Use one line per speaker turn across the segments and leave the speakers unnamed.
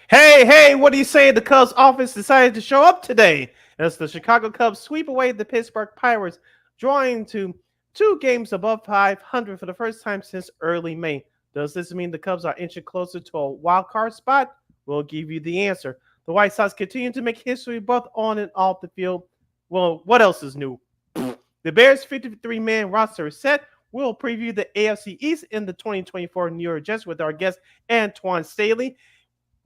Hey, what do you say the Cubs office decided to show up today as the Chicago Cubs sweep away the Pittsburgh Pirates, drawing to 2 games above 500 for the first time since early May. Does this mean the Cubs are inching closer to a wild card spot? We'll give you the answer. The White Sox continue to make history both on and off the field. Well, what else is new? The Bears' 53-man roster is set. We'll preview the AFC East in the 2024 New York Jets with our guest Antwan Staley.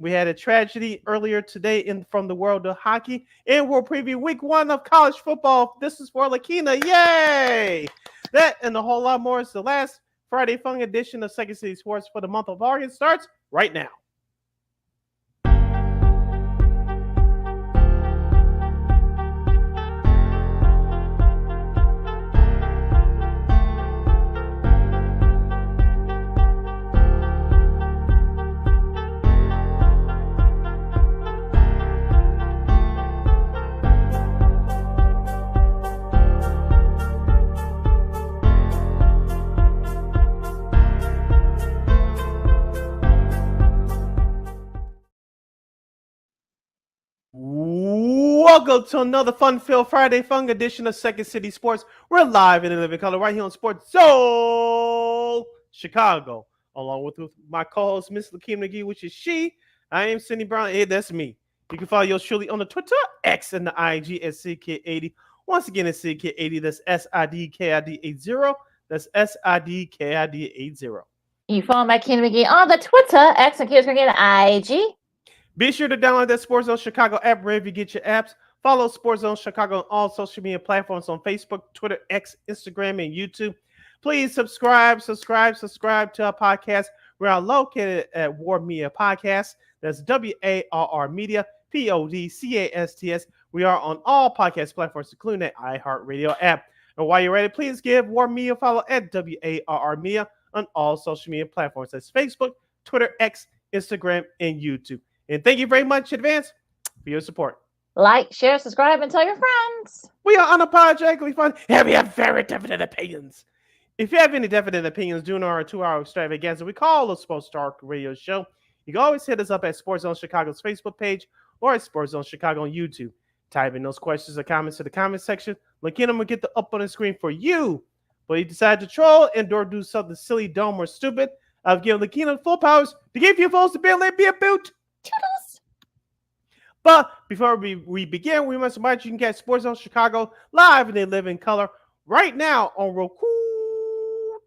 We had a tragedy earlier today from the world of hockey, and we'll preview week 1 of college football. This is for Lakina. Yay! That and a whole lot more is the last Friday Fun edition of Second City Sports for the month of August. Starts right now. Welcome to another fun-filled Friday Fun edition of Second City Sports. We're live in the living color right here on Sports Zone Chicago, along with my co-host, Miss Lakeem McGee, which is she. I am Cindy Brown. Hey, that's me. You can follow yours truly on the Twitter, X, and the IG at CK80. Once again, it's CK80. That's SIDKID80. That's SIDKID80.
You follow my Ken McGee on the Twitter, X, and IG.
Be sure to download that Sports Zone Chicago app wherever you get your apps. Follow Sports Zone Chicago on all social media platforms on Facebook, Twitter, X, Instagram, and YouTube. Please subscribe to our podcast. We are located at War Media Podcast. That's WARR Media, PODCASTS. We are on all podcast platforms, including the iHeartRadio app. And while you're ready, please give War Media a follow at WARR Media on all social media platforms. That's Facebook, Twitter, X, Instagram, and YouTube. And thank you very much in advance for your support.
Like, share, subscribe, and tell your friends.
We are unapologetically fun, and we have very definite opinions. If you have any definite opinions during our 2-hour extravaganza we call the Sports Talk Radio Show, you can always hit us up at Sports Zone Chicago's Facebook page or at Sports Zone Chicago on YouTube. Type in those questions or comments to the comment section. Lakina will get them up on the screen for you. But you decide to troll and or do something silly, dumb, or stupid, I've given Lakina full powers to give you folks to be able to be a boot.
Toodles.
But before we begin, we must remind you can catch Sports Zone Chicago live in their living color right now on Roku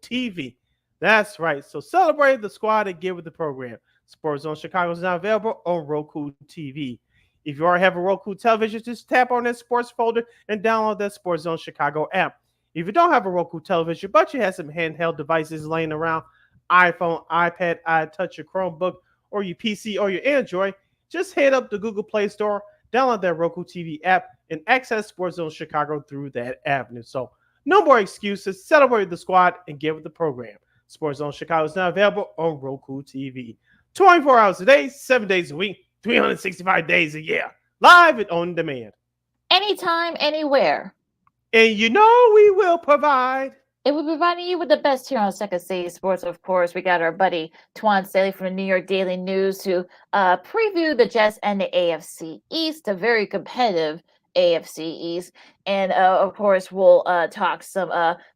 TV. That's right. So celebrate the squad and get with the program. Sports Zone Chicago is now available on Roku TV. If you already have a Roku television, just tap on that sports folder and download that Sports Zone Chicago app. If you don't have a Roku television, but you have some handheld devices laying around, iPhone, iPad, iTouch, your Chromebook, or your PC or your Android, just head up to Google Play Store, download that Roku TV app, and access Sports Zone Chicago through that avenue. So no more excuses. Celebrate the squad and get with the program. Sports Zone Chicago is now available on Roku TV. 24 hours a day, 7 days a week, 365 days a year. Live and on demand.
Anytime, anywhere.
And you know we will provide.
And we're providing you with the best here on Second City Sports, of course. We got our buddy Antwan Staley from the New York Daily News to preview the Jets and the AFC East, a very competitive AFC East. And, of course, we'll talk some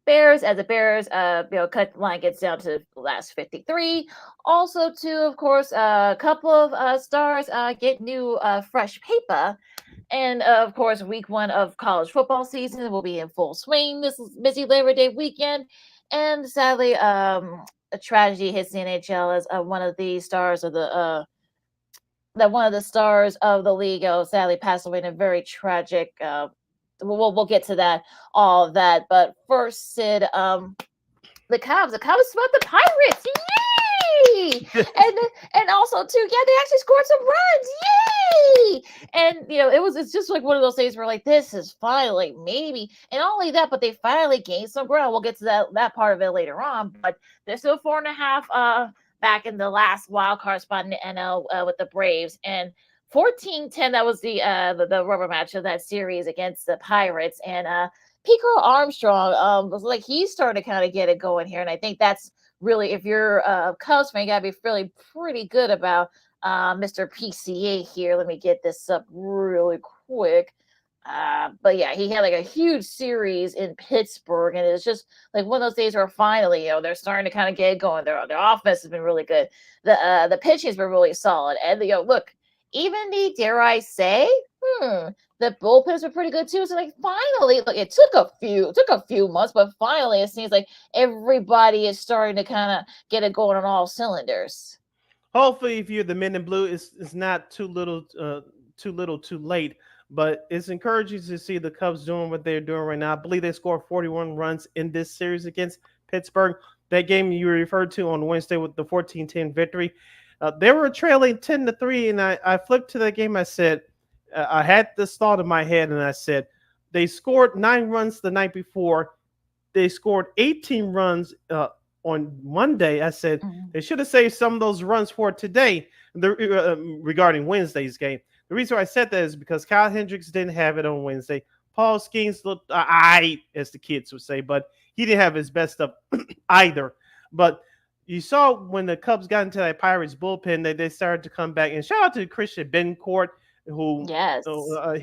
Bears as the Bears, cut line gets down to the last 53. Also, too, of course, a couple of stars get new fresh paper. And, of course, week 1 of college football season will be in full swing. This is busy Labor Day weekend. And sadly, a tragedy hits the NHL as one of the stars of the league sadly passed away in a very tragic. We'll get to that, all of that. But first, Sid, the Cubs swept the Pirates. Yay! and also too, yeah, they actually scored some runs. Yay! And it's just like one of those days where like this is finally maybe, and not only that, but they finally gained some ground. We'll get to that part of it later on. But they're still 4.5 back in the last wild card spot in the NL with the Braves, and 14-10. That was the rubber match of that series against the Pirates. And Pico Armstrong was like he's starting to kind of get it going here, and I think that's really, if you're a Cubs fan, you gotta be feeling pretty good about Mr. PCA here. Let me get this up really quick. But yeah, he had like a huge series in Pittsburgh, and it's just like one of those days where finally, they're starting to kind of get going. Their offense has been really good. The pitching has been really solid, and look, even the dare I say, the bullpens were pretty good too. So like finally, look, it took a few months, but finally, it seems like everybody is starting to kind of get it going on all cylinders.
Hopefully, if you're the men in blue, it's not too late. But it's encouraging to see the Cubs doing what they're doing right now. I believe they scored 41 runs in this series against Pittsburgh. That game you referred to on Wednesday with the 14-10 victory. They were trailing 10-3, and I flipped to that game. I said, I had this thought in my head, and I said, they scored 9 runs the night before. They scored 18 runs on Monday. I said they should have saved some of those runs for today. Regarding Wednesday's game, the reason I said that is because Kyle Hendricks didn't have it on Wednesday. Paul Skeens looked as the kids would say, but he didn't have his best stuff either. But you saw when the Cubs got into that Pirates bullpen, they started to come back. And shout out to Christian Bencourt, who
Yes.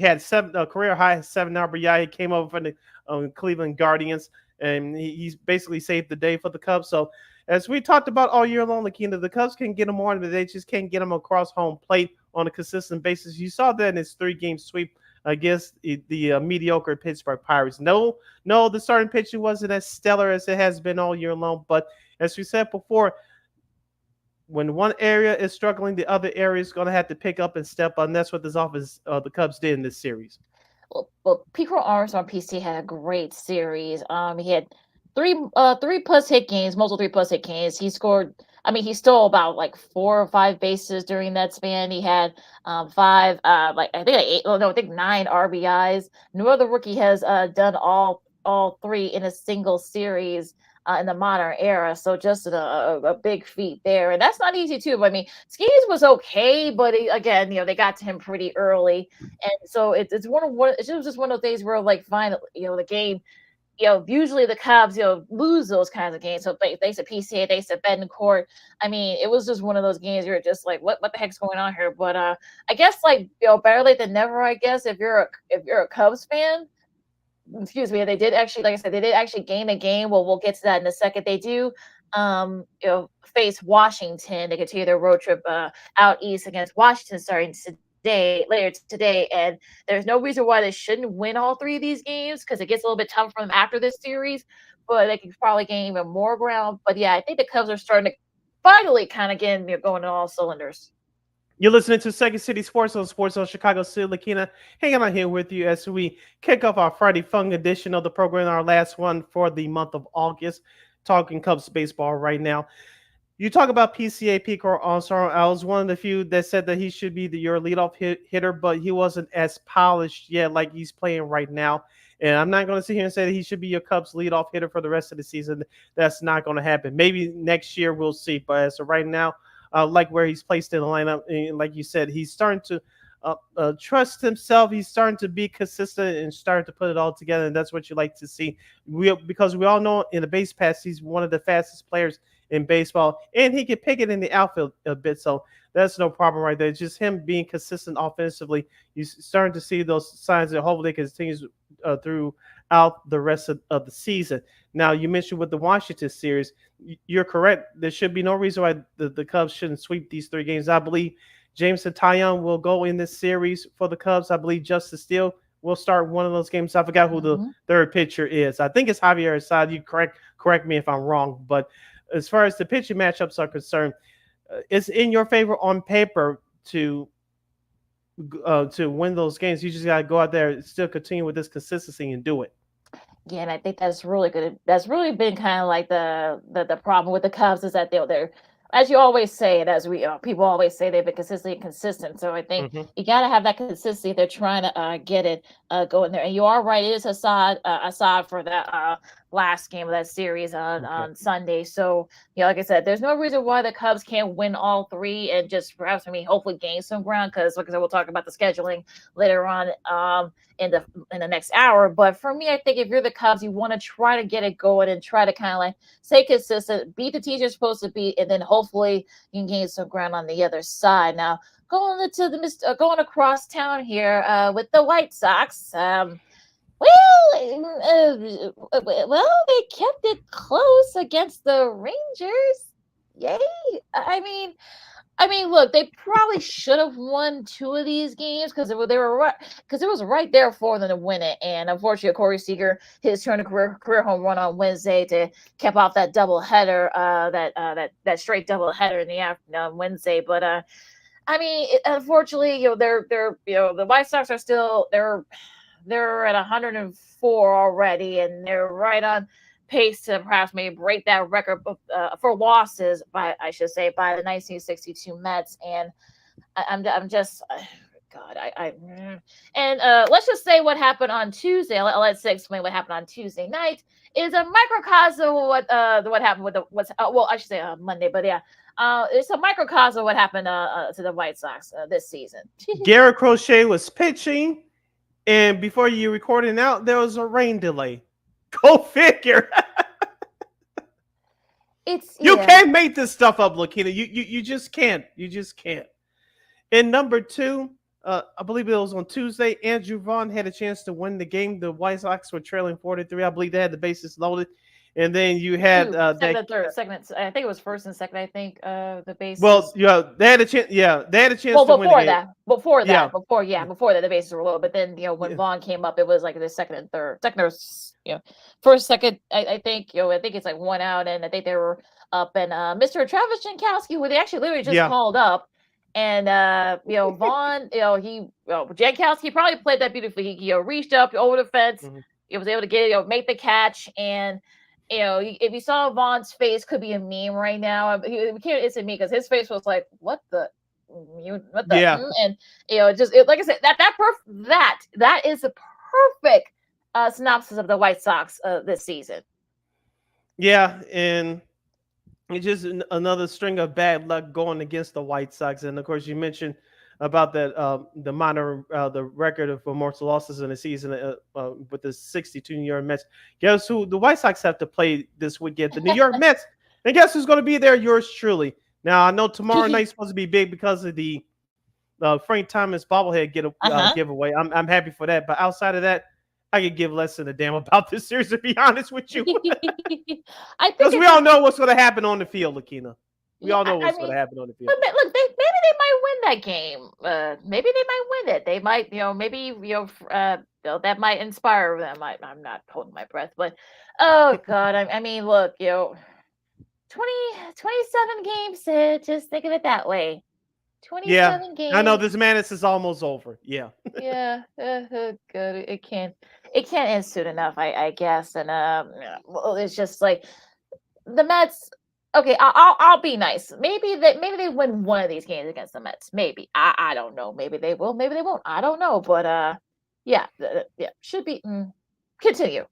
had a career high 7 RBI. He came over from the Cleveland Guardians, and he's basically saved the day for the Cubs. So as we talked about all year long, the Cubs can get them on, but they just can't get them across home plate on a consistent basis. You saw that in his 3-game sweep against the mediocre Pittsburgh Pirates. No, the starting pitching wasn't as stellar as it has been all year long. But as we said before, when one area is struggling, the other area is going to have to pick up and step up. And that's what this offense, the Cubs, did in this series.
Well, Pico Armstrong PC had a great series. He had three plus hit games, multiple 3+ hit games. He scored. I mean, he stole about like 4 or 5 bases during that span. He had 5, like I think 8. Oh no, I think 9 RBIs. No other rookie has done all 3 in a single series. In the modern era, so just a big feat there, and that's not easy too. But I mean, Skeens was okay, but again, they got to him pretty early, and so it's It was just one of those days where like finally, the game, usually the Cubs, lose those kinds of games. So thanks to PCA, thanks to Betancourt. I mean, it was just one of those games you're just like, what the heck's going on here? But I guess like better late than never. I guess if you're a Cubs fan. Excuse me, they did actually, like I said, they did actually gain a game. Well, we'll get to that in a second. They do, face Washington. They continue their road trip out east against Washington starting later today. And there's no reason why they shouldn't win all 3 of these games because it gets a little bit tougher for them after this series. But they can probably gain even more ground. But yeah, I think the Cubs are starting to finally kind of get going on all cylinders.
You're listening to Second City Sports on Chicago City. Lakina hanging out here with you as we kick off our Friday Fun edition of the program, our last one for the month of August, talking Cubs baseball right now. You talk about PCA Pico Armstrong. I was one of the few that said that he should be your leadoff hitter, but he wasn't as polished yet like he's playing right now. And I'm not going to sit here and say that he should be your Cubs leadoff hitter for the rest of the season. That's not going to happen. Maybe next year we'll see. But as of right now, like where he's placed in the lineup, and like you said, he's starting to trust himself. He's starting to be consistent and starting to put it all together, and that's what you like to see. Because we all know in the base pass, he's one of the fastest players in baseball, and he can pick it in the outfield a bit. So that's no problem right there. It's just him being consistent offensively. You're starting to see those signs that hopefully continues throughout the rest of the season. Now, you mentioned with the Washington series, you're correct. There should be no reason why the Cubs shouldn't sweep these 3 games. I believe James Antwan will go in this series for the Cubs. I believe Justice Steele will start one of those games. I forgot who the third pitcher is. I think it's Javier Assad. You correct me if I'm wrong. But as far as the pitching matchups are concerned, it's in your favor on paper to win those games. You just got to go out there and still continue with this consistency and do it.
Yeah, and I think that's really good. That's really been kind of like the problem with the Cubs is that they're as you always say, and as we people always say, they've been consistently consistent. So I think you got to have that consistency if they're trying to get it going there. And you are right, it is Assad for that last game of that series on Sunday. So, like I said, there's no reason why the Cubs can't win all three and just perhaps, hopefully gain some ground, because like I said, we'll talk about the scheduling later on in the next hour. But for me, I think if you're the Cubs, you want to try to get it going and try to kind of like stay consistent, beat the teams you're supposed to beat, and then hopefully you can gain some ground on the other side. Now, going across town here with the White Sox. Well, they kept it close against the Rangers. Yay! I mean, look, they probably should have won two of these games because it was right there for them to win it. And unfortunately, Corey Seager, his turn to career home run on Wednesday to cap off that doubleheader, that straight doubleheader in the afternoon on Wednesday. But unfortunately, they're the White Sox are still they're at 104 already, and they're right on pace to perhaps maybe break that record for losses by the 1962 Mets. And I'm just God, and let's just say what happened on Tuesday. I'll let Sid explain what happened on Tuesday night is a microcosm of what happened with Monday, but yeah. It's a microcosm of what happened to the White Sox this season.
Garrett Crochet was pitching, and before you recording out, there was a rain delay. Go figure. You can't make this stuff up, Lakina. You just can't. You just can't. And number two, I believe it was on Tuesday, Andrew Vaughn had a chance to win the game. The White Sox were trailing 4-3. I believe they had the bases loaded. And then you had
second. I think it was first and second. I think the bases.
Well, they had a chance. Yeah, they had a chance to win the game.
Before that, the bases were low. But then when Vaughn came up, it was like the second and third. First, second. I think it's like one out, and I think they were up. And Mr. Travis Jankowski, who they actually literally just called up, and Vaughn, Jankowski probably played that beautifully. He reached up over the fence. Mm-hmm. He was able to get make the catch, and if you saw Vaughn's face, could be a meme right now. It's a meme because his face was like, "What the?" And like I said, that is a perfect synopsis of the White Sox this season. Yeah,
and it's just another string of bad luck going against the White Sox, and of course, you mentioned about that the record of mortal losses in the season with the 62-year Mets. Guess who the White Sox have to play this weekend? The New York Mets. And guess who's going to be there? Yours truly. Now, I know tomorrow night's supposed to be big because of the Frank Thomas bobblehead giveaway. I'm happy for that. But outside of that, I could give less than a damn about this series, to be honest with you. Because we all know what's going to happen on the field, Lakina. We all know what's going to happen on the field.
Look, maybe they might win that game. Maybe they might win it. They might, that might inspire them. I'm not holding my breath, but oh God, look, 27 games. Just think of it that way. 27 games.
I know this madness is almost over. Yeah.
Yeah. Good. It can't end soon enough, I guess. And it's just like the Mets. Okay, I'll be nice. Maybe they win one of these games against the Mets. Maybe I don't know. Maybe they will. Maybe they won't. I don't know. But should be. Continue.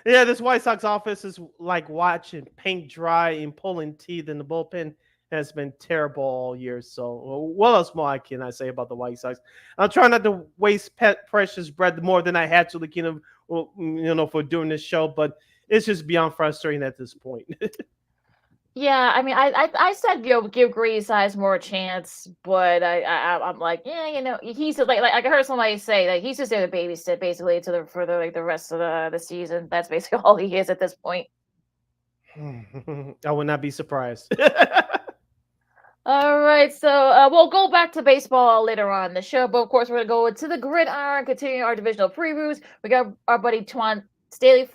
Yeah, this White Sox offense is like watching paint dry and pulling teeth, and the bullpen has been terrible all year. So, what else more can I say about the White Sox? I'm trying not to waste precious breath more than I had to, for doing this show, but it's just beyond frustrating at this point.
Yeah, I said give Grease Eyes more a chance, but I'm like, he's like I heard somebody say that he's just there to babysit basically for the rest of the season. That's basically all he is at this point.
I would not be surprised.
All right, so we'll go back to baseball later on in the show, but of course we're gonna go into the gridiron, continuing our divisional previews. We got our buddy Antwan Staley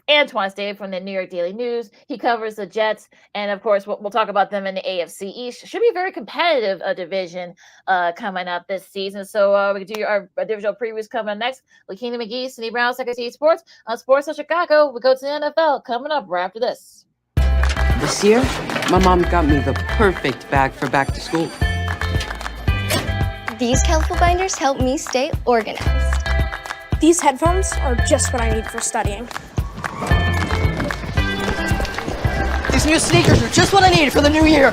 from the New York Daily News. He covers the Jets, and of course we'll talk about them in the AFC East. Should be a very competitive division coming up this season. So we can do our divisional previews coming next. Lakina McGee, Cindy Brown, Second City Sports on Sports of Chicago. We go to the NFL coming up right after this.
This year, my mom got me the perfect bag for back to school.
These colorful binders help me stay organized.
These headphones are just what I need for studying.
These new sneakers are just what I needed for the new year.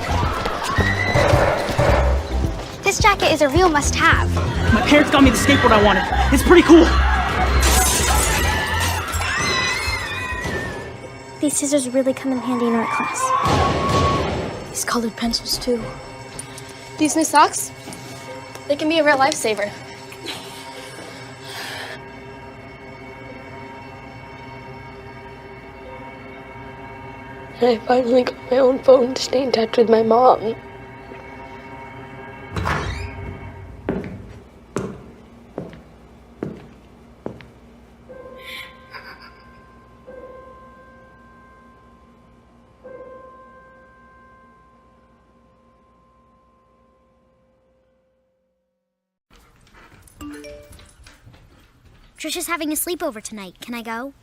This jacket is a real must-have.
My parents got me the skateboard I wanted. It's pretty cool.
These scissors really come in handy in art class.
These colored pencils, too. These new socks, they can be a real lifesaver.
I finally got my own phone to stay in touch with my mom.
Trisha's having a sleepover tonight. Can I go?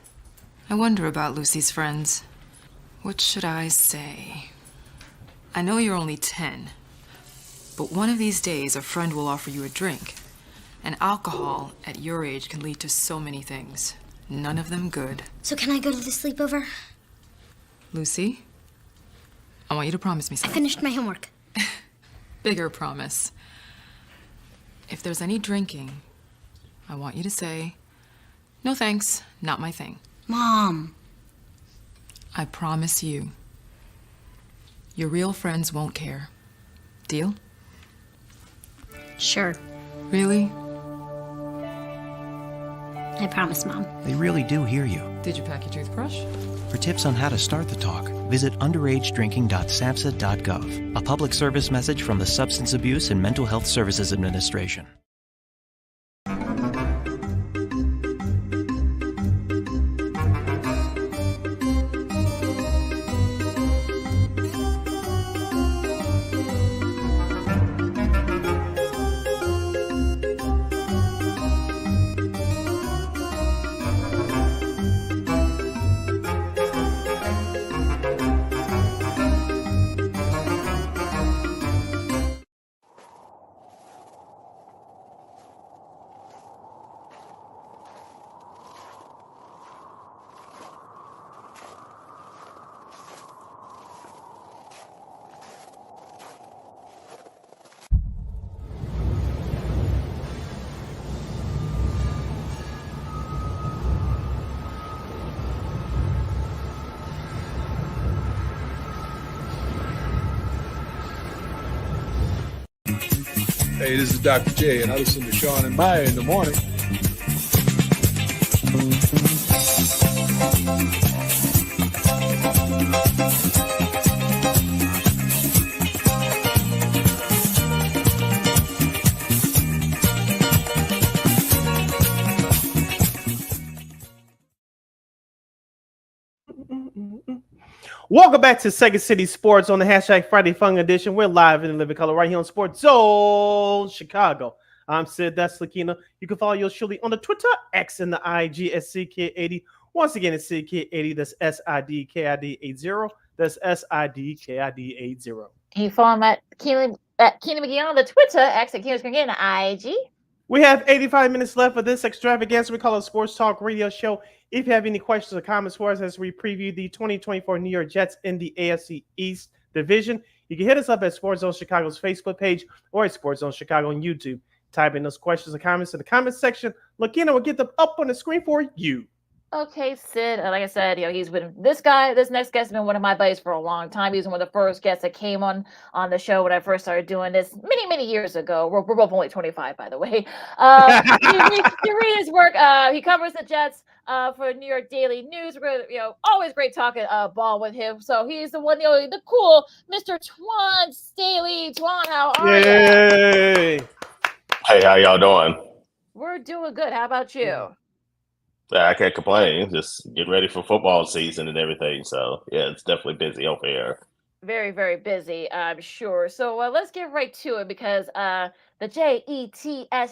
I wonder about Lucy's friends. What should I say? I know you're only 10, but one of these days a friend will offer you a drink. And alcohol at your age can lead to so many things. None of them good.
So can I go to the sleepover?
Lucy, I want you to promise me
I
something.
finished my homework.
Bigger promise. If there's any drinking, I want you to say, "No thanks, not my thing."
Mom.
I promise you. Your real friends won't care. Deal?
Sure.
Really?
I promise, Mom.
They really do hear you.
Did you pack your toothbrush?
For tips on how to start the talk, visit underagedrinking.samhsa.gov. A public service message from the Substance Abuse and Mental Health Services Administration.
Hey, this is Dr. J, and I listen to Sean and Maya in the morning.
Welcome back to Second City Sports on the hashtag Friday Fun Edition. We're live in the living color right here on Sports Zone Chicago. I'm Sid, that's Lakina. You can follow yours surely on the Twitter, X, and the IG at CK80. Once again, it's CK80. That's SIDKID80. That's SIDKID80.
Can you follow him at Keely McGee on the Twitter, X at Keely McGee, and the IG?
We have 85 minutes left for this extravaganza. We call it a Sports Talk Radio Show. If you have any questions or comments for us as we preview the 2024 New York Jets in the AFC East division, you can hit us up at Sports Zone Chicago's Facebook page or at Sports Zone Chicago on YouTube. Type in those questions or comments in the comments section. Lakina will get them up on the screen for you.
Okay, Sid. Like I said, he's been this next guest has been one of my buddies for a long time. He was one of the first guests that came on the show when I first started doing this many years ago. We're both only 25, by the way. You read his work. He covers the Jets for New York Daily News. We're always great talking ball with him. So he's the one, the cool Mr. Twan Staley. Twan, how are you?
Hey, how y'all doing?
We're doing good. How about you?
I can't complain. Just getting ready for football season and everything. So, yeah, it's definitely busy over here.
Very, very busy, I'm sure. So let's get right to it because the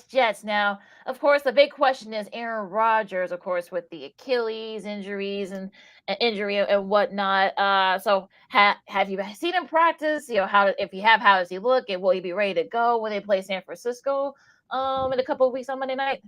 Jets now, of course, the big question is Aaron Rodgers, of course, with the Achilles injuries and injury and whatnot. So have you seen him practice? If you have, how does he look? And will he be ready to go when they play San Francisco in a couple of weeks on Monday night?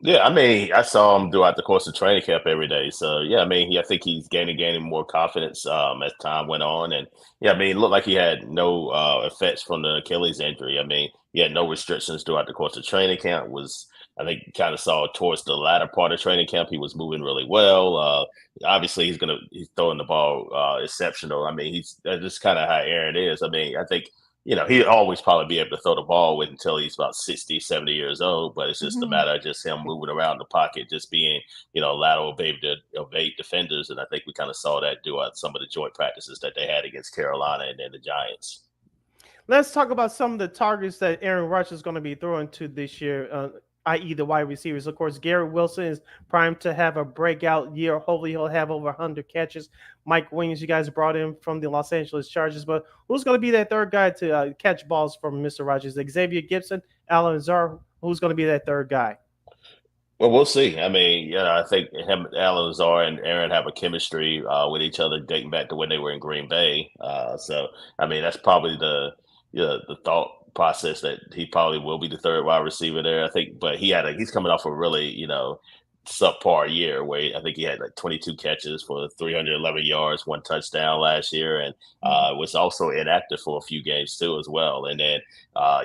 Yeah, I mean, I saw him throughout the course of training camp every day. So yeah, I mean, I think he's gaining more confidence as time went on, and yeah, I mean, it looked like he had no effects from the Achilles injury. I mean, he had no restrictions throughout the course of training camp. Was I think kind of saw towards the latter part of training camp, he was moving really well. Obviously, he's throwing the ball exceptional. I mean, that's just kind of how Aaron is. I mean, I think he'll always probably be able to throw the ball with until he's about 60, 70 years old. But it's just a matter of just him moving around the pocket, just being, lateral baby to evade defenders. And I think we kind of saw that throughout some of the joint practices that they had against Carolina and then the Giants.
Let's talk about some of the targets that Aaron Rodgers is going to be throwing to this year, i.e. the wide receivers. Of course, Garrett Wilson is primed to have a breakout year. Hopefully he'll have over 100 catches. Mike Williams, you guys brought in from the Los Angeles Chargers. But who's going to be that third guy to catch balls from Mr. Rodgers? Xavier Gibson, Alan Lazar, who's going to be that third guy?
Well, we'll see. I mean, I think him, Alan Lazar, and Aaron have a chemistry with each other dating back to when they were in Green Bay. So, I mean, that's probably the thought process that he probably will be the third wide receiver there. I think, but he's coming off a really subpar year where I think he had like 22 catches for 311 yards, 1 touchdown last year, and was also inactive for a few games too as well. And then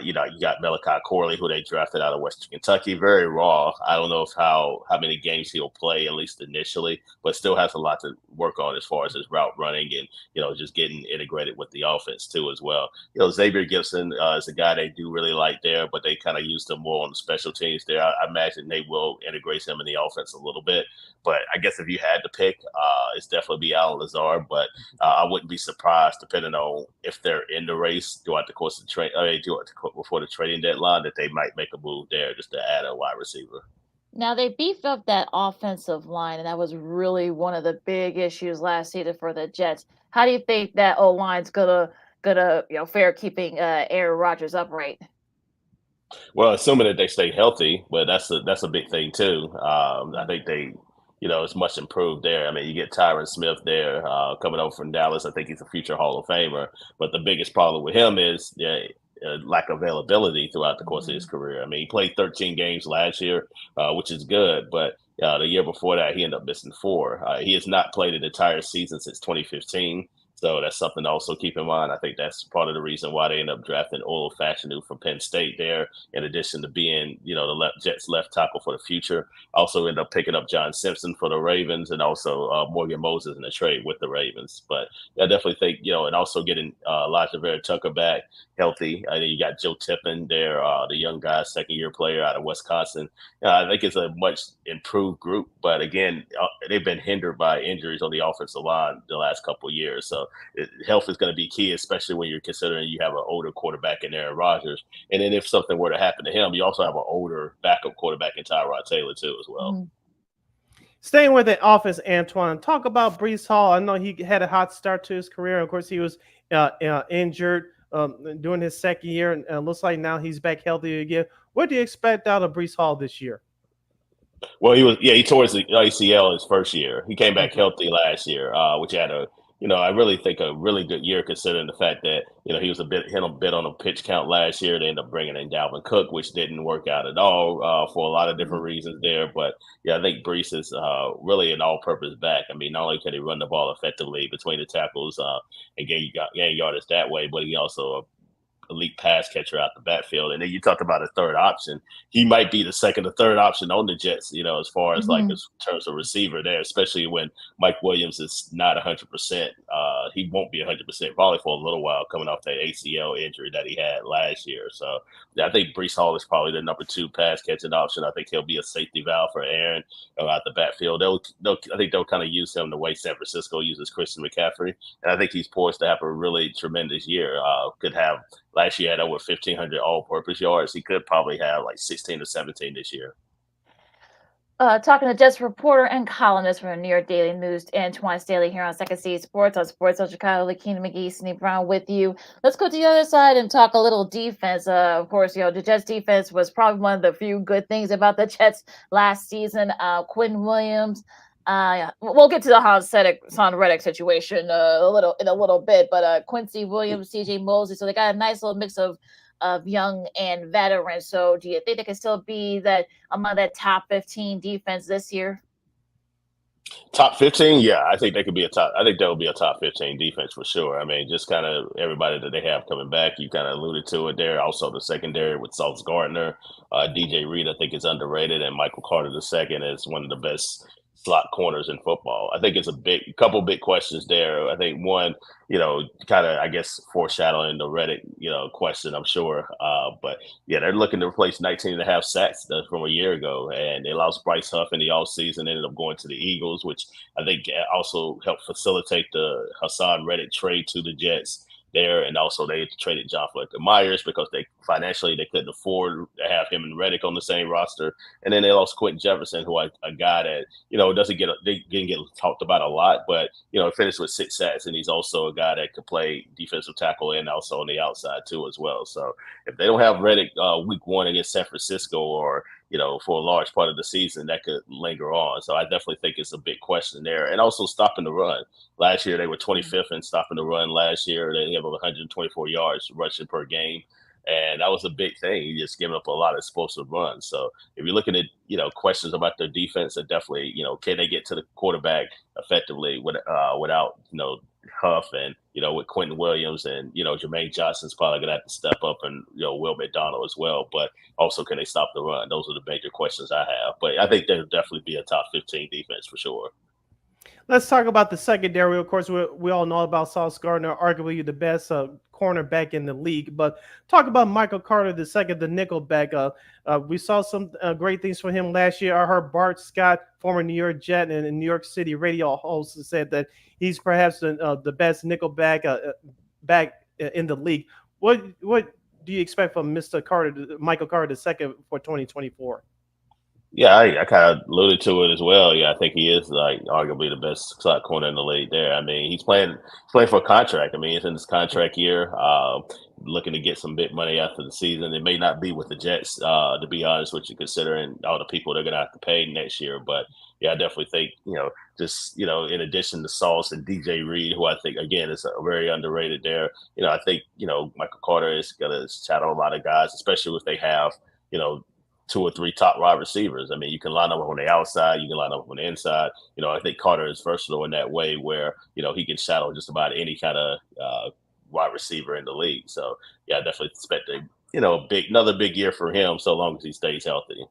you got Malachi Corley, who they drafted out of Western Kentucky, very raw. I don't know how many games he'll play, at least initially, but still has a lot to work on as far as his route running and just getting integrated with the offense too as well. Xavier Gibson is a guy they do really like there, but they kind of used him more on the special teams there. I imagine they will integrate him in the offense a little bit, but I guess if you had to pick, it's definitely be Alan Lazar. But I wouldn't be surprised, depending on if they're in the race throughout the course of before the trading deadline, that they might make a move there just to add a wide receiver.
Now they beefed up that offensive line, and that was really one of the big issues last season for the Jets. How do you think that O line's gonna fare keeping Aaron Rodgers upright?
Well, assuming that they stay healthy, but that's a big thing too. I think it's much improved there. I mean, you get Tyron Smith there coming over from Dallas. I think he's a future Hall of Famer. But the biggest problem with him is lack of availability throughout the course of his career. I mean, he played 13 games last year, which is good, but the year before that, he ended up missing 4. He has not played an entire season since 2015. So that's something to also keep in mind. I think that's part of the reason why they end up drafting Olo Fashanu from Penn State there, in addition to being, the Jets left tackle for the future. Also end up picking up John Simpson for the Ravens, and also Morgan Moses in the trade with the Ravens. But I definitely think, and also getting Elijah Vera Tucker back healthy. I think you got Joe Tippin there, the young guy, second-year player out of Wisconsin. I think it's a much improved group, but again, they've been hindered by injuries on the offensive line the last couple of years. So health is going to be key, especially when you're considering you have an older quarterback in Aaron Rodgers. And then if something were to happen to him, you also have an older backup quarterback in Tyrod Taylor too as well.
Mm-hmm.
Staying with the offense, Antwan, talk about Breece Hall. I know he had a hot start to his career. Of course, he was injured during his second year, and looks like now he's back healthy again. What do you expect out of Breece Hall this year?
Well, he tore his ACL his first year. He came back healthy last year, which had I really think a really good year considering the fact that, he was hit a bit on a pitch count last year. They ended up bringing in Dalvin Cook, which didn't work out at all for a lot of different reasons there. But yeah, I think Breece is really an all-purpose back. I mean, not only can he run the ball effectively between the tackles and gain yardage that way, but he also elite pass catcher out the backfield. And then you talk about a third option. He might be the second or third option on the Jets, as far as in terms of receiver there, especially when Mike Williams is not 100%. He won't be 100% probably for a little while coming off that ACL injury that he had last year. So I think Breece Hall is probably the number 2 pass catching option. I think he'll be a safety valve for Aaron out the backfield. I think they'll kind of use him the way San Francisco uses Christian McCaffrey. And I think he's poised to have a really tremendous year. Could have last year had over 1,500 all-purpose yards. He could probably have like 16 to 17 this year.
Talking to Jets reporter and columnist from New York Daily News, Antwan Staley here on Second City Sports on Sports on Chicago. Lakina McGee, Sydney Brown with you. Let's go to the other side and talk a little defense. Of course, the Jets defense was probably one of the few good things about the Jets last season. Quinn Williams. We'll get to the Hassan Reddick situation in a little bit, but Quincy Williams, CJ Mosley. So they got a nice little mix of of young and veterans. So do you think they can still be that among that top 15 defense this year?
Top 15, yeah, I think they could be a top. I think that would be a top 15 defense for sure. I mean, just kind of everybody that they have coming back. You kind of alluded to it there. Also, the secondary with Sauce Gardner, DJ Reed, I think is underrated, and Michael Carter II is one of the best slot corners in football. I think it's a couple big questions there. I think one, kind of, I guess, foreshadowing the Reddick, question, I'm sure. But yeah, they're looking to replace 19.5 sacks from a year ago, and they lost Bryce Huff in the offseason, ended up going to the Eagles, which I think also helped facilitate the Hassan Reddick trade to the Jets there. And also they traded John Fletcher Myers because they couldn't afford to have him and Reddick on the same roster. And then they lost Quentin Jefferson, who a guy that, didn't get talked about a lot, but, finished with 6 sacks. And he's also a guy that could play defensive tackle and also on the outside too as well. So if they don't have Reddick week 1 against San Francisco or, for a large part of the season, that could linger on. So I definitely think it's a big question there. And also stopping the run. Last year, they were 25th in stopping the run. Last year, they have 124 yards rushing per game. And that was a big thing. He just giving up a lot of explosive runs. So if you're looking at, questions about their defense, that definitely, can they get to the quarterback effectively without, Huff and, with Quentin Williams and, Jermaine Johnson's probably going to have to step up and, Will McDonald as well. But also, can they stop the run? Those are the major questions I have. But I think there'll definitely be a top 15 defense for sure.
Let's talk about the secondary. Of course, we all know about Sauce Gardner, arguably the best cornerback in the league. But talk about Michael Carter II, the nickelback. We saw some great things from him last year. I heard Bart Scott, former New York Jet and New York City radio host, said that he's perhaps the best nickelback back in the league. What do you expect from Michael Carter II for 2024?
Yeah, I kind of alluded to it as well. Yeah, I think he is arguably the best slot corner in the league there. I mean, he's playing for a contract. I mean, he's in this contract year, looking to get some big money after the season. It may not be with the Jets, to be honest with you, considering all the people they're going to have to pay next year. But yeah, I definitely think, in addition to Sauce and DJ Reed, who I think, again, is very underrated there. I think, Michael Carter is going to shadow a lot of guys, especially if they have, 2 or 3 top wide receivers. I mean, you can line up on the outside, you can line up on the inside. I think Carter is versatile in that way where, he can shadow just about any kind of wide receiver in the league. So, yeah, I definitely expect another big year for him so long as he stays healthy.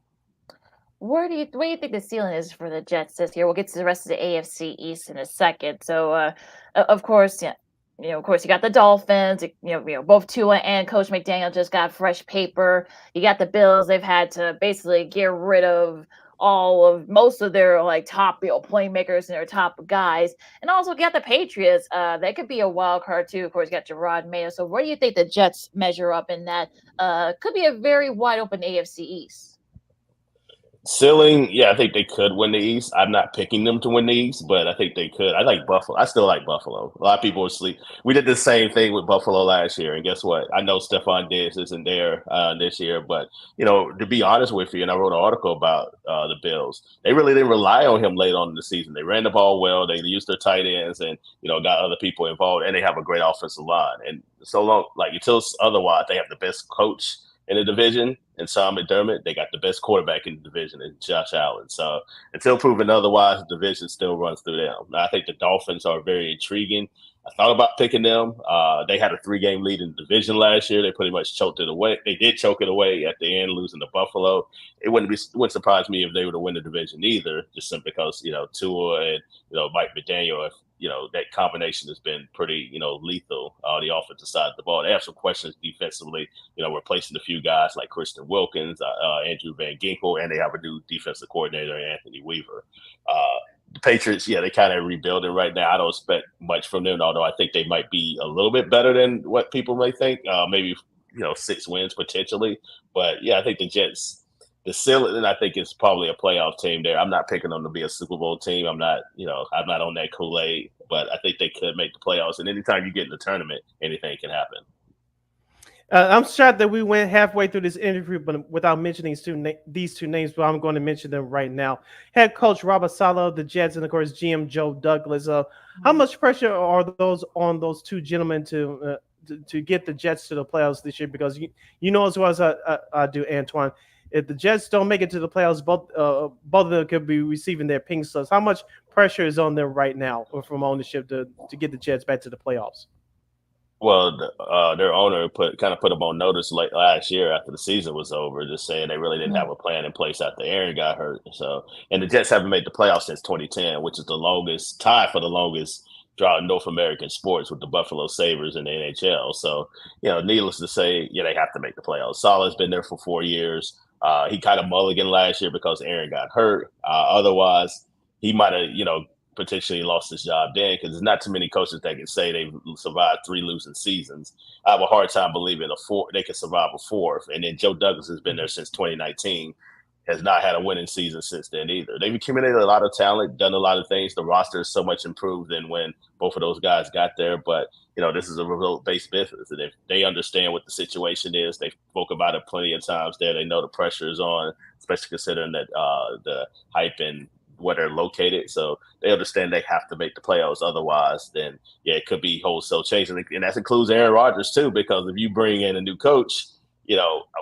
What do you think the ceiling is for the Jets this year? We'll get to the rest of the AFC East in a second. So, of course, you got the Dolphins. Both Tua and Coach McDaniel just got fresh paper. You got the Bills. They've had to basically get rid of most of their top playmakers and their top guys. And also got the Patriots. That could be a wild card too. Of course, you got Gerard Mayo. So where do you think the Jets measure up in that? Could be a very wide open AFC East.
Ceiling, yeah, I think they could win the East. I'm not picking them to win the East, but I think they could. I like Buffalo. I still like Buffalo. A lot of people are asleep. We did the same thing with Buffalo last year, and guess what? I know Stephon Diggs isn't there this year, but, to be honest with you, and I wrote an article about the Bills, they really didn't rely on him late on in the season. They ran the ball well. They used their tight ends and, got other people involved, and they have a great offensive line. And so long, until otherwise, they have the best coach in the division, and Sean McDermott, they got the best quarterback in the division, and Josh Allen. So until proven otherwise, the division still runs through them. Now, I think the Dolphins are very intriguing. I thought about picking them. They had a 3-game lead in the division last year. They pretty much choked it away. They did choke it away at the end, losing to Buffalo. It wouldn't surprise me if they were to win the division either, just simply because, Tua and, Mike McDaniel, that combination has been pretty, lethal on the offensive side of the ball. They have some questions defensively, replacing a few guys like Christian Wilkins, Andrew Van Ginkel, and they have a new defensive coordinator, Anthony Weaver. The Patriots, yeah, they kind of rebuilding right now. I don't expect much from them, although I think they might be a little bit better than what people may think. Maybe, 6 wins potentially. But, yeah, I think the Jets – the ceiling, I think, is probably a playoff team there. I'm not picking them to be a Super Bowl team. I'm not on that Kool-Aid, but I think they could make the playoffs. And anytime you get in the tournament, anything can happen.
I'm shocked that we went halfway through this interview, but without mentioning these two names, but I'm going to mention them right now. Head coach Robert Saleh of the Jets, and of course GM Joe Douglas. How much pressure are on those two gentlemen to to get the Jets to the playoffs this year? Because you know as well as I do, Antwan, if the Jets don't make it to the playoffs, both of them could be receiving their pink slips. How much pressure is on them right now from ownership to get the Jets back to the playoffs?
Well, their owner put them on notice late last year after the season was over, just saying they really didn't have a plan in place after Aaron got hurt. So, and the Jets haven't made the playoffs since 2010, which is the longest tie for the longest drought in North American sports with the Buffalo Sabres in the NHL. So, needless to say, they have to make the playoffs. Salah's been there for 4 years. He kind of mulliganed last year because Aaron got hurt. Otherwise, he might have, potentially lost his job then, because there's not too many coaches that can say they've survived 3 losing seasons. I have a hard time believing they can survive a 4th. And then Joe Douglas has been there since 2019, has not had a winning season since then either. They've accumulated a lot of talent, done a lot of things. The roster is so much improved than when both of those guys got there. But, this is a result-based business. And if they understand what the situation is, they spoke about it plenty of times there. They know the pressure is on, especially considering that the hype and where they're located. So they understand they have to make the playoffs. Otherwise, then, it could be wholesale change. And that includes Aaron Rodgers, too, because if you bring in a new coach,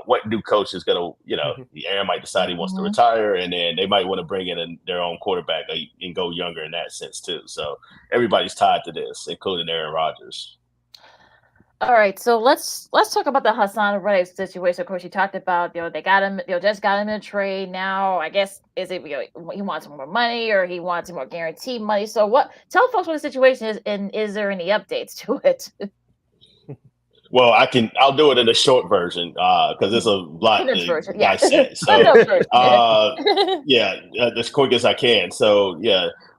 what new coach is going to, Aaron might decide he wants to retire, and then they might want to bring in their own quarterback and go younger in that sense, too. So everybody's tied to this, including Aaron Rodgers.
All right, so let's talk about the Hassan Reddick situation. Of course, you talked about they got him, just got him in a trade. Now, I guess is it he wants more money or he wants more guaranteed money? So tell folks what the situation is, and is there any updates to it?
Well, I'll do it in a short version because there's a lot to dissect. So, as quick as I can. So,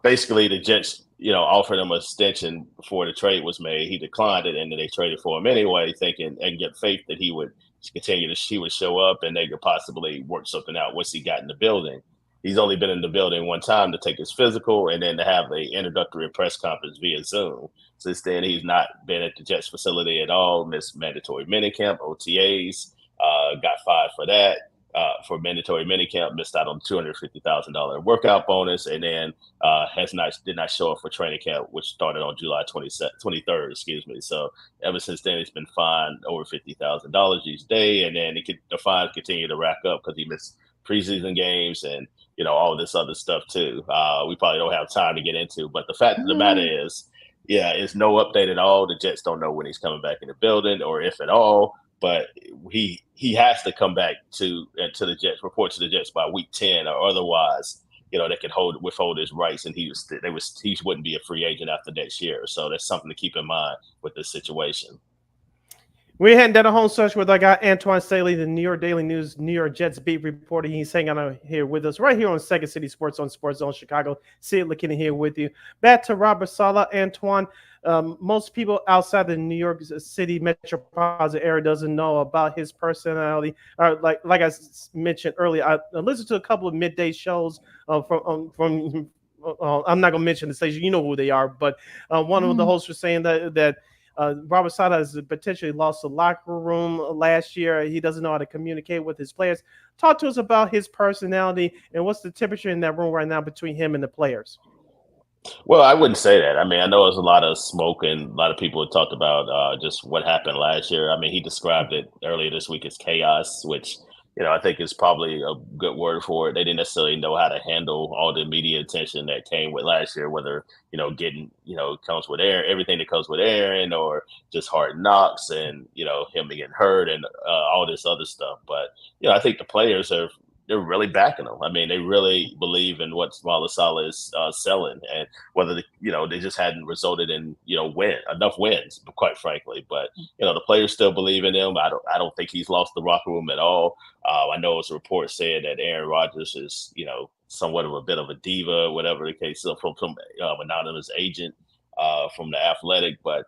basically the Jets, offered him an extension before the trade was made. He declined it, and then they traded for him anyway, thinking and get faith that he would he would show up and they could possibly work something out once he got in the building. He's only been in the building one time to take his physical and then to have the introductory press conference via Zoom. Since then, he's not been at the Jets facility at all, missed mandatory minicamp, OTAs, got fined for that. For mandatory minicamp, missed out on $250,000 workout bonus, and then did not show up for training camp, which started on July 23rd. So ever since then, it's been fined over $50,000 each day, and then the fines continue to rack up because he missed preseason games and all this other stuff too. We probably don't have time to get into, but the fact of the matter is, it's no update at all. The Jets don't know when he's coming back in the building or if at all. But he has to come back to the Jets, report to the Jets by week 10, or otherwise, they can withhold his rights, and he wouldn't be a free agent after next year. So that's something to keep in mind with this situation.
We're heading down a home stretch with our guy Antwan Staley, the New York Daily News, New York Jets beat reporter. He's hanging out here with us right here on Second City Sports on Sports Zone Chicago. Sid McKinney here with you. Back to Robert Saleh, Antwan. Most people outside the New York City metropolitan area doesn't know about his personality. Like I mentioned earlier, I listened to a couple of midday shows from I'm not going to mention the station. You know who they are, but one of the hosts was saying that Robert Saleh has potentially lost the locker room last year. He doesn't know how to communicate with his players. Talk to us about his personality and what's the temperature in that room right now between him and the players.
Well, I wouldn't say that. I mean, I know there's a lot of smoke and a lot of people have talked about just what happened last year. I mean, he described it earlier this week as chaos, which, I think is probably a good word for it. They didn't necessarily know how to handle all the media attention that came with last year, whether, getting, comes with Aaron, everything that comes with Aaron, or just hard knocks and, him getting hurt and all this other stuff. But, I think the players they're really backing him. I mean, they really believe in what Robert Saleh is selling, and whether they just hadn't resulted in enough wins, quite frankly. But the players still believe in him. I don't think he's lost the locker room at all. I know it's a report saying that Aaron Rodgers is somewhat of a bit of a diva, whatever the case is, from some anonymous agent from the Athletic. But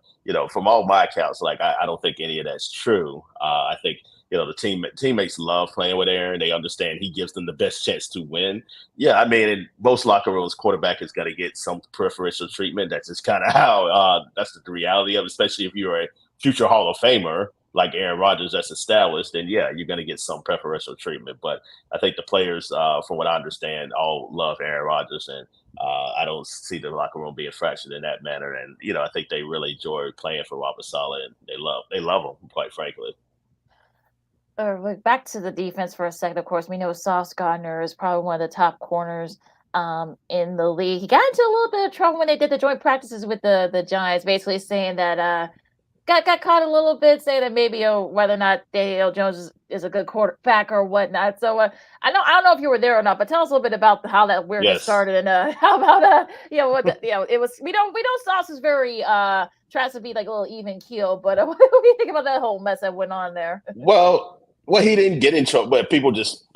from all my accounts, I don't think any of that's true. I think. The teammates love playing with Aaron. They understand he gives them the best chance to win. Yeah, I mean, in most locker rooms, quarterback is going to get some preferential treatment. That's just kind of how that's the reality of it, especially if you're a future Hall of Famer. like Aaron Rodgers that's established, then yeah, you're going to get some preferential treatment. But I think the players, from what I understand, all love Aaron Rodgers, and I don't see the locker room being fractured in that manner. And I think they really enjoy playing for Robert Saleh, and they love him, quite frankly.
Back to the defense for a second. Of course, we know Sauce Gardner is probably one of the top corners in the league. He got into a little bit of trouble when they did the joint practices with the Giants, basically saying that got caught a little bit, saying that maybe whether or not Daniel Jones is a good quarterback or whatnot. So I don't know if you were there or not, but tell us a little bit about how that weirdness started, and how about it was. We know Sauce is very tries to be like a little even keel, but what do you think about that whole mess that went on there?
Well, he didn't get in trouble, but people just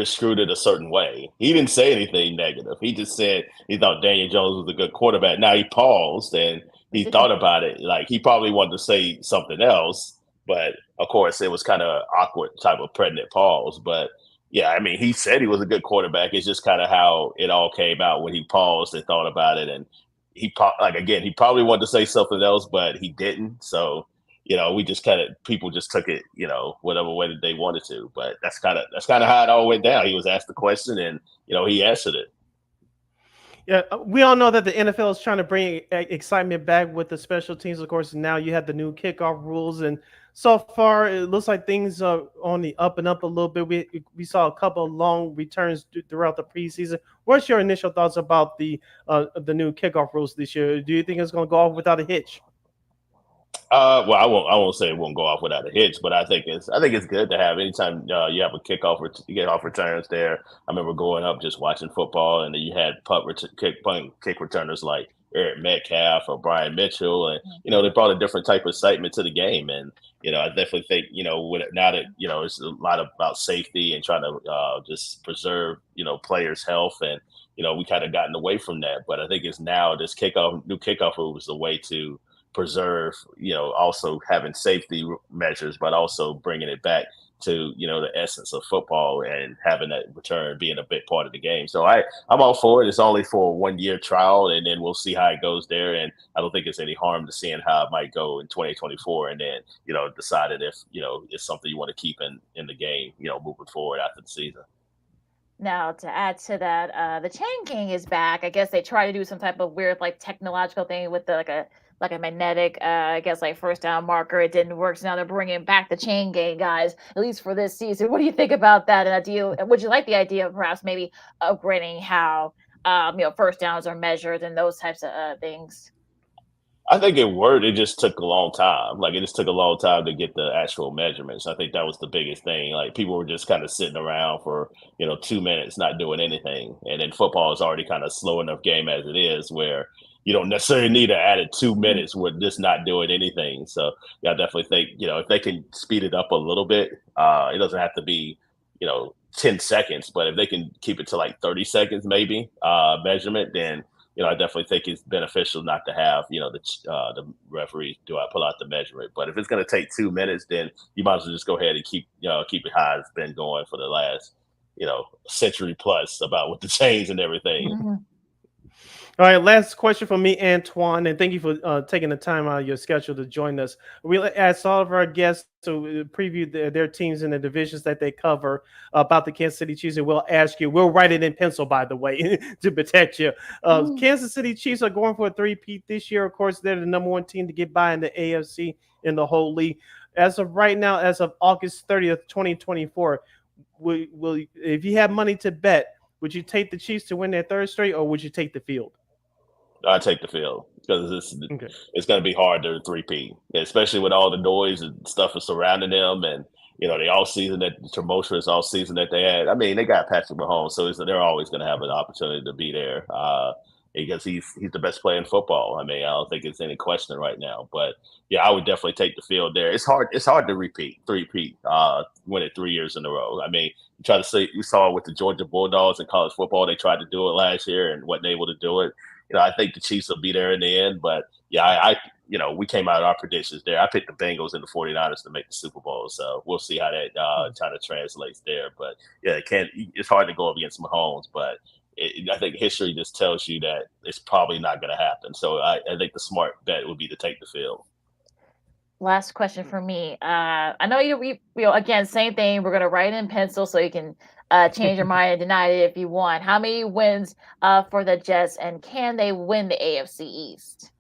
screwed it a certain way. He didn't say anything negative. He just said he thought Daniel Jones was a good quarterback. Now he paused and he thought about it. Like, he probably wanted to say something else, but of course it was kind of awkward type of pregnant pause. But yeah, I mean, he said he was a good quarterback. It's just kind of how it all came out when he paused and thought about it. And he probably wanted to say something else, but he didn't. So we just people just took it, whatever way that they wanted to. But that's kind of how it all went down. He was asked the question, and he answered it.
Yeah, we all know that the NFL is trying to bring excitement back with the special teams. Of course, now you have the new kickoff rules, and so far it looks like things are on the up and up a little bit. We saw a couple of long returns throughout the preseason. What's your initial thoughts about the new kickoff rules this year? Do you think it's going to go off without a hitch?
Well, I won't say it won't go off without a hitch, but I think it's good to have anytime you have a kickoff returns there. I remember growing up just watching football, and then you had kick returners like Eric Metcalf or Brian Mitchell, and they brought a different type of excitement to the game. And I definitely think with now that it's a lot about safety and trying to just preserve players' health, and we kind of gotten away from that. But I think it's now this new kickoff rule is the way to preserve, also having safety measures, but also bringing it back to, the essence of football and having that return being a big part of the game. So I'm all for it. It's only for a 1-year trial, and then we'll see how it goes there. And I don't think it's any harm to seeing how it might go in 2024, and then, decided if, it's something you want to keep in the game, moving forward after the season.
Now, to add to that, the chain gang is back. I guess they try to do some type of weird, like, technological thing with like a magnetic, I guess, like first down marker. It didn't work, so now they're bringing back the chain gang guys, at least for this season. What do you think about that? And would you like the idea of perhaps maybe upgrading how first downs are measured and those types of things?
I think it worked. It just took a long time. Like, it just took a long time to get the actual measurements. I think that was the biggest thing. Like, people were just kind of sitting around for 2 minutes not doing anything. And then football is already kind of slow enough game as it is, where you don't necessarily need to add 2 minutes with just not doing anything. So yeah, I definitely think, if they can speed it up a little bit, it doesn't have to be, 10 seconds, but if they can keep it to like 30 seconds, maybe measurement, then, I definitely think it's beneficial not to have, the referee pull out the measurement. But if it's going to take 2 minutes, then you might as well just go ahead and keep it how it's been going for the last, century plus about with the chains and everything.
Mm-hmm.
All right, last question from me, Antwan, and thank you for taking the time out of your schedule to join us. We'll ask all of our guests to preview their teams and the divisions that they cover about the Kansas City Chiefs, and we'll write it in pencil, by the way, to protect you. Kansas City Chiefs are going for a three-peat this year. Of course, they're the number one team to get by in the AFC in the whole league. As of right now, as of August 30th, 2024, if you have money to bet, would you take the Chiefs to win their third straight, or would you take the field?
I take the field because it's going to be hard to three-peat, especially with all the noise and stuff surrounding them, and the tumultuous all season that they had. I mean, they got Patrick Mahomes, so they're always going to have an opportunity to be there because he's the best player in football. I mean, I don't think it's any question right now. But yeah, I would definitely take the field there. It's hard to three-peat, win it 3 years in a row. I mean, you saw with the Georgia Bulldogs in college football, they tried to do it last year and wasn't able to do it. I think the Chiefs will be there in the end, but yeah, we came out of our predictions there. I picked the Bengals and the 49ers to make the Super Bowl, so we'll see how that kind of translates there. But yeah, it's hard to go up against Mahomes, but I think history just tells you that it's probably not going to happen. So I think the smart bet would be to take the field.
last question for me. I know you know, again, same thing. We're gonna write it in pencil so you can change your mind and deny it if you want. How many wins for the Jets, and can they win the AFC East?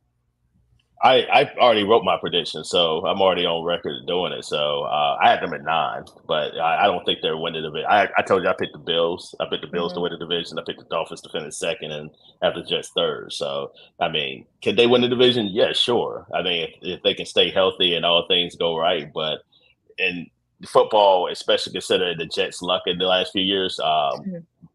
I already wrote my prediction, so I'm already on record doing it. So I had them at 9, but I don't think they're winning the division. I told you I picked the Bills. I picked the Bills to win the division. I picked the Dolphins to finish second, and have the Jets third. So I mean, can they win the division? Yeah, sure. I mean, if they can stay healthy and all things go right, but in football, especially considering the Jets' luck in the last few years,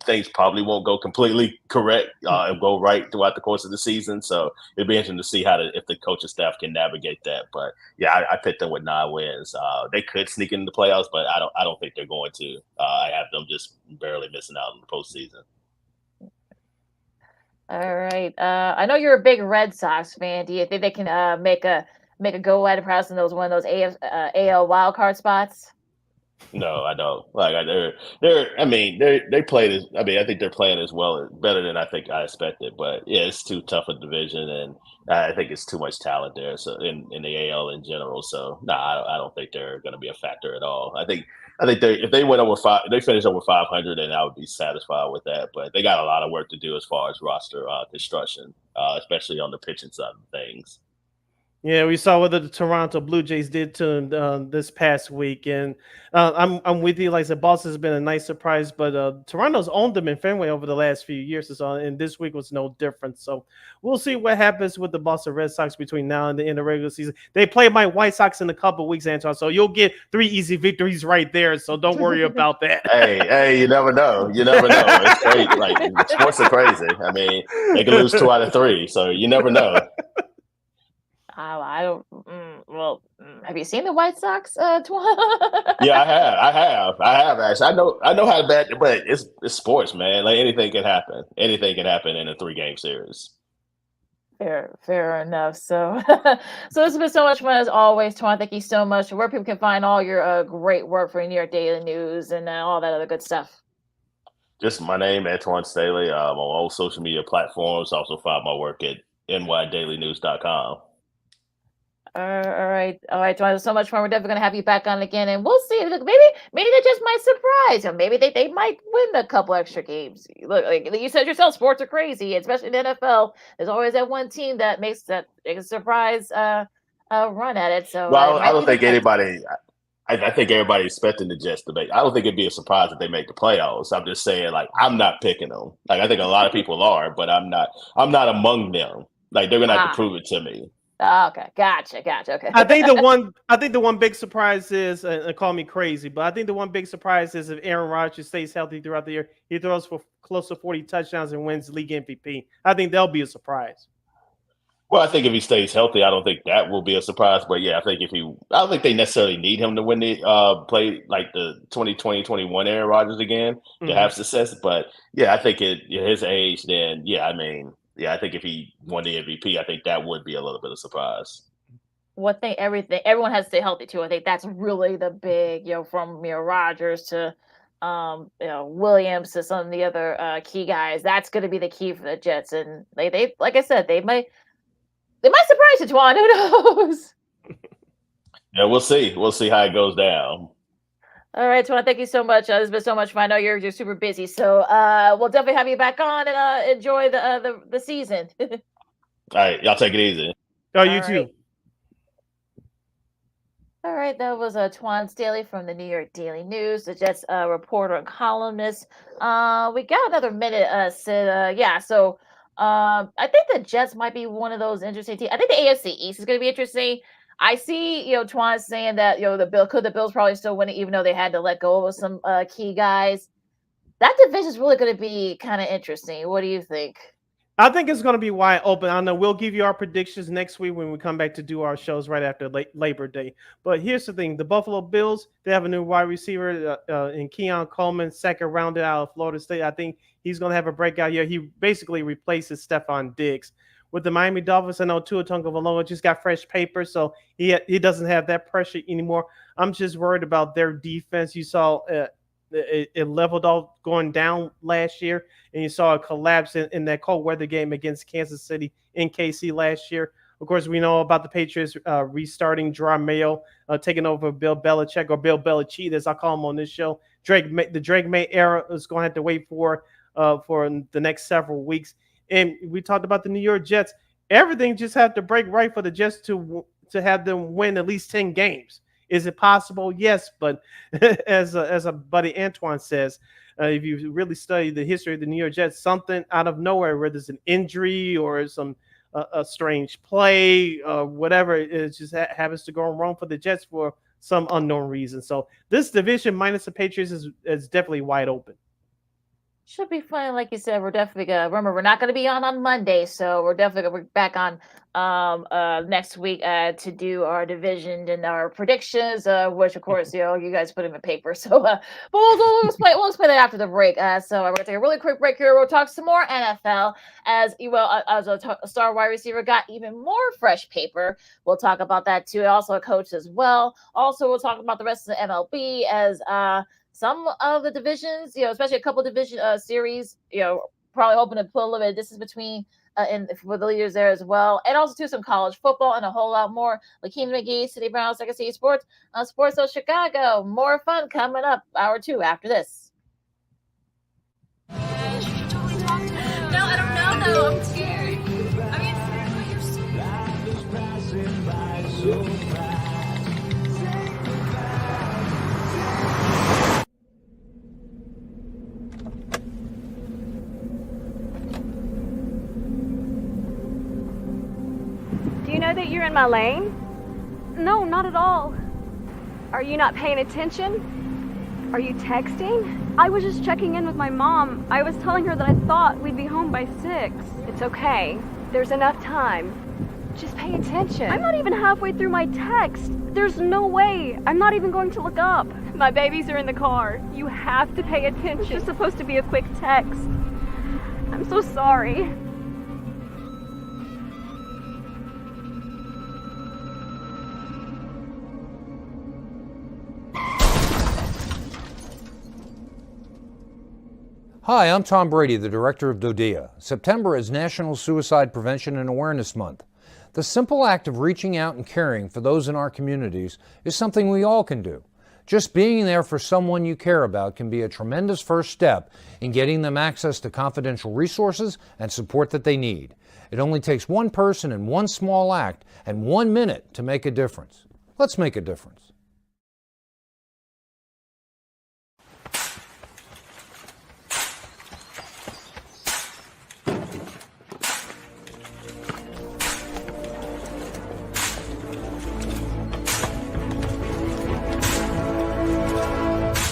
things probably won't go completely correct and go right throughout the course of the season. So it'd be interesting to see if the coaching staff can navigate that. But yeah, I picked them with 9 wins. They could sneak into the playoffs, but I don't think they're going to. I have them just barely missing out in the postseason.
All right. I know you're a big Red Sox fan. Do you think they can make a go at it, perhaps in one of those AL wildcard spots?
No, I don't. Like they played as. I mean, I think they're playing as well, better than I think I expected. But yeah, it's too tough a division, and I think it's too much talent there. So in the AL in general, so no, I don't think they're going to be a factor at all. I think if they went over 5, they finished over 500, then I would be satisfied with that. But they got a lot of work to do as far as roster construction, especially on the pitching side of things.
Yeah, we saw what the Toronto Blue Jays did to him this past week, and I'm with you. Like I said, Boston's been a nice surprise, but Toronto's owned them in Fenway over the last few years or so, and this week was no different. So we'll see what happens with the Boston Red Sox between now and the end of the regular season. They play my White Sox in a couple of weeks, Antwan, so you'll get 3 easy victories right there. So don't worry about that.
Hey, you never know. You never know. It's crazy. Like sports are crazy. I mean, they can lose 2 out of 3, so you never know.
I don't. Have you seen the White Sox, Twan?
Yeah, I have actually. I know how bad, but it's sports, man. Like anything can happen. Anything can happen in a 3-game series.
Fair enough. So, so this has been so much fun as always, Twan. Thank you so much. Where people can find all your great work for New York Daily News and all that other good stuff.
Just my name, Antwan Staley. On all social media platforms. Also find my work at NYDailyNews.com.
All right. Twan, so much fun. We're definitely gonna have you back on again, and we'll see. Look, maybe they just might surprise you. Maybe they might win a couple extra games. Look, like you said yourself, sports are crazy, especially in the NFL. There's always that one team that makes a surprise run at it. So,
well, I don't think anybody. I think everybody's expecting the Jets to make. I don't think it'd be a surprise if they make the playoffs. I'm just saying, like, I'm not picking them. Like, I think a lot of people are, but I'm not. I'm not among them. Like, they're gonna have to prove it to me.
Okay, gotcha. Okay.
I think the one big surprise is, call me crazy, but I think the one big surprise is if Aaron Rodgers stays healthy throughout the year, he throws for close to 40 touchdowns and wins league MVP. I think that'll be a surprise.
Well, I think if he stays healthy, I don't think that will be a surprise. But yeah, I don't think they necessarily need him to win the play like the 2020-21 Aaron Rodgers again to have success. But yeah, I think at his age, then yeah, I mean. Yeah, I think if he won the MVP, I think that would be a little bit of a surprise.
Everyone has to stay healthy too. I think that's really the big, from Rodgers to Williams to some of the other key guys. That's going to be the key for the Jets, and they like I said, they might surprise you, Twan. Who knows?
Yeah, we'll see. We'll see how it goes down.
All right, Twan, thank you so much. This has been so much fun. I know you're super busy, so we'll definitely have you back on and enjoy the season.
All right, y'all take it easy.
Oh, you too.
All right, that was Twan Staley from the New York Daily News, the Jets reporter and columnist. We got another minute, Sid. So I think the Jets might be one of those interesting teams. I think the AFC East is going to be interesting. I see, Twan saying that, the Bills probably still win it, even though they had to let go of some key guys. That division is really going to be kind of interesting. What do you think?
I think it's going to be wide open. I know we'll give you our predictions next week when we come back to do our shows right after Labor Day. But here's the thing. The Buffalo Bills, they have a new wide receiver in Keon Coleman, second rounded out of Florida State. I think he's going to have a breakout year. He basically replaces Stephon Diggs. With the Miami Dolphins, I know Tua Tagovailoa just got fresh paper, so he doesn't have that pressure anymore. I'm just worried about their defense. You saw it leveled off going down last year, and you saw a collapse in that cold weather game against Kansas City in KC last year. Of course, we know about the Patriots restarting Jerome Mayo, taking over Bill Belichick, or Bill Belichick, as I call him on this show. The Drake May era is going to have to wait for the next several weeks. And we talked about the New York Jets. Everything just had to break right for the Jets to have them win at least 10 games. Is it possible? Yes, but as a buddy Antwan says, if you really study the history of the New York Jets, something out of nowhere, whether it's an injury or some a strange play or whatever, it just happens to go wrong for the Jets for some unknown reason. So this division minus the Patriots is definitely wide open.
Should be fun, like you said. We're definitely gonna remember we're not gonna be on Monday, so we're definitely gonna be back on next week to do our division and our predictions, which of course you guys put in the paper. So but we'll explain that after the break. So we're gonna take a really quick break here. We'll talk some more NFL as a star wide receiver got even more fresh paper. We'll talk about that too. Also a coach as well. Also we'll talk about the rest of the MLB as some of the divisions, especially a couple division series, probably hoping to put a little bit of distance between for the leaders there as well. And also too some college football and a whole lot more. Lakeem McGee, City Brown, Second City Sports, Sports of Chicago. More fun coming up, hour 2 after this.
No, I don't know though. I'm scared. I mean, you're
Do you know that you're in my lane? No, not at all. Are you not paying attention? Are you texting? I was just checking in with my mom. I was telling her that I thought we'd be home by 6. It's okay. There's enough time. Just pay attention. I'm not even halfway through my text. There's no way. I'm not even going to look up. My babies are in the car. You have to pay attention. It's just supposed to be a quick text. I'm so sorry.
Hi, I'm Tom Brady, the director of DODEA. September is National Suicide Prevention and Awareness Month. The simple act of reaching out and caring for those in our communities is something we all can do. Just being there for someone you care about can be a tremendous first step in getting them access to confidential resources and support that they need. It only takes one person and one small act and 1 minute to make a difference. Let's make a difference.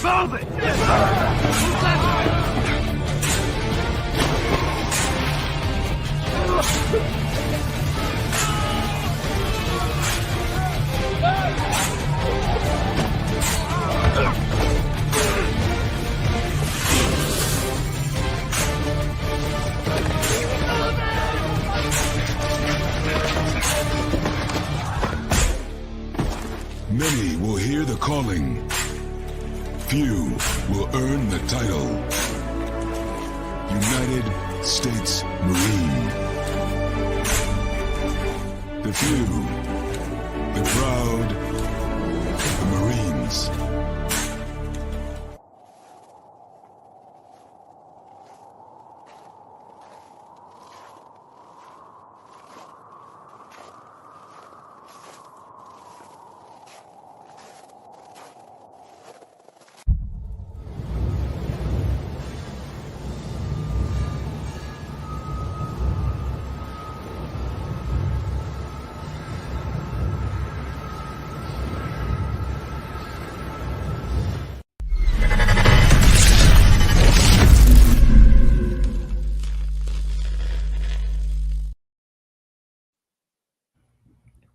Move it!
Many will hear the calling. Few will earn the title. United States Marine. The few, the proud, the Marines.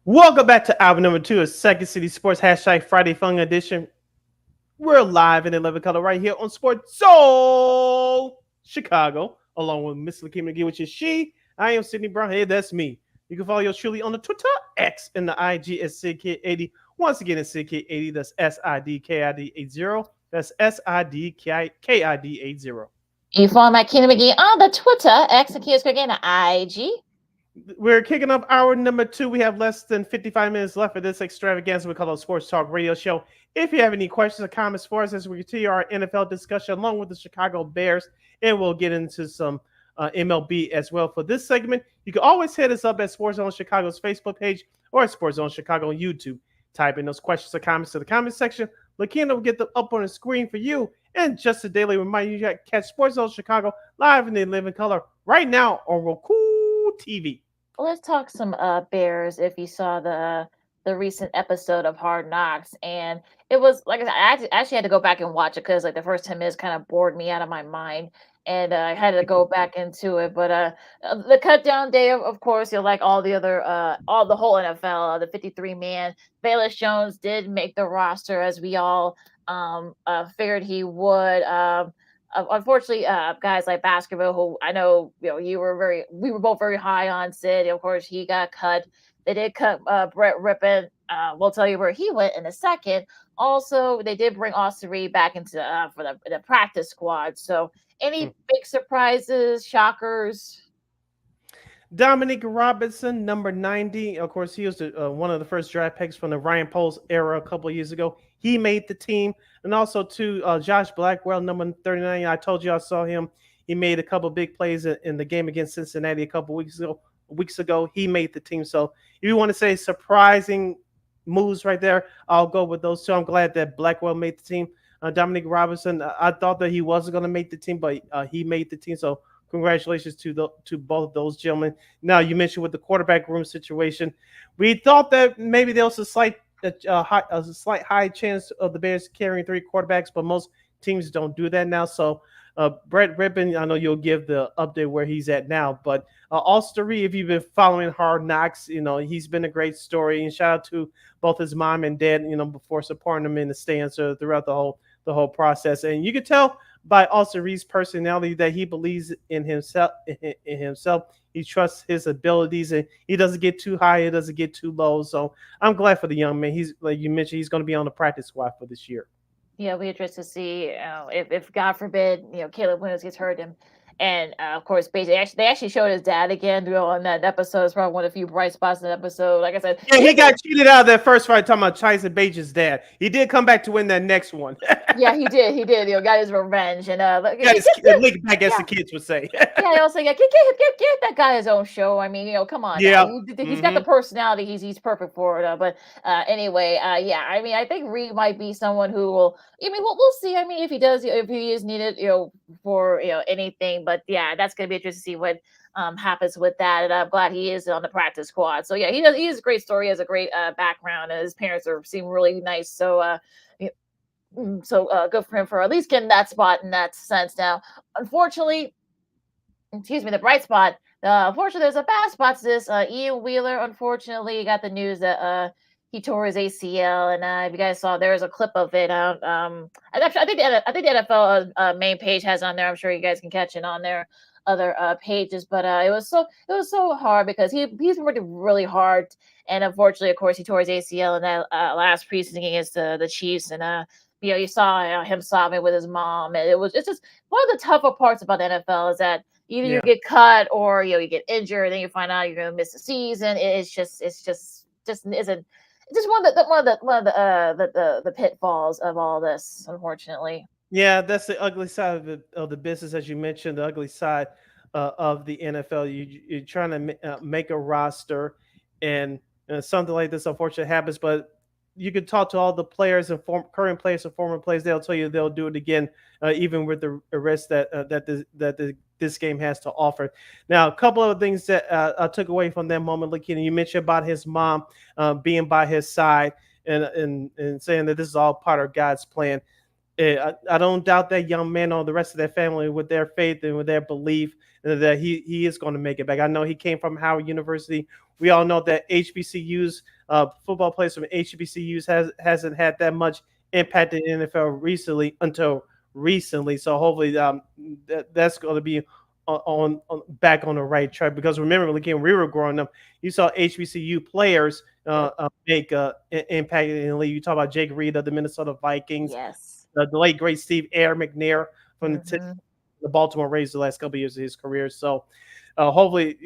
Welcome back to hour number 2 of Second City Sports # Friday Fun Edition. We're live in 11 color right here on Sports Soul Chicago, along with Miss Lakeem McGee, which is she. I am Sydney Brown. Hey, that's me. You can follow yours truly on the Twitter, X, and the IG at SidKid80. Once again, it's SidKid80. That's SIDKID80. That's SIDKID80.
You follow my Keenan McGee on the Twitter, X, and Kids again, the IG.
We're kicking up hour number 2. We have less than 55 minutes left for this extravaganza we call a Sports Talk Radio Show. If you have any questions or comments for us as we continue our NFL discussion along with the Chicago Bears, and we'll get into some MLB as well for this segment, you can always hit us up at Sports Zone Chicago's Facebook page or at Sports Zone Chicago on YouTube. Type in those questions or comments to the comment section. Lakina will get them up on the screen for you. And just a daily reminder, you got to catch Sports Zone Chicago live in the living color right now on Roku TV.
Well, let's talk some Bears. If you saw the recent episode of Hard Knocks, and it was like I said, I actually had to go back and watch it because like the first 10 minutes kind of bored me out of my mind, and I had to go back into it. But the cut down day, of course, like all the other, all the whole NFL, the 53-man, Velus Jones did make the roster as we all figured he would. Unfortunately, guys like Baskerville, who I know, we were both very high on Sid. Of course, he got cut. They did cut Brett Rippon. We'll tell you where he went in a second. Also, they did bring Austin Reed back into for the practice squad. So, any big surprises, shockers?
Dominic Robinson, number 90. Of course, he was one of the first draft picks from the Ryan Poles era a couple of years ago. He made the team. And also, Josh Blackwell, number 39. I told you I saw him. He made a couple of big plays in the game against Cincinnati a couple of weeks ago. He made the team. So if you want to say surprising moves right there, I'll go with those two. I'm glad that Blackwell made the team. Dominic Robinson, I thought that he wasn't going to make the team, but he made the team. So congratulations to both of those gentlemen. Now, you mentioned with the quarterback room situation, we thought that maybe there was a slight high chance of the Bears carrying 3 quarterbacks, but most teams don't do that now. So Brett Rippon, I know you'll give the update where he's at now, but Austin Reed, if you've been following Hard Knocks, he's been a great story. And shout out to both his mom and dad, before supporting him in the stands throughout the whole process. And you could tell by Austin Reed's personality that he believes in himself. He trusts his abilities, and he doesn't get too high, he doesn't get too low. So I'm glad for the young man. He's, like you mentioned, he's going to be on the practice squad for this year.
Yeah, we interested to see if God forbid, Caleb Williams gets hurt, and of course, they actually showed his dad again, on that episode. It's probably one of the few bright spots in the episode. Like I said,
yeah, he got cheated out of that first fight. Talking about Tyson Bajan's dad, he did come back to win that next one.
Yeah, he did. He did. Got his revenge, and
got his lick back, as the kids would say.
Yeah, also get that guy his own show. I mean, come on.
Yeah,
he's got the personality. He's perfect for it. But anyway, yeah. I mean, I think Reed might be someone who will. I mean, we'll see. I mean, if he is needed, for anything. But yeah, that's gonna be interesting to see what happens with that. And I'm glad he is on the practice squad. So yeah, he has a great story, has a great background, and his parents seem really nice. So good for him for at least getting that spot in that sense. Now, unfortunately, the bright spot. Unfortunately, there's a bad spot to this. Ian Wheeler, unfortunately, got the news that he tore his ACL, and if you guys saw, there was a clip of it. I think the NFL main page has on there. I'm sure you guys can catch it on their other pages. But it was so hard because he's worked really hard, and unfortunately, of course, he tore his ACL in that last preseason against the Chiefs, and you saw him sobbing with his mom, and it's just one of the tougher parts about the NFL is that either you get cut or you get injured, and then you find out you're going to miss the season. It's just isn't. Just one of the pitfalls of all this, unfortunately.
Yeah, that's the ugly side of the business, as you mentioned. The ugly side of the NFL. You're trying to make a roster, and something like this unfortunately happens. But you can talk to all the players and current players and former players. They'll tell you they'll do it again, even with the risk that this game has to offer. Now, a couple of things that I took away from that moment, Lakina, you mentioned about his mom being by his side and saying that this is all part of God's plan. I don't doubt that young man or the rest of their family with their faith and with their belief that he is going to make it back. I know he came from Howard University. We all know that HBCUs, football players from HBCUs hasn't had that much impact in the NFL until recently. So hopefully that's going to be on back on the right track, because remember, when we were growing up, you saw HBCU players make impact in the league. You talk about Jake Reed of the Minnesota Vikings.
Yes.
The late great Steve Air McNair from the Baltimore Ravens the last couple of years of his career. So hopefully,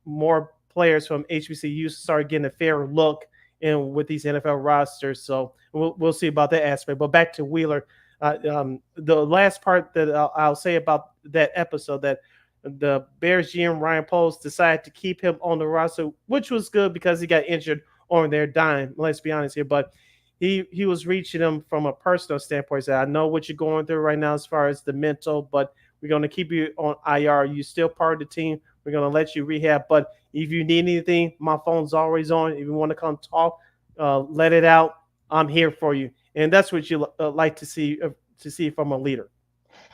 more players from HBCU start getting a fair look in with these NFL rosters. So we'll see about that aspect. But back to Wheeler, the last part that I'll say about that episode, that the Bears GM Ryan Poles decided to keep him on the roster, which was good because he got injured on their dime. Let's be honest here, but he was reaching them from a personal standpoint. He said, I know what you're going through right now as far as the mental, but we're going to keep you on IR. You're still part of the team. We're going to let you rehab. But if you need anything, my phone's always on. If you want to come talk, let it out. I'm here for you. And that's what you like to see from a leader.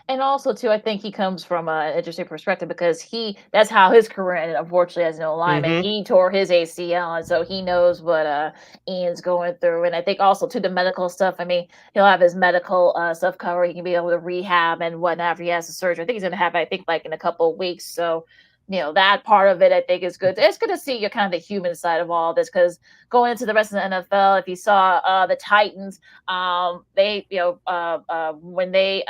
And also, too, I think he comes from an interesting perspective because that's how his career ended, unfortunately, as an lineman.
Mhm.
He tore his ACL, and so he knows what Ian's going through. And I think also, to the medical stuff, I mean, he'll have his medical stuff covered. He can be able to rehab and whatnot after he has the surgery. I think he's going to have, I think, like in a couple of weeks. So, that part of it, I think, is good. It's good to see your kind of the human side of all this, because going into the rest of the NFL, if you saw the Titans, they, when they,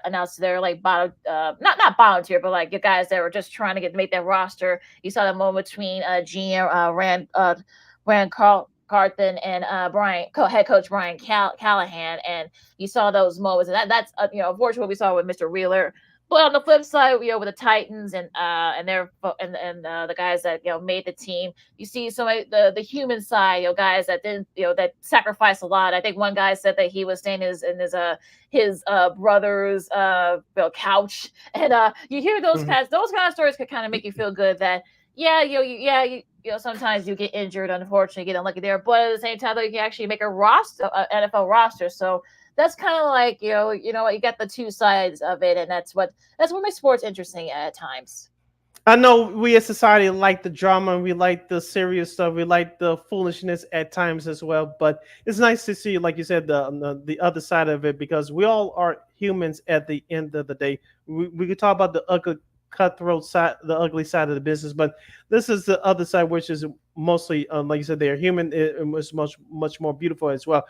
announced their like bottom, not bottom tier, but like the guys that were just trying to make that roster. You saw the moment between GM Rand Carthen and head coach Brian Callahan, and you saw those moments, and that's unfortunately what we saw with Mr. Wheeler. But on the flip side, with the Titans and the guys that made the team, you see some of the human side, guys that didn't that sacrificed a lot. I think one guy said that he was staying in his brother's couch, and you hear those kind of stories could kind of make you feel good that sometimes you get injured, unfortunately, get unlucky there, but at the same time, though, you can actually make a NFL roster. So that's kind of like, you got the two sides of it, and that's what makes sports interesting at times.
I know we as society like the drama, we like the serious stuff, we like the foolishness at times as well. But it's nice to see, like you said, the other side of it, because we all are humans at the end of the day. We could talk about the ugly, cutthroat side, the ugly side of the business, but this is the other side, which is mostly, like you said, they're human. It was much more beautiful as well.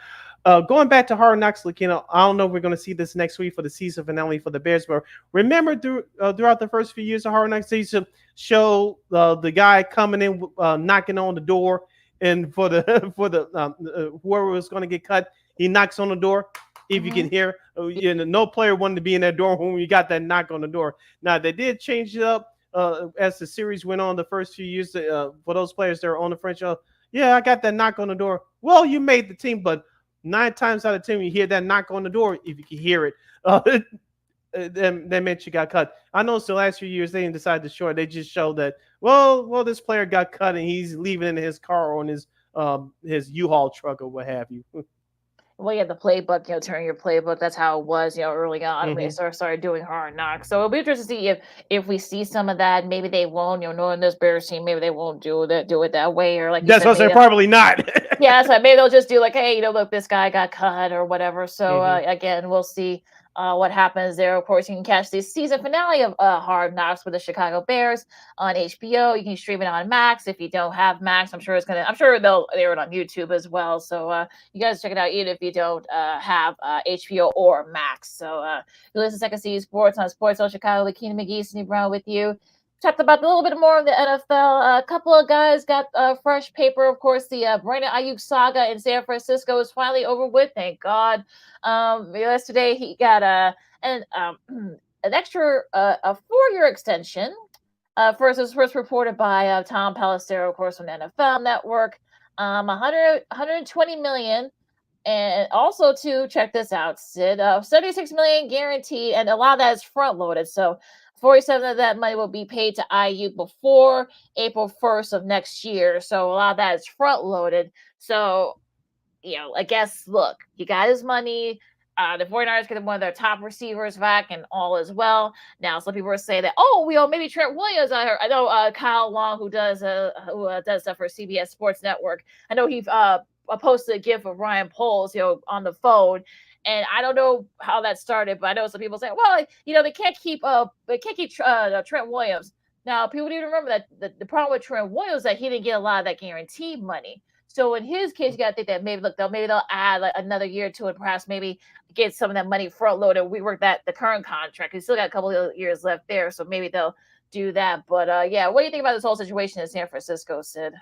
Going back to Hard Knocks, Lakina, I don't know if we're going to see this next week for the season finale for the Bears, but remember throughout the first few years of Hard Knocks, they used to show the guy coming in, knocking on the door, and for the whoever was going to get cut, he knocks on the door. If you can hear, no player wanted to be in that door when you got that knock on the door. Now, they did change it up as the series went on the first few years for those players that are on the French. I got that knock on the door. Well, you made the team, but 9 times out of 10, you hear that knock on the door. If you can hear it, that meant you got cut. I know. So the last few years, they didn't decide to show it. They just showed that, well, this player got cut and he's leaving in his car or in his U-Haul truck or what have you.
Well, yeah, the playbook, turn your playbook. That's how it was, early on when they started doing Hard Knocks. So it'll be interesting to see if we see some of that. Maybe they won't, knowing this Bears team, maybe they won't do it that way, or like
that's what I say, probably not.
Yeah, so maybe they'll just do like, hey, look, this guy got cut or whatever. So again, we'll see what happens there. Of course, you can catch the season finale of Hard Knocks with the Chicago Bears on HBO. You can stream it on Max. If you don't have Max, I'm sure they'll air it on YouTube as well. So you guys check it out even if you don't have HBO or Max. So you listen to Second City Sports on Sports Zone Chicago. Lakina McGee, Cindy Brown with you. Talked about a little bit more of the NFL. A couple of guys got fresh paper. Of course, the Brandon Ayuk saga in San Francisco is finally over with. Thank God. Yesterday he got an extra a 4-year extension. First reported by Tom Pelissero, of course, from the NFL Network. 120 million. And also, to check this out, Sid, 76 million guaranteed, and a lot of that is front loaded. So 47 of that money will be paid to Ayuk before April 1st of next year. So a lot of that is front loaded. So, I guess, look, he got his money. The 49ers get one of their top receivers back and all as well. Now, some people are saying that, maybe Trent Williams. I know Kyle Long, who does stuff for CBS Sports Network. I know he posted a GIF of Ryan Poles, on the phone. And I don't know how that started, but I know some people say, well, they can't keep Trent Williams. Now, people need to remember that the problem with Trent Williams is that he didn't get a lot of that guaranteed money. So in his case, you got to think that maybe they'll add like another year to it, perhaps maybe get some of that money front loaded. We work the current contract. He's still got a couple of years left there, so maybe they'll do that. But yeah, what do you think about this whole situation in San Francisco, Sid?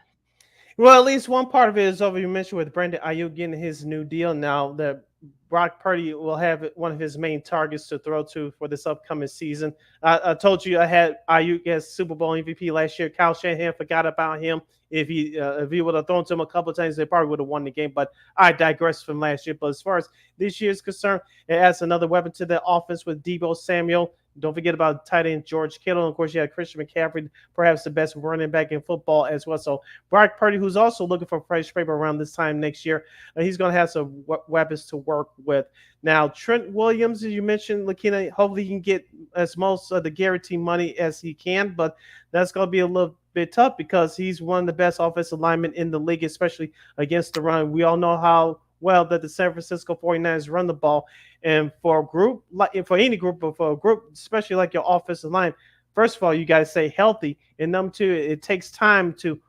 Well, at least one part of it is over. You mentioned with Brandon Ayuk getting his new deal now that Brock Purdy will have one of his main targets to throw to for this upcoming season. I told you I had Ayuk as Super Bowl MVP last year. Kyle Shanahan forgot about him. If he would have thrown to him a couple of times, they probably would have won the game. But I digress from last year. But as far as this year is concerned, it adds another weapon to the offense with Deebo Samuel. Don't forget about tight end George Kittle. And of course, you had Christian McCaffrey, perhaps the best running back in football as well. So Brock Purdy, who's also looking for fresh paper around this time next year, he's going to have some weapons to work with. Now, Trent Williams, as you mentioned, Lakina, hopefully he can get as most of the guaranteed money as he can, but that's going to be a little bit tough because he's one of the best offensive linemen in the league, especially against the run. We all know how well that the San Francisco 49ers run the ball. And for a group, like for any group, but for a group, especially like your offensive line, first of all, you got to stay healthy. And number two, it takes time to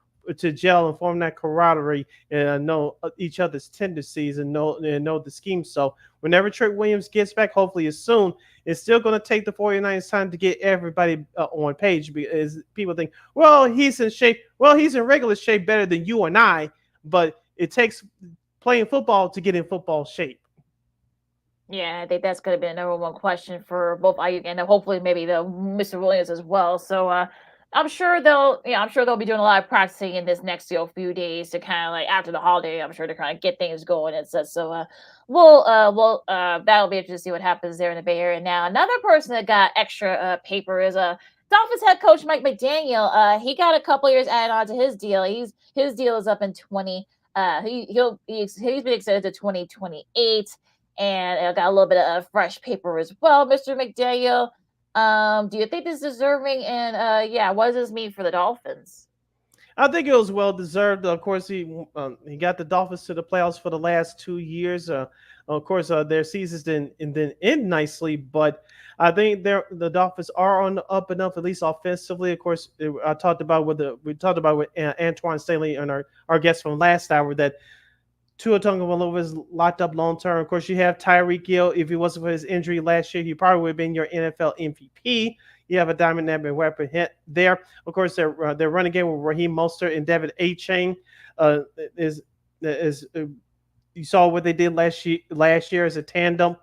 gel and form that camaraderie and know each other's tendencies and know the scheme. So whenever Trent Williams gets back, hopefully it's soon, it's still going to take the 49ers time to get everybody on page because people think, well, he's in shape. Well, he's in regular shape better than you and I, but it takes playing football to get in football shape.
Yeah, I think that's going to be the number one question for both Ayuk and hopefully maybe the Mr. Williams as well. So I'm sure they'll be doing a lot of practicing in this next few days to kind of like after the holiday. I'm sure to kind of get things going and stuff. So that'll be interesting to see what happens there in the Bay Area. Now, another person that got extra paper is Dolphins head coach Mike McDaniel. He got a couple years added on to his deal. His deal is up in 20. He's been extended to 2028. And I got a little bit of fresh paper as well, Mr. McDaniel. Do you think this is deserving? And what does this mean for the Dolphins?
I think it was well deserved. Of course, he got the Dolphins to the playoffs for the last 2 years. Of course, their seasons didn't end nicely, but I think the Dolphins are on the up and up, at least offensively. Of course, we talked about with Antwan Staley and our guest from last hour that Tua Tagovailoa is locked up long term. Of course, you have Tyreek Hill. If he wasn't for his injury last year, he probably would have been your NFL MVP. You have a dynamic weapon hit there. Of course, their running game with Raheem Mostert and David A-Chain is you saw what they did last year as a tandem.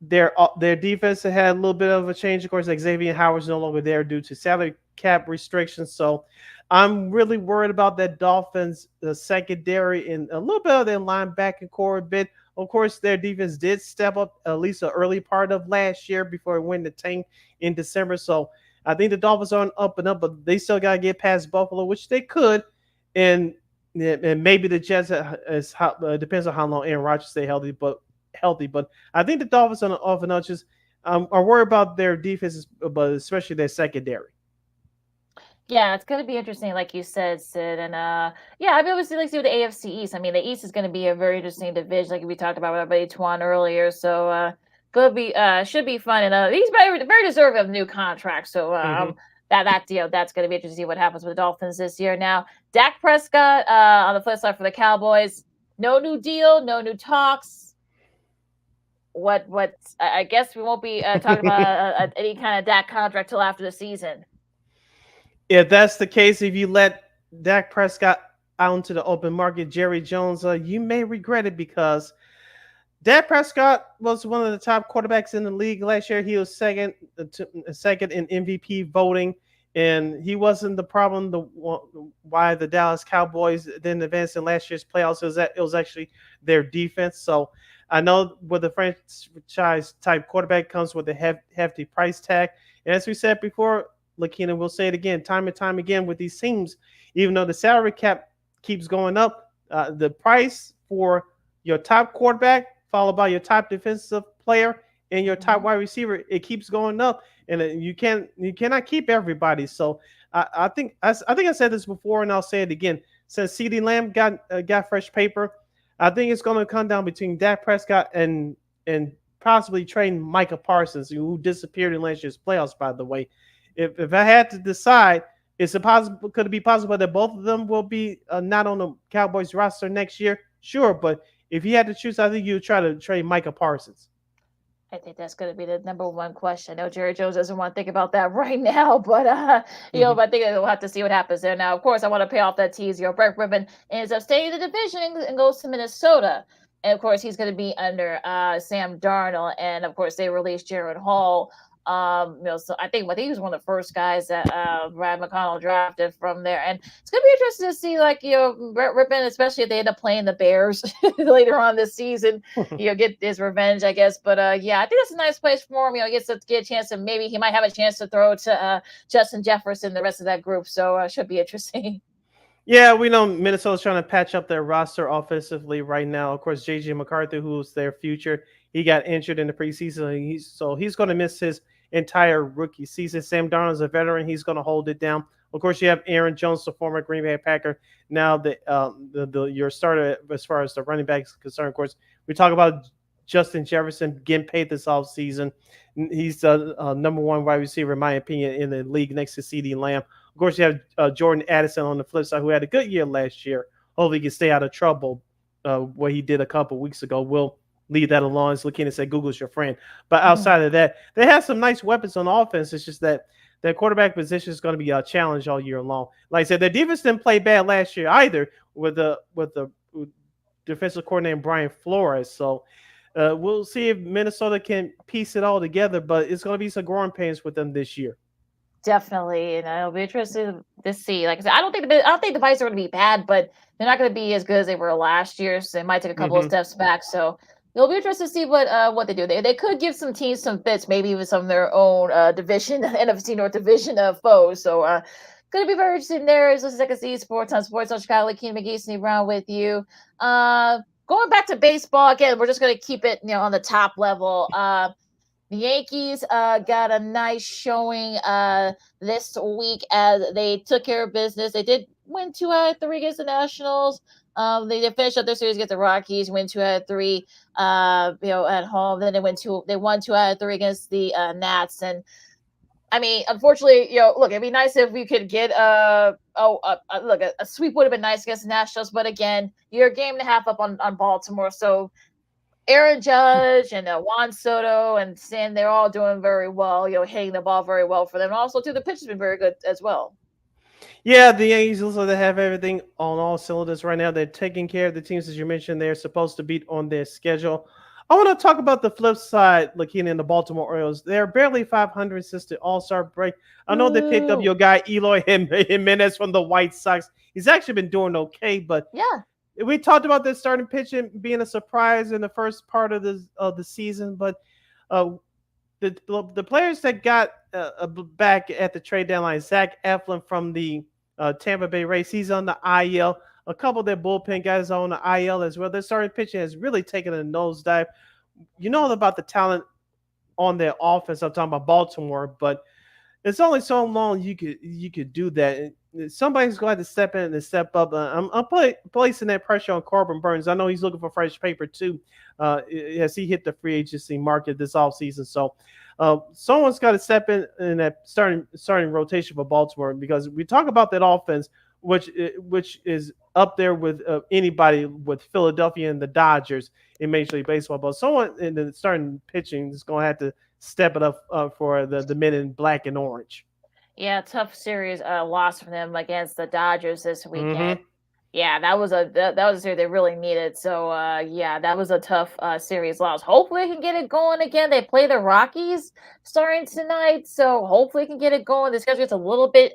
Their defense had a little bit of a change. Of course, Xavier Howard's no longer there due to salary cap restrictions. So I'm really worried about that Dolphins secondary and a little bit of their linebacking core a bit. Of course, their defense did step up at least the early part of last year before it went to tank in December. So I think the Dolphins are on up and up, but they still got to get past Buffalo, which they could. And maybe the Jets depends on how long Aaron Rodgers stay healthy. But I think the Dolphins on the off and up just are worried about their defenses, but especially their secondary.
Yeah, it's going to be interesting, like you said, Sid. And I mean, obviously, let's see with the AFC East. I mean, the East is going to be a very interesting division, like we talked about with our buddy Twan earlier. So, should be fun. And he's very, very deserving of new contracts. So, that's going to be interesting to see what happens with the Dolphins this year. Now, Dak Prescott on the flip side for the Cowboys, no new deal, no new talks. I guess we won't be talking about any kind of Dak contract till after the season.
If that's the case, if you let Dak Prescott out into the open market, Jerry Jones, you may regret it because Dak Prescott was one of the top quarterbacks in the league last year. He was second in MVP voting, and he wasn't the problem why the Dallas Cowboys didn't advance in last year's playoffs. It was actually their defense. So I know with the franchise type quarterback comes with a hefty price tag. And as we said before, Lakina, we'll say it again, time and time again with these teams, even though the salary cap keeps going up, the price for your top quarterback, followed by your top defensive player and your top wide receiver, it keeps going up, and you cannot keep everybody. So I think I said this before, and I'll say it again. Since CeeDee Lamb got fresh paper, I think it's going to come down between Dak Prescott and possibly trading Micah Parsons, who disappeared in last year's playoffs, by the way. If I had to decide, could it be possible that both of them will be not on the Cowboys roster next year? Sure, but if you had to choose, I think you would try to trade Micah Parsons.
I think that's going to be the number one question. I know Jerry Jones doesn't want to think about that right now, but I think we'll have to see what happens there. Now, of course, I want to pay off that tease. Brett Ribbon ends up staying in the division and goes to Minnesota, and of course, he's going to be under Sam Darnold, and of course, they released Jared Hall. So I think he was one of the first guys that Brad McConnell drafted from there, and it's gonna be interesting to see, Brett Rippon, especially if they end up playing the Bears later on this season, get his revenge, I guess. But I think that's a nice place for him. He gets to get a chance, and maybe he might have a chance to throw to Justin Jefferson, the rest of that group. So it should be interesting.
Yeah, we know Minnesota's trying to patch up their roster offensively right now. Of course, J.J. McCarthy, who's their future, he got injured in the preseason, so he's going to miss his entire rookie season. Sam Darnold's a veteran; he's going to hold it down. Of course, you have Aaron Jones, the former Green Bay Packer, now your starter as far as the running backs is concerned. Of course, we talk about Justin Jefferson getting paid this offseason. He's the number one wide receiver, in my opinion, in the league next to CeeDee Lamb. Of course, you have Jordan Addison on the flip side, who had a good year last year. Hopefully, he can stay out of trouble. What he did a couple weeks ago. We'll leave that alone. As Lakina said, Google's your friend. But outside of that, they have some nice weapons on offense. It's just that their quarterback position is going to be a challenge all year long. Like I said, their defense didn't play bad last year either with the defensive coordinator Brian Flores. So we'll see if Minnesota can piece it all together. But it's going to be some growing pains with them this year.
Definitely, and it'll be interesting to see. Like I said, I don't think the Vikes are going to be bad, but they're not going to be as good as they were last year. So they might take a couple of steps back. So it'll be interesting to see what they do. They could give some teams some fits, maybe even some of their own division, NFC North division foes. So going to be very interesting there. It's just like a see Sports on Chicago. Lakina McGee, Steve Brown with you. Going back to baseball again, we're just going to keep it on the top level. The Yankees got a nice showing this week as they took care of business. They did win 2 out of 3 against the Nationals. They did finish up their series against the Rockies, win 2 out of 3, at home. Then they won 2 out of 3 against the Nats. And I mean, unfortunately, look, it'd be nice if we could get a sweep would have been nice against the Nationals. But again, you're a game and a half up on Baltimore, so. Aaron Judge and Juan Soto and Stan, they're all doing very well, hitting the ball very well for them. And also, too, the pitch has been very good as well.
Yeah, the Yankees also they have everything on all cylinders right now. They're taking care of the teams, as you mentioned, they're supposed to beat on their schedule. I want to talk about the flip side, Lakina, and the Baltimore Orioles. They're barely 500 since the All-Star break. I know they picked up your guy, Eloy Jimenez from the White Sox. He's actually been doing okay, but
yeah.
We talked about this starting pitching being a surprise in the first part of the season, but the players that got back at the trade deadline, Zach Eflin from the Tampa Bay Rays, he's on the IL. A couple of their bullpen guys are on the IL as well. Their starting pitching has really taken a nosedive. You know about the talent on their offense. I'm talking about Baltimore, but it's only so long you could do that. Somebody's going to have to step in and step up. I'm placing that pressure on Corbin Burns. I know he's looking for fresh paper too, as he hit the free agency market this offseason. So someone's got to step in that starting rotation for Baltimore, because we talk about that offense, which is up there with anybody with Philadelphia and the Dodgers in Major League Baseball. But someone in the starting pitching is going to have to step it up for the men in black and orange.
Yeah, tough series loss for them against the Dodgers this weekend.
Mm-hmm.
Yeah, that was a series they really needed. So that was a tough series loss. Hopefully they can get it going again. They play the Rockies starting tonight, so hopefully they can get it going. The schedule is a little bit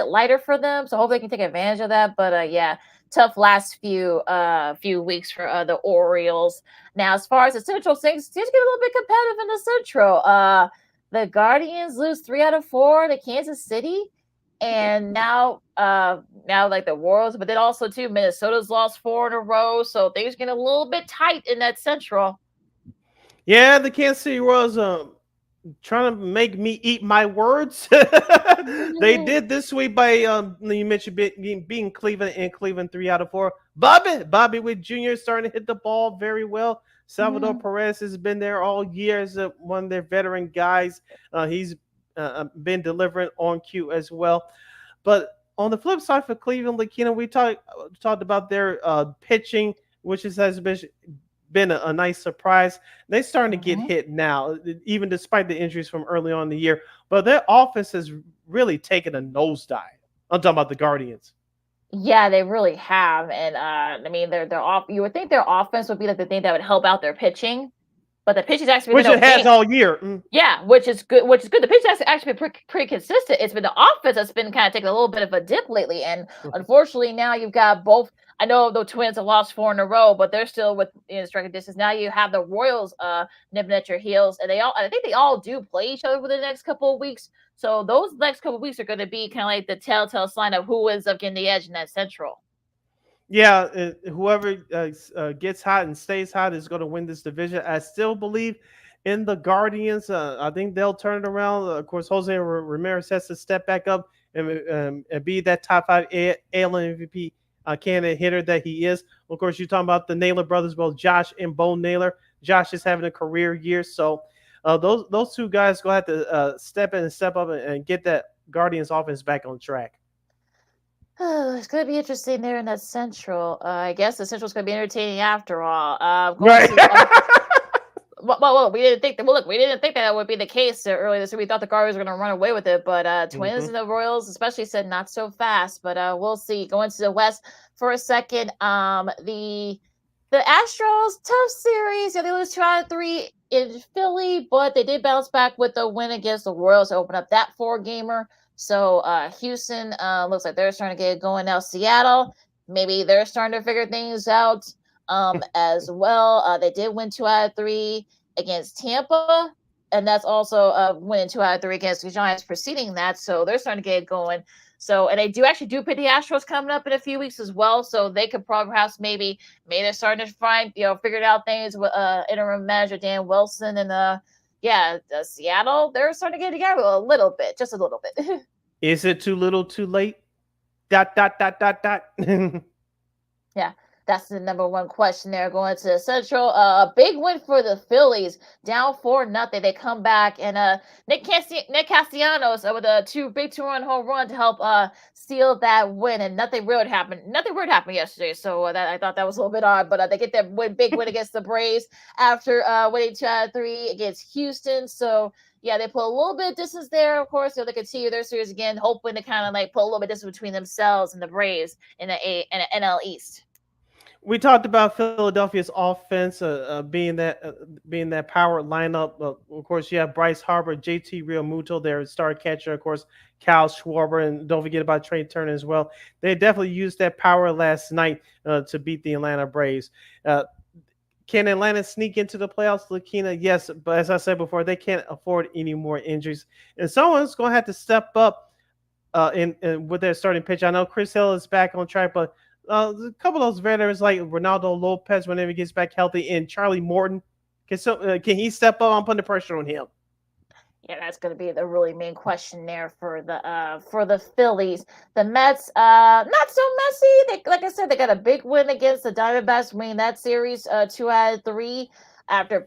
lighter for them, so hopefully they can take advantage of that. But tough last few weeks for the Orioles. Now, as far as the Central, things get a little bit competitive in the Central. The Guardians lose 3 out of 4 to Kansas City. And now like the Royals, but then also too, Minnesota's lost 4 in a row. So things get a little bit tight in that Central.
Yeah, the Kansas City Royals trying to make me eat my words. They did this week by you mentioned being Cleveland, and Cleveland 3 out of 4. Bobby Witt Jr. starting to hit the ball very well. Salvador Perez has been there all year as one of their veteran guys. He's been delivering on cue as well. But on the flip side for Cleveland, Lakina, we talked about their pitching, which has been a nice surprise. They're starting to get hit now, even despite the injuries from early on in the year. But their offense has really taken a nosedive. I'm talking about the Guardians.
Yeah, they really have, and I mean, they're off. You would think their offense would be like the thing that would help out their pitching, but the pitching's actually
Which
been
it has
okay.
all year. Mm.
Yeah, which is good. Which is good. The pitching has actually been pretty consistent. It's been the offense that's been kind of taking a little bit of a dip lately, and unfortunately, now you've got both. I know the Twins have lost 4 in a row, but they're still within striking distance. Now you have the Royals nipping at your heels, and I think they all do play each other within the next couple of weeks. So those next couple of weeks are going to be kind of like the telltale sign of who ends up getting the edge in that Central.
Yeah, whoever gets hot and stays hot is going to win this division. I still believe in the Guardians. I think they'll turn it around. Of course, Jose Ramirez has to step back up and be that top 5 AL MVP candidate hitter that he is. Of course, you're talking about the Naylor brothers, both Josh and Bo Naylor. Josh is having a career year, so those two guys going to have to step in and step up and get that Guardians offense back on track.
It's going to be interesting there in that Central. I guess the Central's going to be entertaining after all.
Right.
Well, we didn't think that. Well, look, we didn't think that would be the case earlier this year. We thought the Guardians were going to run away with it, but Twins and the Royals, especially, said not so fast. But we'll see. Going to the West for a second. The Astros, tough series. Yeah, they lose 2 out of 3 in Philly, but they did bounce back with a win against the Royals to open up that 4-gamer. So Houston looks like they're starting to get going now. Seattle, maybe they're starting to figure things out as well. They did win 2 out of 3 against Tampa, and that's also winning 2 out of 3 against the Giants preceding that. So they're starting to get going. So, and they do play the Astros coming up in a few weeks as well. So they could perhaps maybe they're starting to find, figured out things with interim manager Dan Wilson and Seattle, they're starting to get together a little bit, just a little bit.
Is it too little, too late? ...
Yeah, that's the number one question there. Going to the Central, a big win for the Phillies, down 4-0. They come back, and Nick Castellanos with a 2-run home run to help seal that win. And nothing weird happened. Nothing weird happened yesterday, so I thought that was a little bit odd. But they get that big win against the Braves after winning 2 out of 3 against Houston. So yeah, they put a little bit of distance there. Of course, they continue their series again, hoping to kind of like put a little bit of distance between themselves and the Braves in the NL East.
We talked about Philadelphia's offense being that power lineup. Of course, you have Bryce Harper, JT Realmuto, their star catcher. Of course, Kyle Schwarber, and don't forget about Trey Turner as well. They definitely used that power last night to beat the Atlanta Braves. Can Atlanta sneak into the playoffs, Lakina? Yes, but as I said before, they can't afford any more injuries, and someone's going to have to step up in with their starting pitch. I know Chris Hill is back on track, but a couple of those veterans like Ronaldo Lopez, whenever he gets back healthy, and Charlie Morton, can he step up? I'm putting the pressure on him.
Yeah, that's going to be the really main question there for the Phillies. The Mets, not so messy. Like I said, they got a big win against the Diamondbacks, winning that series 2 out of 3 after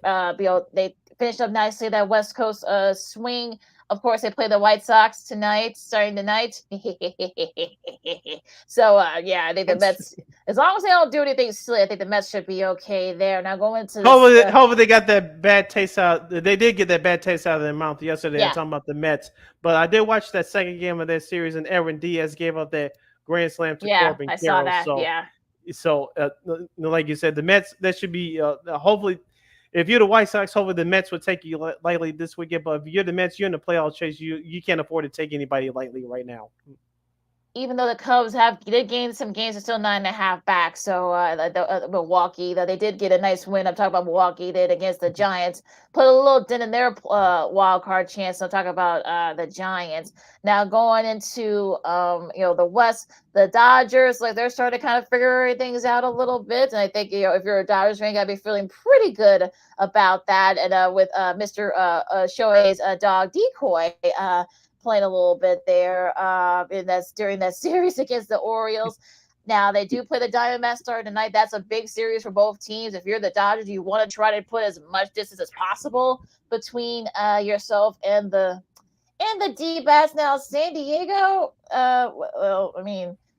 they finished up nicely that West Coast swing. Of course, they play the White Sox starting tonight. So, I think the Mets, as long as they don't do anything silly, I think the Mets should be okay there. Now, going to
hopefully they got that bad taste out. They did get that bad taste out of their mouth yesterday.
Yeah.
I'm talking about the Mets. But I did watch that second game of that series, and Aaron Diaz gave up that grand slam to Corbin
I
Carroll.
saw that,
So, like you said, the Mets, that should be hopefully – if you're the White Sox, hopefully the Mets would take you lightly this weekend. But if you're the Mets, you're in the playoff chase. You can't afford to take anybody lightly right now.
Even though the Cubs did gain some games, they're still 9.5 back. So Milwaukee, though they did get a nice win. I'm talking about Milwaukee did against the Giants, put a little dent in their wild card chance. I'm talking about the Giants. Now going into the West, the Dodgers, like they're starting to kind of figure things out a little bit. And I think if you're a Dodgers fan, you gotta be feeling pretty good about that. And with Mr. Shohei's dog Decoy. Playing a little bit there during that series against the Orioles. Now they do play the Diamondbacks starting tonight. That's a big series for both teams. If you're the Dodgers, you want to try to put as much distance as possible between yourself and the D-backs. Now San Diego,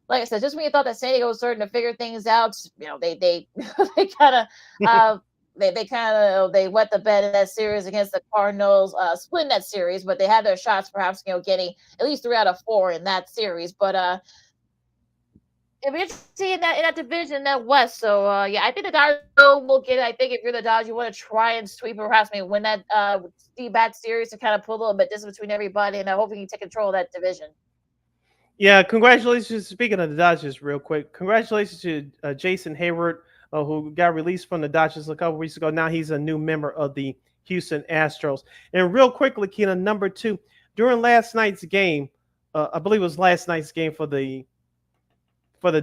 like I said, just when you thought that San Diego was starting to figure things out, they kind of they wet the bed in that series against the Cardinals, splitting that series, but they had their shots, perhaps getting at least 3 out of 4 in that series. But if you're seeing in that division, that West, so yeah, I think the Dodgers will get it. I think if you're the Dodgers, you want to try and sweep or perhaps maybe win that D-back series to kind of put a little bit distance between everybody, and I hope you can take control of that division.
Yeah, congratulations. Speaking of the Dodgers, real quick, congratulations to Jason Hayward, who got released from the Dodgers a couple weeks ago. Now he's a new member of the Houston Astros. And real quickly, Keena, number 2, during last night's game, I believe it was last night's game for the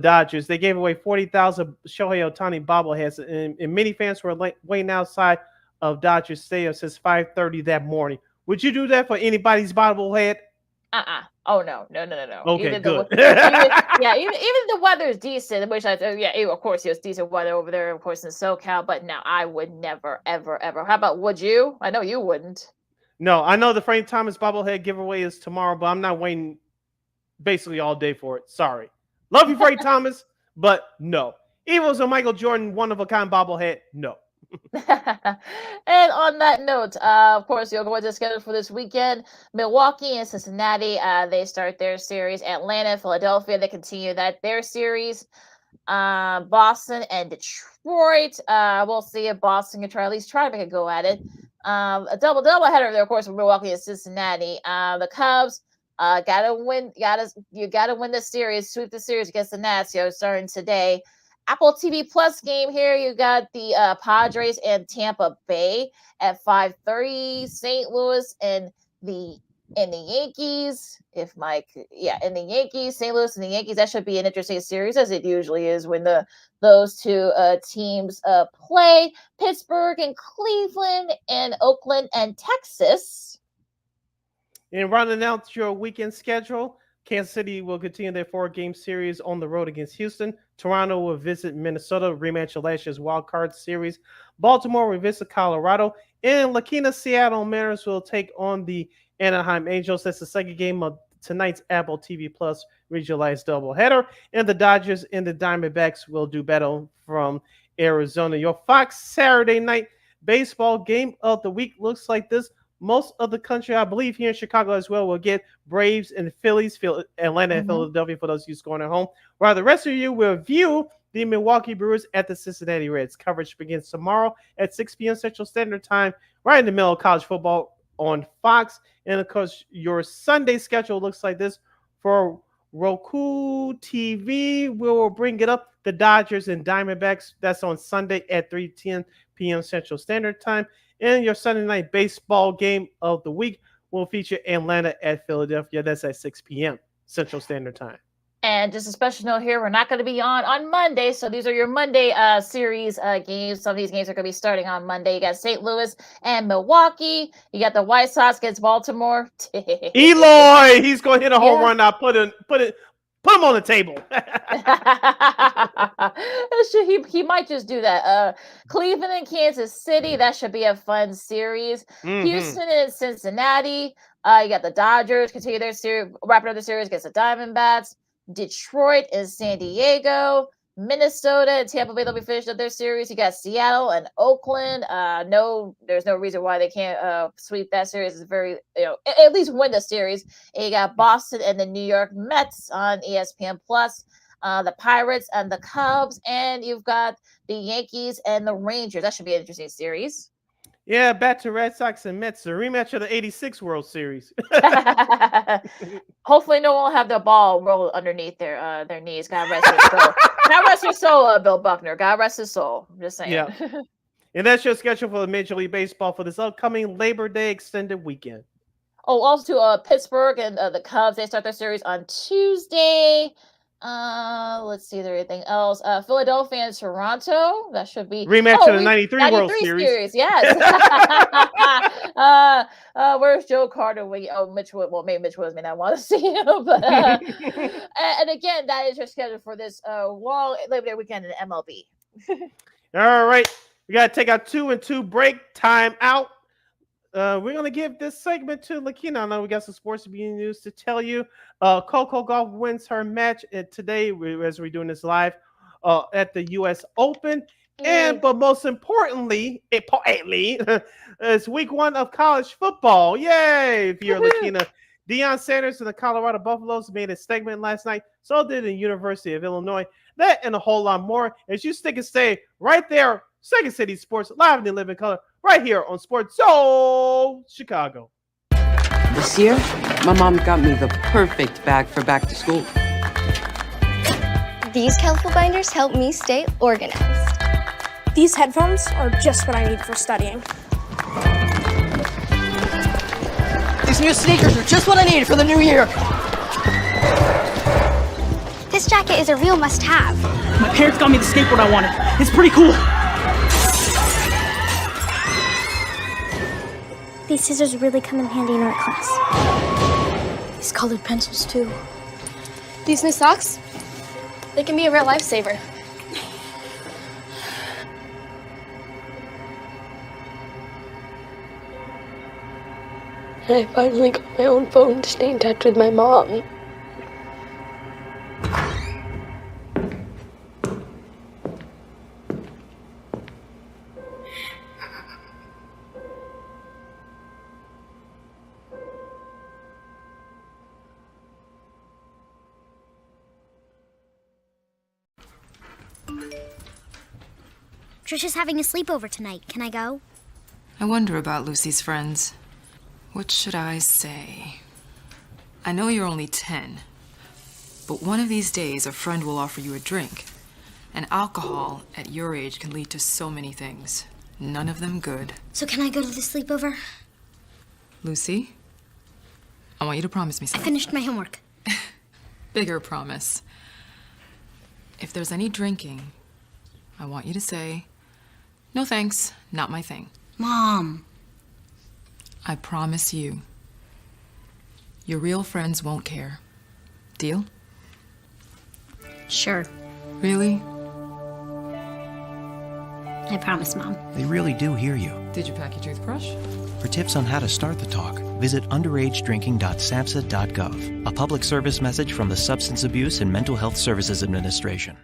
Dodgers, they gave away 40,000 Shohei Ohtani bobbleheads, and many fans were waiting outside of Dodgers Stadium since 5:30 that morning. Would you do that for anybody's bobblehead?
Oh no.
Okay,
even
good.
Even the weather is decent, which of course it's decent weather over there, of course in SoCal. But no, I would never, ever. How about, would you? I know you wouldn't.
No, I know the Frank Thomas bobblehead giveaway is tomorrow, but I'm not waiting basically all day for it. Sorry, love you, Frank Thomas, but no. Even was a Michael Jordan one of a kind bobblehead, no.
And on that note, of course, you're going to schedule for this weekend. Milwaukee and Cincinnati, they start their series. Atlanta, Philadelphia, they continue their series. Boston and Detroit. We'll see if Boston can at least try to make a go at it. A double header there, of course, for Milwaukee and Cincinnati. The Cubs gotta win this series, sweep the series against the Nats. Starting today. Apple TV Plus game here. You got the Padres and Tampa Bay at 5:30. St. Louis and the Yankees. In the Yankees, St. Louis and the Yankees. That should be an interesting series, as it usually is when those two teams play. Pittsburgh and Cleveland and Oakland and Texas.
And rounding out your weekend schedule, Kansas City will continue their 4-game series on the road against Houston. Toronto will visit Minnesota, rematch of last year's wild card series. Baltimore will visit Colorado. And Lakina Seattle Mariners will take on the Anaheim Angels. That's the second game of tonight's Apple TV Plus regionalized doubleheader. And the Dodgers and the Diamondbacks will do battle from Arizona. Your Fox Saturday night baseball game of the week looks like this. Most of the country, I believe here in Chicago as well, will get Braves and Phillies, Atlanta and Philadelphia for those of you scoring at home. While the rest of you will view the Milwaukee Brewers at the Cincinnati Reds. Coverage begins tomorrow at 6 p.m. Central Standard Time, right in the middle of college football on Fox. And, of course, your Sunday schedule looks like this. For Roku TV, we will bring it up. The Dodgers and Diamondbacks, that's on Sunday at 3:10 p.m. Central Standard Time. And your Sunday night baseball game of the week will feature Atlanta at Philadelphia. That's at 6 p.m. Central Standard Time.
And just a special note here, we're not going to be on Monday. So these are your Monday series games. Some of these games are going to be starting on Monday. You got St. Louis and Milwaukee. You got the White Sox against Baltimore.
Eloy, he's going to hit a home run. Now put him on the table.
He might just do that. Cleveland and Kansas City. That should be a fun series. Houston and Cincinnati. You got the Dodgers continue their series, wrapping up the series against the Diamondbacks. Detroit and San Diego. Minnesota and Tampa Bay, they'll be finished up their series. You got Seattle and Oakland. There's no reason why they can't sweep that series. It's very, at least win the series. And you got Boston and the New York Mets on ESPN Plus. The Pirates and the Cubs, and you've got the Yankees and the Rangers. That should be an interesting series.
Yeah, back to Red Sox and Mets, the rematch of the '86 World Series.
Hopefully, no one will have the ball roll underneath their knees. God rest his soul. God rest his soul, Bill Buckner. God rest his soul. I'm just saying.
Yeah. And that's your schedule for the Major League Baseball for this upcoming Labor Day extended weekend.
Oh, also to Pittsburgh and the Cubs, they start their series on Tuesday. Let's see, is there anything else? Philadelphia and Toronto. That should be
rematch of the '93 World Series.
Yes. Where's Joe Carter? Maybe Mitch Williams may not want to see him. But and again, that is your schedule for this long Labor Day weekend in MLB.
All right, we got to take our 2-2 break. Time out. We're going to give this segment to Lakina. I know we got some sports news to tell you. Coco Gauff wins her match today as we're doing this live at the U.S. Open. But most importantly, it's week 1 of college football. Yay! If you're Lakina, Deion Sanders and the Colorado Buffaloes made a statement last night. So did the University of Illinois. That and a whole lot more. As you stick and stay right there, Second City Sports, live in the living color, right here on Sports Zone Chicago.
This year, my mom got me the perfect bag for back to school.
These colorful binders help me stay organized.
These headphones are just what I need for studying.
These new sneakers are just what I needed for the new year.
This jacket is a real must-have.
My parents got me the skateboard I wanted. It's pretty cool.
These scissors really come in handy in art class.
These colored pencils, too.
These new socks, they can be a real lifesaver.
I finally got my own phone to stay in touch with my mom.
Trisha's having a sleepover tonight. Can I go?
I wonder about Lucy's friends. What should I say? I know you're only 10, but one of these days a friend will offer you a drink. And alcohol at your age can lead to so many things. None of them good.
So can I go to the sleepover?
Lucy, I want you to promise me
I
something.
finished my homework.
Bigger promise. If there's any drinking, I want you to say, "No thanks, not my thing."
Mom.
I promise you, your real friends won't care. Deal?
Sure.
Really?
I promise, Mom.
They really do hear you.
Did you pack your toothbrush?
For tips on how to start the talk, visit underagedrinking.samhsa.gov, a public service message from the Substance Abuse and Mental Health Services Administration.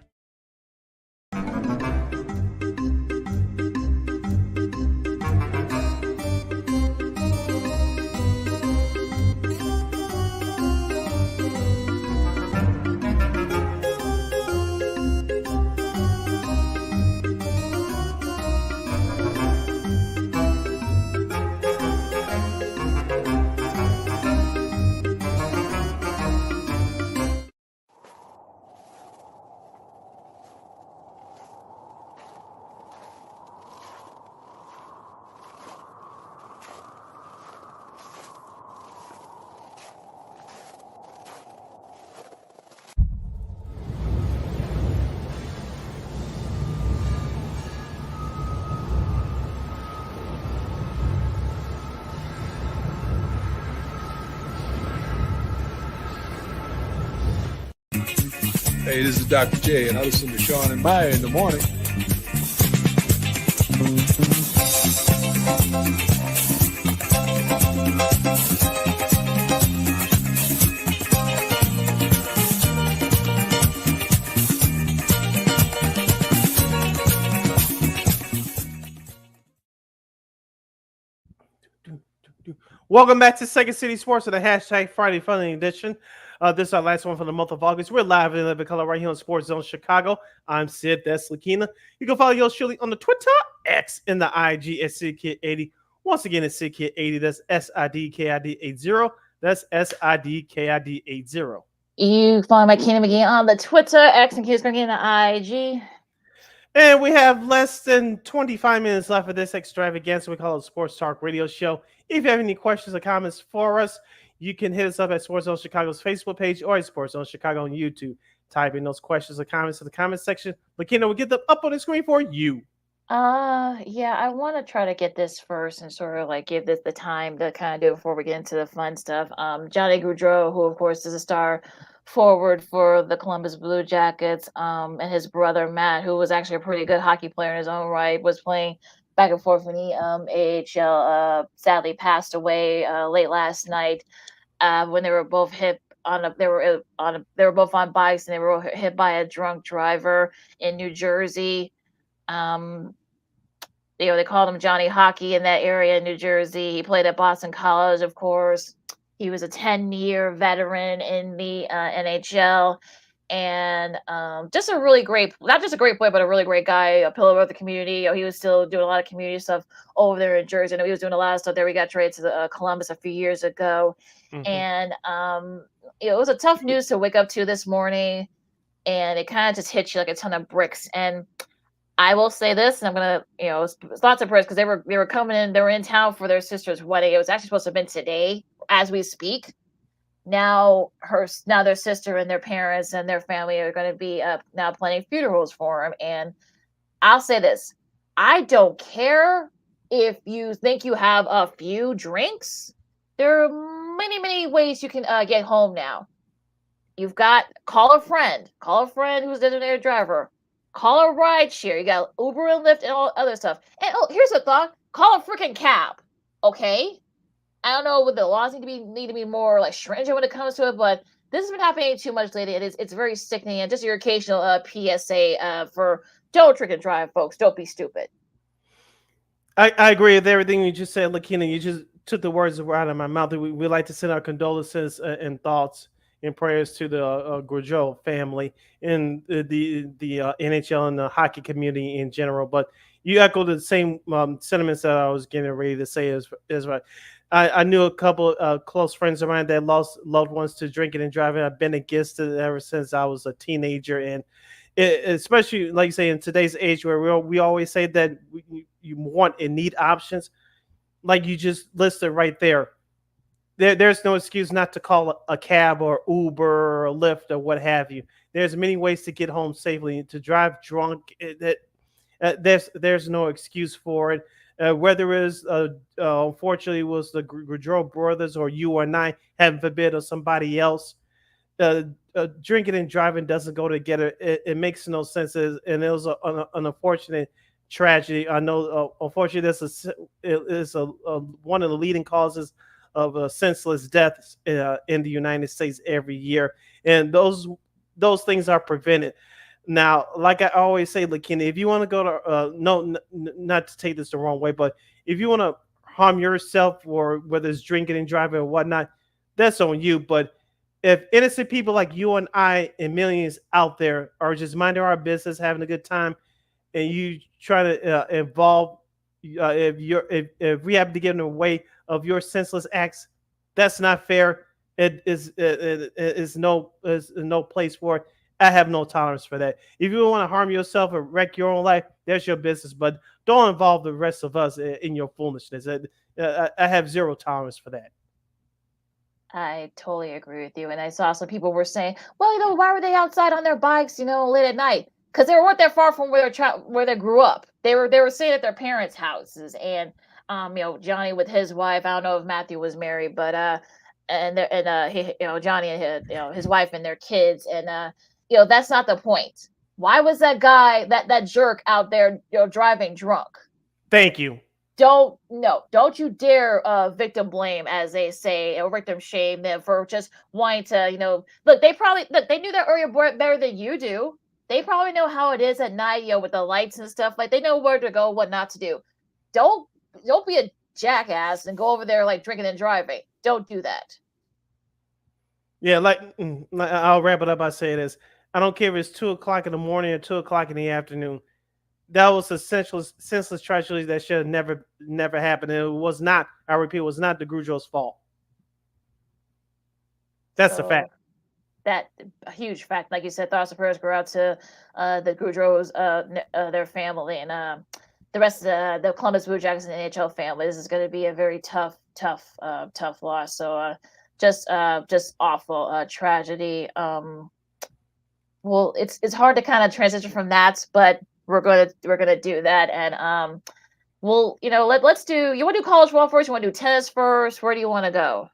Hey, this is Dr. J, and I listen to Sean and Maya in the morning.
Welcome back to Second City Sports with the hashtag Friday Funny Edition. This is our last one for the month of August. We're live in living color right here on Sports Zone Chicago. I'm Sid, that's Lakina. You can follow yours truly on the Twitter, X, and the IG at SidKid80. Once again, it's SidKid80. That's SIDKID80. That's SIDKID80.
You can follow my Keenan McGee on the Twitter, X, and Kids McGee on the IG.
And we have less than 25 minutes left of this extravaganza we call it Sports Talk Radio Show. If you have any questions or comments for us, you can hit us up at Sports Zone Chicago's Facebook page or at Sports Zone Chicago on YouTube. Type in those questions or comments in the comment section. Lakina will get them up on the screen for you.
Yeah, I want to try to get this first and sort of like give this the time to kind of do it before we get into the fun stuff. Johnny Gaudreau, who of course is a star forward for the Columbus Blue Jackets, and his brother Matt, who was actually a pretty good hockey player in his own right, was playing back and forth in the AHL. Sadly, passed away late last night when they were both hit on a. They were both on bikes and they were hit by a drunk driver in New Jersey. They called him Johnny Hockey in that area in New Jersey. He played at Boston College, of course. He was a 10-year veteran in the NHL. And just a really great, not just a great player, but a really great guy, a pillar of the community. He was still doing a lot of community stuff over there in Jersey. I know he was doing a lot of stuff there. We got traded to Columbus a few years ago. And it was a tough news to wake up to this morning. And it kind of just hit you like a ton of bricks. And I will say this, and I'm gonna, lots of prayers because they were coming in, they were in town for their sister's wedding. It was actually supposed to have been today, as we speak. Now their sister and their parents and their family are going to be now planning funerals for him. And I'll say this: I don't care if you think you have a few drinks. There are many ways you can get home now. You've got call a friend who's a designated driver. Call a ride share. You got Uber and Lyft and all other stuff. And here's a thought: call a freaking cab. Okay. I don't know, would the laws need to be more like stringent when it comes to it, but this has been happening too much lately. It's very sickening. And just your occasional PSA for don't drink and drive, folks. Don't be stupid.
I agree with everything you just said, Lakina. You just took the words right out of my mouth. We like to send our condolences and thoughts and prayers to the Gaudreau family and the NHL and the hockey community in general. But you echo the same sentiments that I was getting ready to say as right. I knew a couple close friends of mine that lost loved ones to drinking and driving. I've been against it ever since I was a teenager, and especially like you say in today's age where we always say that you want and need options, like you just listed right there. There's no excuse not to call a cab or Uber or Lyft or what have you. There's many ways to get home safely. To drive drunk, there's no excuse for it. Whether it is, unfortunately, it was the Gaudreau brothers or you or I, heaven forbid, or somebody else, drinking and driving doesn't go together. It makes no sense, and it was an unfortunate tragedy. I know, unfortunately, this is one of the leading causes of senseless deaths in the United States every year, and those things are prevented. Now, like I always say, Lakina, if you want to go to not to take this the wrong way, but if you want to harm yourself, or whether it's drinking and driving or whatnot, that's on you. But if innocent people like you and I and millions out there are just minding our business, having a good time, and you try to involve, if we have to get in the way of your senseless acts, that's not fair. It is no place for it. I have no tolerance for that. If you want to harm yourself or wreck your own life, that's your business. But don't involve the rest of us in your foolishness. I have zero tolerance for that.
I totally agree with you. And I saw some people were saying, well, why were they outside on their bikes, late at night? Because they weren't that far from where they grew up. They were staying at their parents' houses. And Johnny with his wife. I don't know if Matthew was married, but Johnny and his wife and their kids. And that's not the point. Why was that guy, that jerk out there, driving drunk?
Thank you.
Don't you dare victim blame, as they say, or victim shame them for just wanting to, look, they knew that area better than you do. They probably know how it is at night, with the lights and stuff. Like, they know where to go, what not to do. Don't be a jackass and go over there like drinking and driving. Don't do that.
Yeah, like I'll wrap it up by saying this. I don't care if it's 2:00 in the morning or 2:00 in the afternoon. That was a senseless tragedy that should have never happened. And it was not, I repeat, it was not the Gaudreau's fault. That's a fact.
That a huge fact. Like you said, thoughts and prayers go out to the Gaudreaus, their family, and the rest of the Columbus Blue Jackets and NHL family. This is going to be a very tough loss. So just awful tragedy. Well, it's hard to kind of transition from that, but we're gonna do that, and let's do. You want to do college football first? You want to do tennis first? Where do you want to go?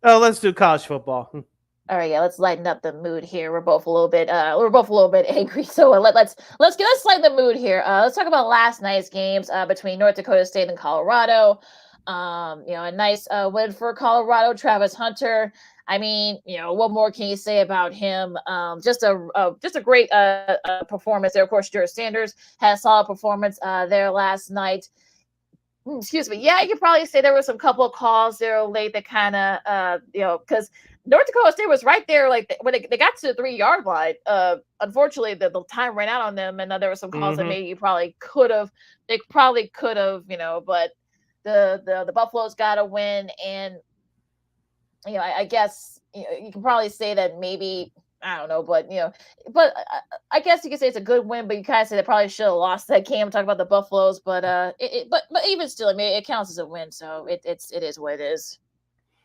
Oh, let's do college football.
All right, yeah, let's lighten up the mood here. We're both a little bit angry, so let's lighten the mood here. Let's talk about last night's games between North Dakota State and Colorado. A nice win for Colorado. Travis Hunter. I mean, what more can you say about him? Just a great performance there. Of course, Jared Sanders had a solid performance there last night. Excuse me. Yeah, you could probably say there were some couple of calls there late that kind of, because North Dakota State was right there, like when they got to the 3-yard line. Unfortunately, the time ran out on them, and there were some calls that maybe they probably could have, but the Buffaloes got a win, and I guess you can probably say that maybe. I don't know, but I guess you could say it's a good win, but you kind of say they probably should have lost that game. Talk about the Buffaloes, but but even still, I mean, it counts as a win, so it is what it is.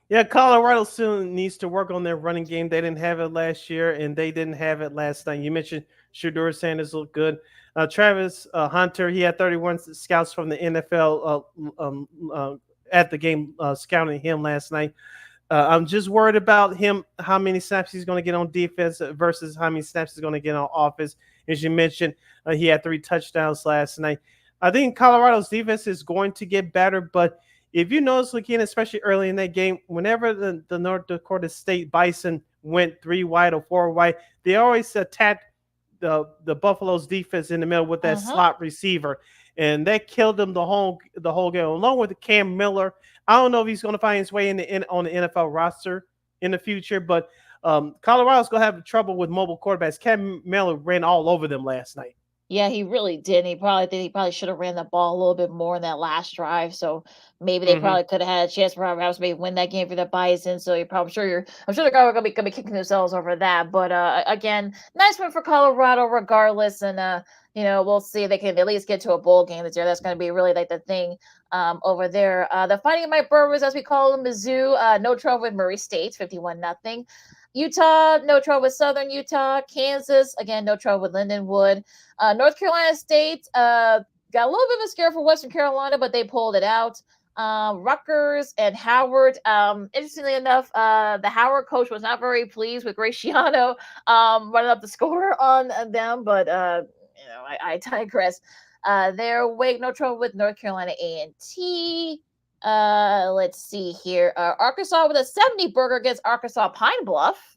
Yeah, Colorado still needs to work on their running game. They didn't have it last year, and they didn't have it last night. You mentioned Shedeur Sanders looked good. Travis Hunter, he had 31 scouts from the NFL at the game scouting him last night. I'm just worried about him, how many snaps he's going to get on defense versus how many snaps he's going to get on offense. As you mentioned, he had 3 touchdowns last night. I think Colorado's defense is going to get better, but if you notice, again, especially early in that game, whenever the North Dakota State Bison went 3 wide or 4 wide, they always attacked the Buffalo's defense in the middle with that slot receiver, and that killed them the whole game. Along with Cam Miller, I don't know if he's going to find his way on the NFL roster in the future, but Colorado's going to have trouble with mobile quarterbacks. Cam Miller ran all over them last night.
Yeah, he really did. He probably should have ran the ball a little bit more in that last drive. So maybe they probably could have had a chance perhaps maybe win that game for the Bison. So I'm sure they're gonna be kicking themselves over that. But again, nice win for Colorado regardless. And we'll see if they can at least get to a bowl game this year. That's gonna be really like the thing over there. The Fighting Mike Burgers, as we call them, Mizzou, no trouble with Murray State, 51-0. Utah, no trouble with Southern Utah. Kansas, again, no trouble with Lindenwood. North Carolina State got a little bit of a scare for Western Carolina, but they pulled it out. Rutgers and Howard. Interestingly enough, the Howard coach was not very pleased with Graciano running up the score on them, but I digress. No trouble with North Carolina A&T. Let's see here. Arkansas with a 70 burger against Arkansas Pine Bluff.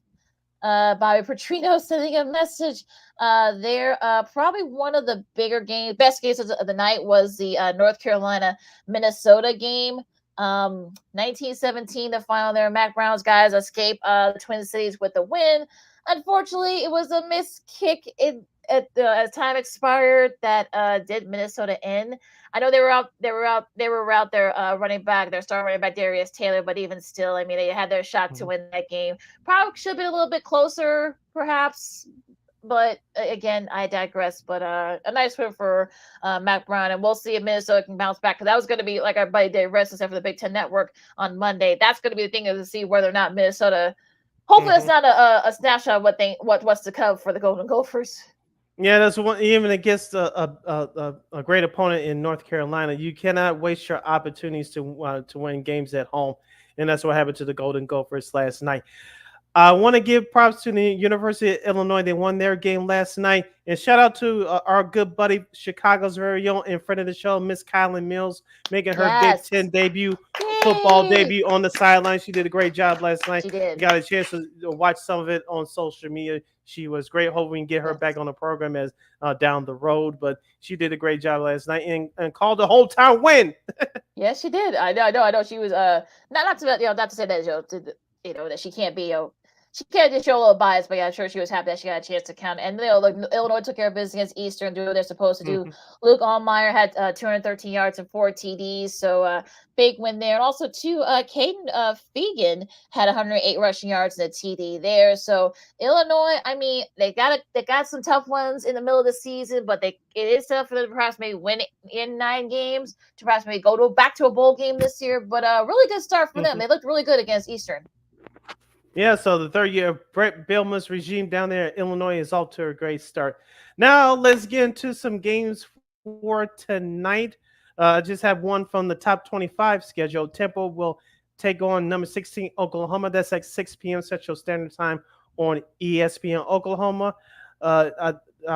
Bobby Petrino sending a message there. Probably one of the best games of the night was the North Carolina Minnesota game. 1917, the final there. Mac Brown's guys escape the Twin Cities with the win. Unfortunately, it was a missed kick as time expired that did Minnesota in. I know they were out there running back, their star running back Darius Taylor, but even still, I mean, they had their shot to win that game. Probably should have been a little bit closer, perhaps. But again, I digress. But a nice win for Mac Brown, and we'll see if Minnesota can bounce back. Because that was going to be, like everybody did, rest except for the Big Ten Network on Monday. That's going to be the thing, is to see whether or not Minnesota. Hopefully, it's not a snapshot of what's to come for the Golden Gophers.
Yeah, that's one. Even against a great opponent in North Carolina, you cannot waste your opportunities to win games at home, and that's what happened to the Golden Gophers last night. I want to give props to the University of Illinois. They won their game last night, and shout out to our good buddy, Chicago's very own and friend of the show, Miss Kylan Mills, making her Big Ten football debut on the sideline. She did a great job last night.
She did.
Got a chance to watch some of it on social media. She was great. Hope we can get her back on the program as down the road. But she did a great job last night and called the whole town win.
Yes, she did. I know. She was not to say that that she can't be she can't just show a little bias, but yeah, I'm sure she was happy that she got a chance to count. And Illinois took care of business against Eastern, do what they're supposed to do. Luke Allmeyer had 213 yards and 4 TDs, so big win there. And also too, Caden Fegan had 108 rushing yards and a TD there. So Illinois, I mean, they got some tough ones in the middle of the season, but it is tough for them to perhaps maybe win in 9 games, to perhaps maybe go back to a bowl game this year. But a really good start for them. They looked really good against Eastern.
Yeah, so the third year of Brett Bielema's regime down there in Illinois is off to a great start. Now let's get into some games for tonight. I just have one from the top 25 schedule. Temple will take on number 16 Oklahoma. That's at 6 p.m. Central Standard Time on ESPN Oklahoma. I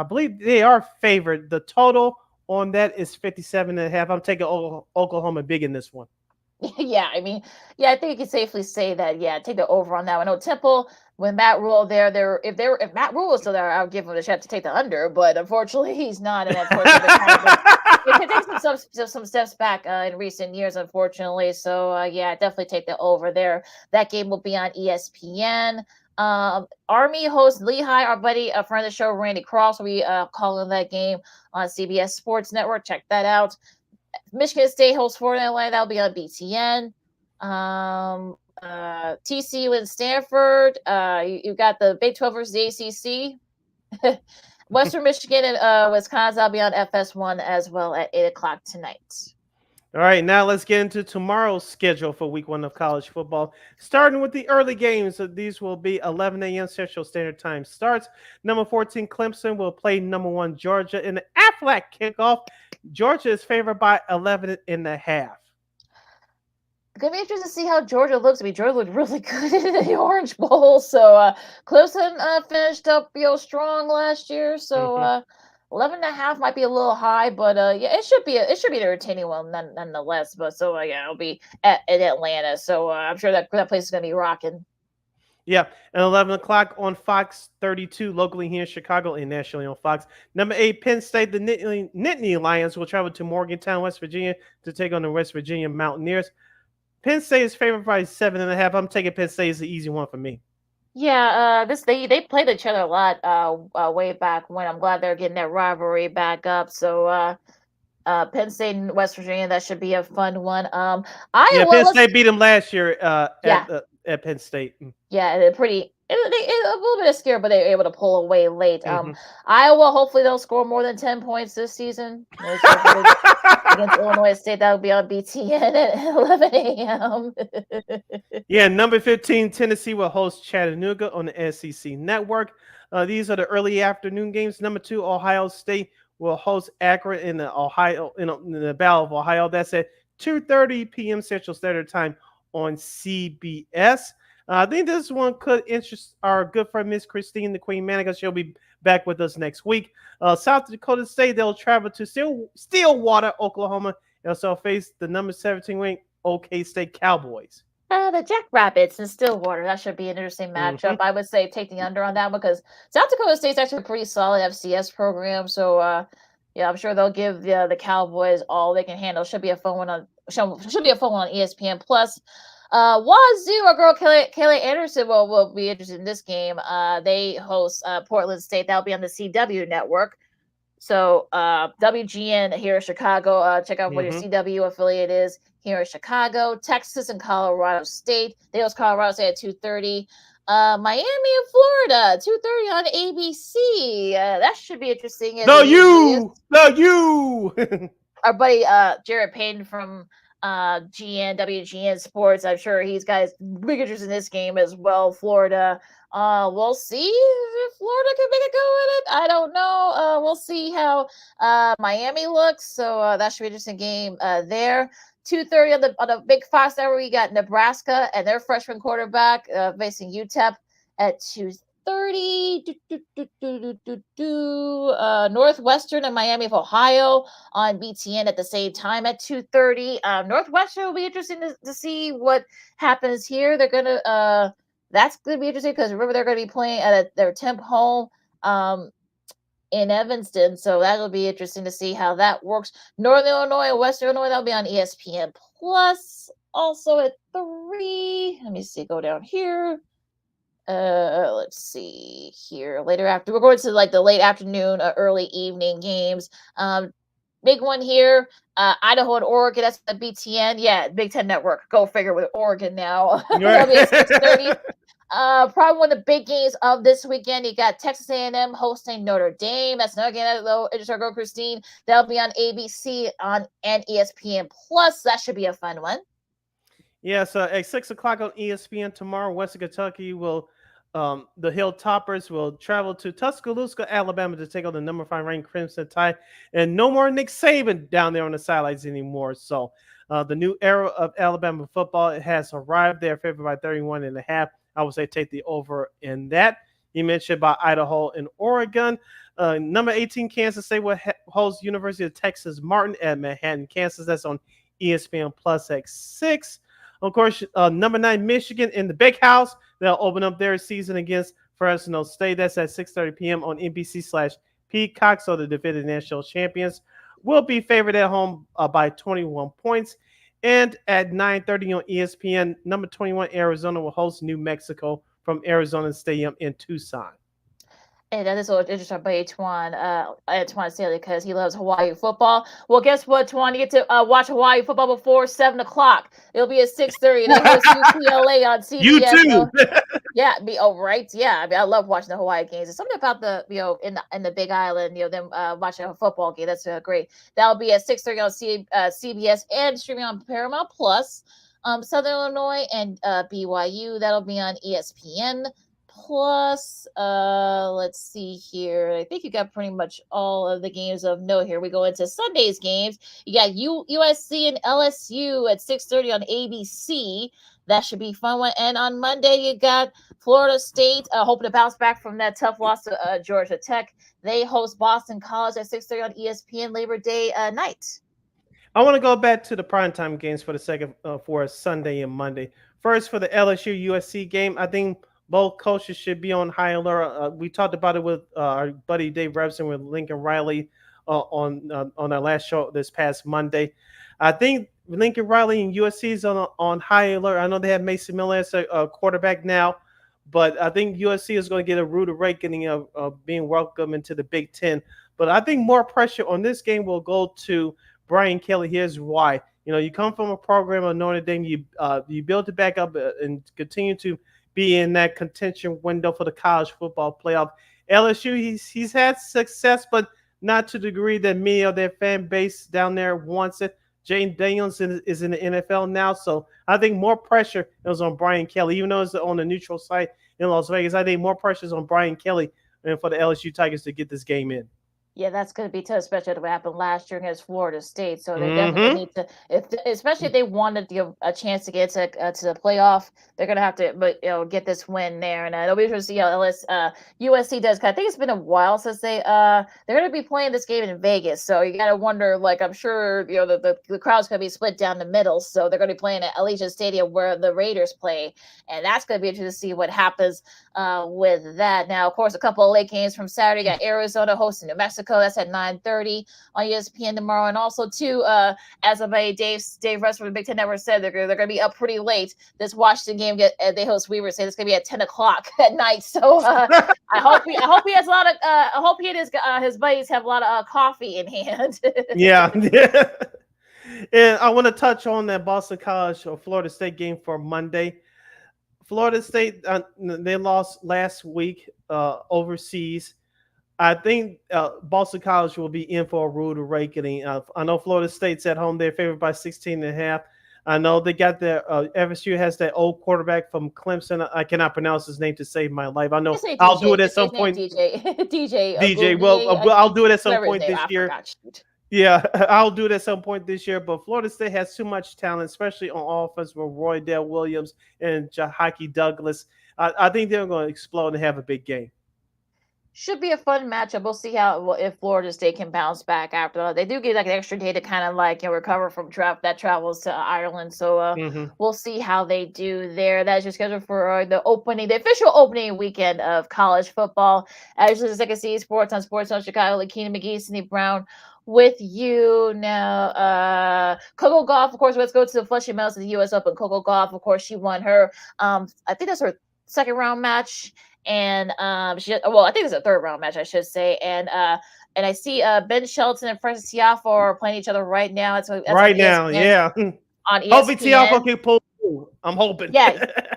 believe they are favored. The total on that is 57.5. I'm taking Oklahoma big in this one.
Yeah, I mean, yeah, I think you can safely say that. Yeah, take the over on that one. No, Temple, when Matt Rule if Matt Rule was still there, I would give him the shot to take the under. But unfortunately, he's not, and of course, they've been kind of it takes some steps back in recent years, unfortunately. So yeah, definitely take the over there. That game will be on ESPN. Army hosts Lehigh. Our buddy, a friend of the show, Randy Cross, will be calling that game on CBS Sports Network. Check that out. Michigan State hosts Florida Atlantic. That'll be on BTN. TCU and Stanford. You got the Big 12 versus the ACC. Western Michigan and Wisconsin. I'll be on FS1 as well at 8 o'clock tonight.
All right, now let's get into tomorrow's schedule for week 1 of college football. Starting with the early games, these will be 11 a.m. Central Standard Time starts. Number 14, Clemson will play number 1, Georgia in the Aflac kickoff. Georgia is favored by 11.5.
Gonna be interesting to see how Georgia looks. I mean, Georgia looked really good in the Orange Bowl. So Clemson finished up strong last year. So 11.5 might be a little high, but yeah, it should be an entertaining one nonetheless. But so yeah, it'll be in Atlanta. So I'm sure that place is gonna be rocking.
Yeah, and 11 o'clock on Fox 32, locally here in Chicago and nationally on Fox. Number 8, Penn State, the Nittany Lions will travel to Morgantown, West Virginia to take on the West Virginia Mountaineers. Penn State is favored by 7.5. I'm taking Penn State as the easy one for me.
Yeah, they played each other a lot way back when. I'm glad they're getting that rivalry back up. So Penn State and West Virginia, that should be a fun one.
Penn State beat them last year at Penn State.
Yeah, they're a little bit of scare, but they were able to pull away late. Iowa, hopefully they'll score more than 10 points this season. Against Illinois State, that will be on BTN at 11 a.m.
Yeah, number 15, Tennessee will host Chattanooga on the SEC Network. These are the early afternoon games. Number 2, Ohio State will host Akron in the Battle of Ohio. That's at 2:30 p.m. Central Standard Time on CBS. I think this one could interest our good friend Miss Christine, the Queen Manica. She'll be back with us next week. South Dakota State, they'll travel to Stillwater, Oklahoma, and also face the number 17 ranked OK State Cowboys.
The Jackrabbits and Stillwater. That should be an interesting matchup. I would say take the under on that because South Dakota State's actually a pretty solid FCS program. So yeah, I'm sure they'll give the Cowboys all they can handle. Should be a fun one on ESPN Plus. Wazoo, our girl Kelly Anderson will be interested in this game. They host Portland State. That'll be on the CW network. So WGN here in Chicago. Check out what your CW affiliate is here in Chicago. Texas and Colorado State. They host Colorado State at 2:30. Miami and Florida, 2:30 on ABC. That should be interesting.
No, you.
Our buddy Jared Payton from WGN Sports. I'm sure he's got big interest in this game as well. Florida. We'll see if Florida can make a go at it. I don't know. We'll see how Miami looks. So that should be an interesting game there. 2:30 on the big Fox Network. We got Nebraska and their freshman quarterback facing UTEP at 2:30. Northwestern and Miami of Ohio on BTN at the same time at 2:30. Northwestern will be interesting to see what happens here. They're gonna that's gonna be interesting because remember they're gonna be playing at their temp home in Evanston, so that'll be interesting to see how that works. Northern Illinois and Western Illinois, that'll be on ESPN Plus also at 3. Let me see, go down here. Let's see here. Later after we're going to like the late afternoon, early evening games. Big one here. Idaho and Oregon. That's the BTN. Yeah, Big Ten Network. Go figure with Oregon now. That'll be at 6:30. Probably one of the big games of this weekend. You got Texas A&M hosting Notre Dame. That's another game that'll interest our girl Christine. That'll be on ABC and ESPN Plus. That should be a fun one.
Yeah, so at 6 o'clock on ESPN tomorrow, Western Kentucky will, the Hilltoppers will travel to Tuscaloosa, Alabama to take on the number 5 ranked Crimson Tide. And no more Nick Saban down there on the sidelines anymore. So the new era of Alabama football has arrived. They're favored by 31.5. I would say take the over in that. You mentioned about Idaho and Oregon. Number 18, Kansas State will host University of Texas Martin at Manhattan, Kansas. That's on ESPN Plus at 6. Of course, number 9 Michigan in the Big House. They'll open up their season against Fresno State. That's at 6:30 p.m. on NBC/Peacock. So the defending national champions will be favored at home by 21 points. And at 9:30 on ESPN, number 21 Arizona will host New Mexico from Arizona Stadium in Tucson.
And that is so interesting by Antwan Staley, because he loves Hawaii football. Well, guess what, Twan? You get to watch Hawaii football before 7 o'clock. It'll be at 6:30. They host UCLA on CBS.
You too.
Yeah, right. Yeah, I mean, I love watching the Hawaii games. There's something about the in the Big Island, them watching a football game. That's great. That'll be at 6:30 on CBS and streaming on Paramount Plus. Southern Illinois and BYU. That'll be on ESPN Plus. Let's see here. I think you got pretty much all of the games of note here. We go into Sunday's games. You got USC and LSU at 6:30 on ABC. That should be a fun one. And on Monday, you got Florida State hoping to bounce back from that tough loss to Georgia Tech. They host Boston College at 6:30 on ESPN Labor Day night.
I want to go back to the primetime games for the second for Sunday and Monday. First, for the LSU USC game, I think both coaches should be on high alert. We talked about it with our buddy Dave Revson with Lincoln Riley on our last show this past Monday. I think Lincoln Riley and USC is on high alert. I know they have Mason Miller as a quarterback now, but I think USC is going to get a rude awakening of being welcomed into the Big Ten. But I think more pressure on this game will go to Brian Kelly. Here's why. You come from a program of Notre Dame, you build it back up and continue to be in that contention window for the college football playoff. LSU, he's had success, but not to the degree that many of their fan base down there wants it. Jane Daniels is in the NFL now, so I think more pressure is on Brian Kelly, even though it's on a neutral site in Las Vegas. I think more pressure is on Brian Kelly and for the LSU Tigers to get this game in.
Yeah, that's going to be tough, especially what happened last year against Florida State. So they definitely need to, especially if they wanted a chance to get to the playoff, they're going to have to, get this win there. And it'll be interesting to see how USC does. Cause I think it's been a while since they're going to be playing this game in Vegas. So you got to wonder, I'm sure the crowd's going to be split down the middle. So they're going to be playing at Allegiant Stadium where the Raiders play, and that's going to be interesting to see what happens with that. Now, of course, a couple of late games from Saturday. You got Arizona hosting New Mexico. That's at 9:30 on ESPN tomorrow. And also, too, as of Dave Russ from the Big Ten Network said, they're going to be up pretty late. This Washington game, they host Weaver, say it's going to be at 10 o'clock at night. So I hope he has a lot of. I hope he and his buddies have a lot of coffee in hand.
Yeah. And I want to touch on that Boston College or Florida State game for Monday. Florida State, they lost last week overseas. I think Boston College will be in for a rude awakening. I know Florida State's at home. They're favored by 16.5. I know they got their FSU has that old quarterback from Clemson. I cannot pronounce his name to save my life. I know I'll do it at some point. DJ. Well, I'll do it at some point this year. Yeah, I'll do it at some point this year. But Florida State has too much talent, especially on offense with Roy Dale Williams and Jahaki Douglas. I think they're going to explode and have a big game.
Should be a fun matchup. We'll see if Florida State can bounce back after that. They do get an extra day to kind of recover from that travels to Ireland. So we'll see how they do there. That's your schedule for the official opening weekend of college football. As you can see, sports on Chicago, Lakina McGee, Cindy Brown with you now. Coco Gauff, of course. Let's go to the Flushing Meadows of the U.S. Open. Coco Gauff, of course, she won her. I think that's her second round match. And I think it's a third round match, I should say. And I see Ben Shelton and Francis Tiafoe are playing each other right now. That's
right now, yeah.
On ESPN.
Hopefully Tiafoe can pull through. I'm hoping.
Yeah.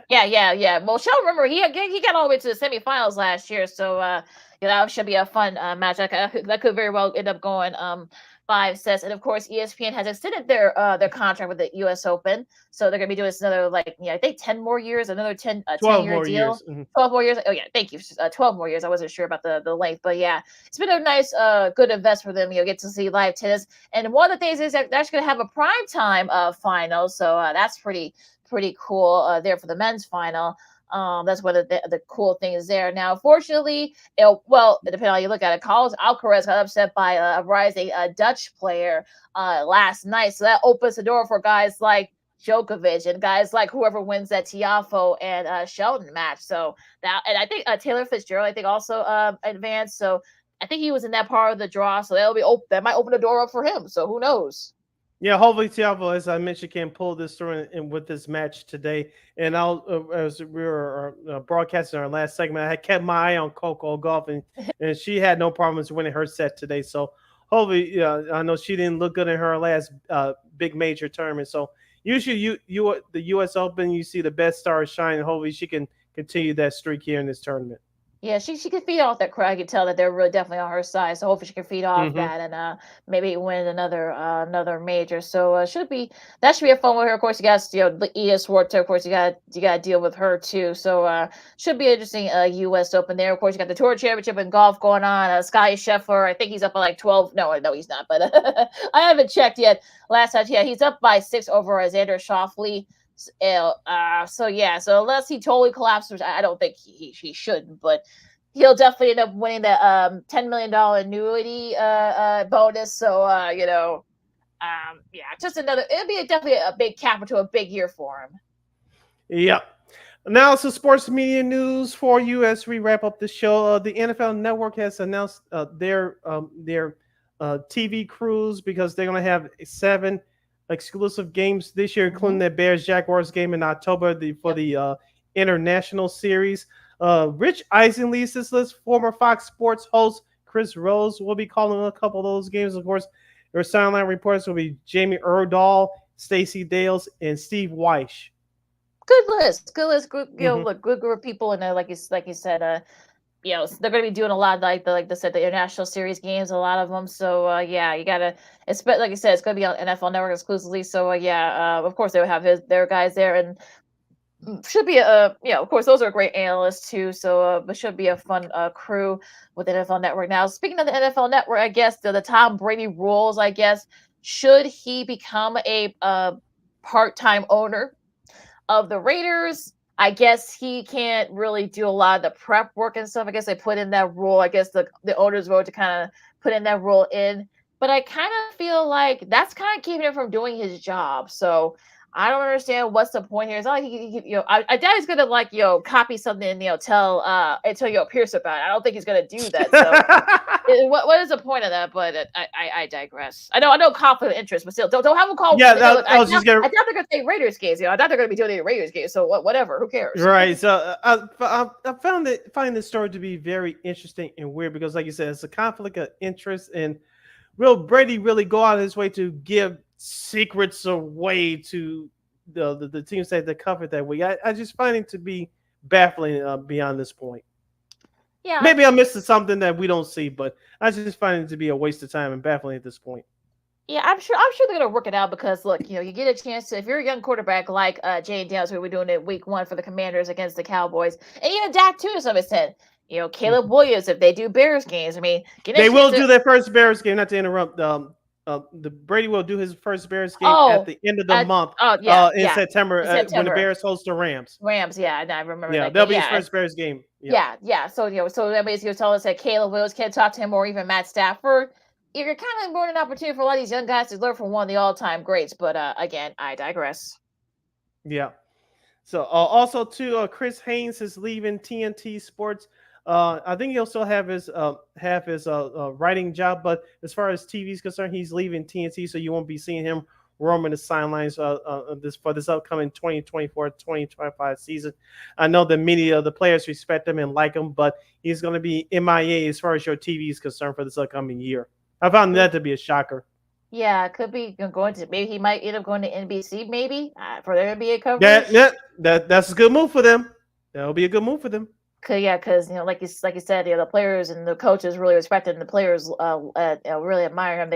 Well, Shelton, remember he got all the way to the semifinals last year, so that should be a fun match. That could very well end up going 5 sets. And of course, ESPN has extended their contract with the U.S. Open, so they're going to be doing this another I think 10 more years, another 10-year deal. 12 more years. Oh yeah, thank you. 12 more years. I wasn't sure about the length, but yeah, it's been a nice, good invest for them. Get to see live tennis, and one of the things is that they're actually going to have a prime time final, so that's pretty cool there for the men's final. That's one of the cool things there. Now, fortunately, depending on how you look at it, Carlos Alcaraz got upset by a rising Dutch player last night. So that opens the door for guys like Djokovic and guys like whoever wins that Tiafoe and Sheldon match. So that, and I think Taylor Fitzgerald, I think also advanced. So I think he was in that part of the draw. So that might open the door up for him. So who knows?
Yeah, hopefully Tiafoe, as I mentioned, can pull this through in with this match today. And as we were broadcasting our last segment, I had kept my eye on Coco Gauff, and she had no problems winning her set today. So hopefully, I know she didn't look good in her last big major tournament. So usually, the U.S. Open, you see the best stars shine, and hopefully she can continue that streak here in this tournament.
Yeah, she can feed off that crowd. I can tell that they're really definitely on her side. So hopefully she can feed off that and maybe win another major. So that should be a fun one. Here, of course, you got Ida Swartz. Of course, you got to deal with her too. So should be interesting. U.S. Open there. Of course, you got the Tour Championship in golf going on. Scotty Scheffler, I think he's up by like 12. No, he's not. But I haven't checked yet. Last time, yeah, he's up by 6 over Xander Schauffele. So unless he totally collapses, which I don't think he shouldn't, but he'll definitely end up winning the $10 million annuity bonus. So just it'll be definitely a big capital, a big year for him.
Yep. Now some sports media news for you as we wrap up the show. The NFL Network has announced their TV crews because they're going to have 7 exclusive games this year, including the Bears-Jaguars game in October for the international series. Rich Eisen leads this list. Former Fox Sports host Chris Rose will be calling a couple of those games. Of course, their sideline reports will be Jamie Erdahl, Stacey Dales, and Steve Weish.
Good list. Good, look, good group of people, and like you said, they're going to be doing a lot of the international series games, a lot of them. So you gotta, like you said, it's going to be on NFL Network exclusively. So of course they will have their guys there, and should be of course those are great analysts too. So but should be a fun crew with the NFL Network. Now, speaking of the NFL Network, I guess the Tom Brady rules. I guess should he become a part-time owner of the Raiders, I guess he can't really do a lot of the prep work and stuff. I guess they put in that rule. I guess the owners vote to kind of put in that rule in. But I kind of feel like that's kind of keeping him from doing his job. So I don't understand what's the point here. It's not like I doubt he's gonna copy something and tell Pierce about it. I don't think he's gonna do that. So what is the point of that? But I digress. I know conflict of interest, but still don't have him call.
Yeah,
I doubt they're gonna take Raiders games. I doubt they're gonna be doing any Raiders games. So whatever, who cares?
Right. So I find this story to be very interesting and weird because, like you said, it's a conflict of interest, and will Brady really go out of his way to give secrets away to the teams that they covered that week? I just find it to be baffling beyond this point.
Yeah,
maybe I'm missing something that we don't see, but I just find it to be a waste of time and baffling at this point.
Yeah, I'm sure they're gonna work it out because look, you get a chance to, if you're a young quarterback like Jane Daniels, who we're doing it week 1 for the Commanders against the Cowboys, and even Dak too to some extent. Caleb Williams, if they do Bears games, I mean,
they will do their first Bears game. Not to interrupt, the Brady will do his first Bears game at the end of the month. In September when the Bears host the Rams.
Yeah, I remember.
Yeah, that'll be his first Bears game.
Yeah. So so that means you're telling us that Caleb Williams can't talk to him, or even Matt Stafford. You're kind of more an opportunity for a lot of these young guys to learn from one of the all-time greats. But again, I digress.
Yeah. So also too, Chris Haynes is leaving TNT Sports. I think he'll still have his writing job, but as far as TV is concerned, he's leaving TNT, so you won't be seeing him roaming the sidelines for this upcoming 2024-2025 season. I know that many of the players respect him and like him, but he's going to be MIA as far as your TV is concerned for this upcoming year. I found that to be a shocker.
Yeah, it could be going to, maybe he might end up going to NBC, maybe for their NBA coverage.
That's a good move for them. That'll be a good move for them.
Because like you said, the players and the coaches really respect him, and the players really admire him.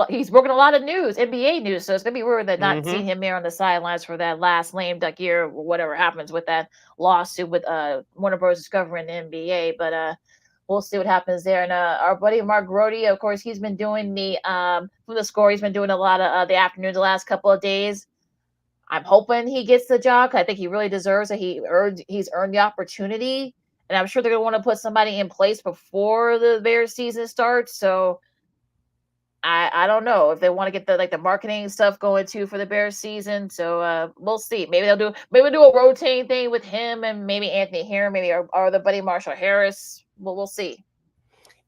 He's broken a lot of news, NBA news, so it's gonna be weird that not seeing him there on the sidelines for that last lame duck year, or whatever happens with that lawsuit with Warner Bros. Discovery and the NBA. But we'll see what happens there. And our buddy Mark Grody, of course, he's been doing from the Score. He's been doing a lot of the afternoons the last couple of days. I'm hoping he gets the job. 'Cause I think he really deserves it. He's earned the opportunity, and I'm sure they're going to want to put somebody in place before the Bears season starts. So I don't know if they want to get the marketing stuff going too for the Bears season. So we'll see. Maybe they'll do a rotating thing with him and maybe Anthony Herron, maybe or the buddy Marshall Harris. We'll see.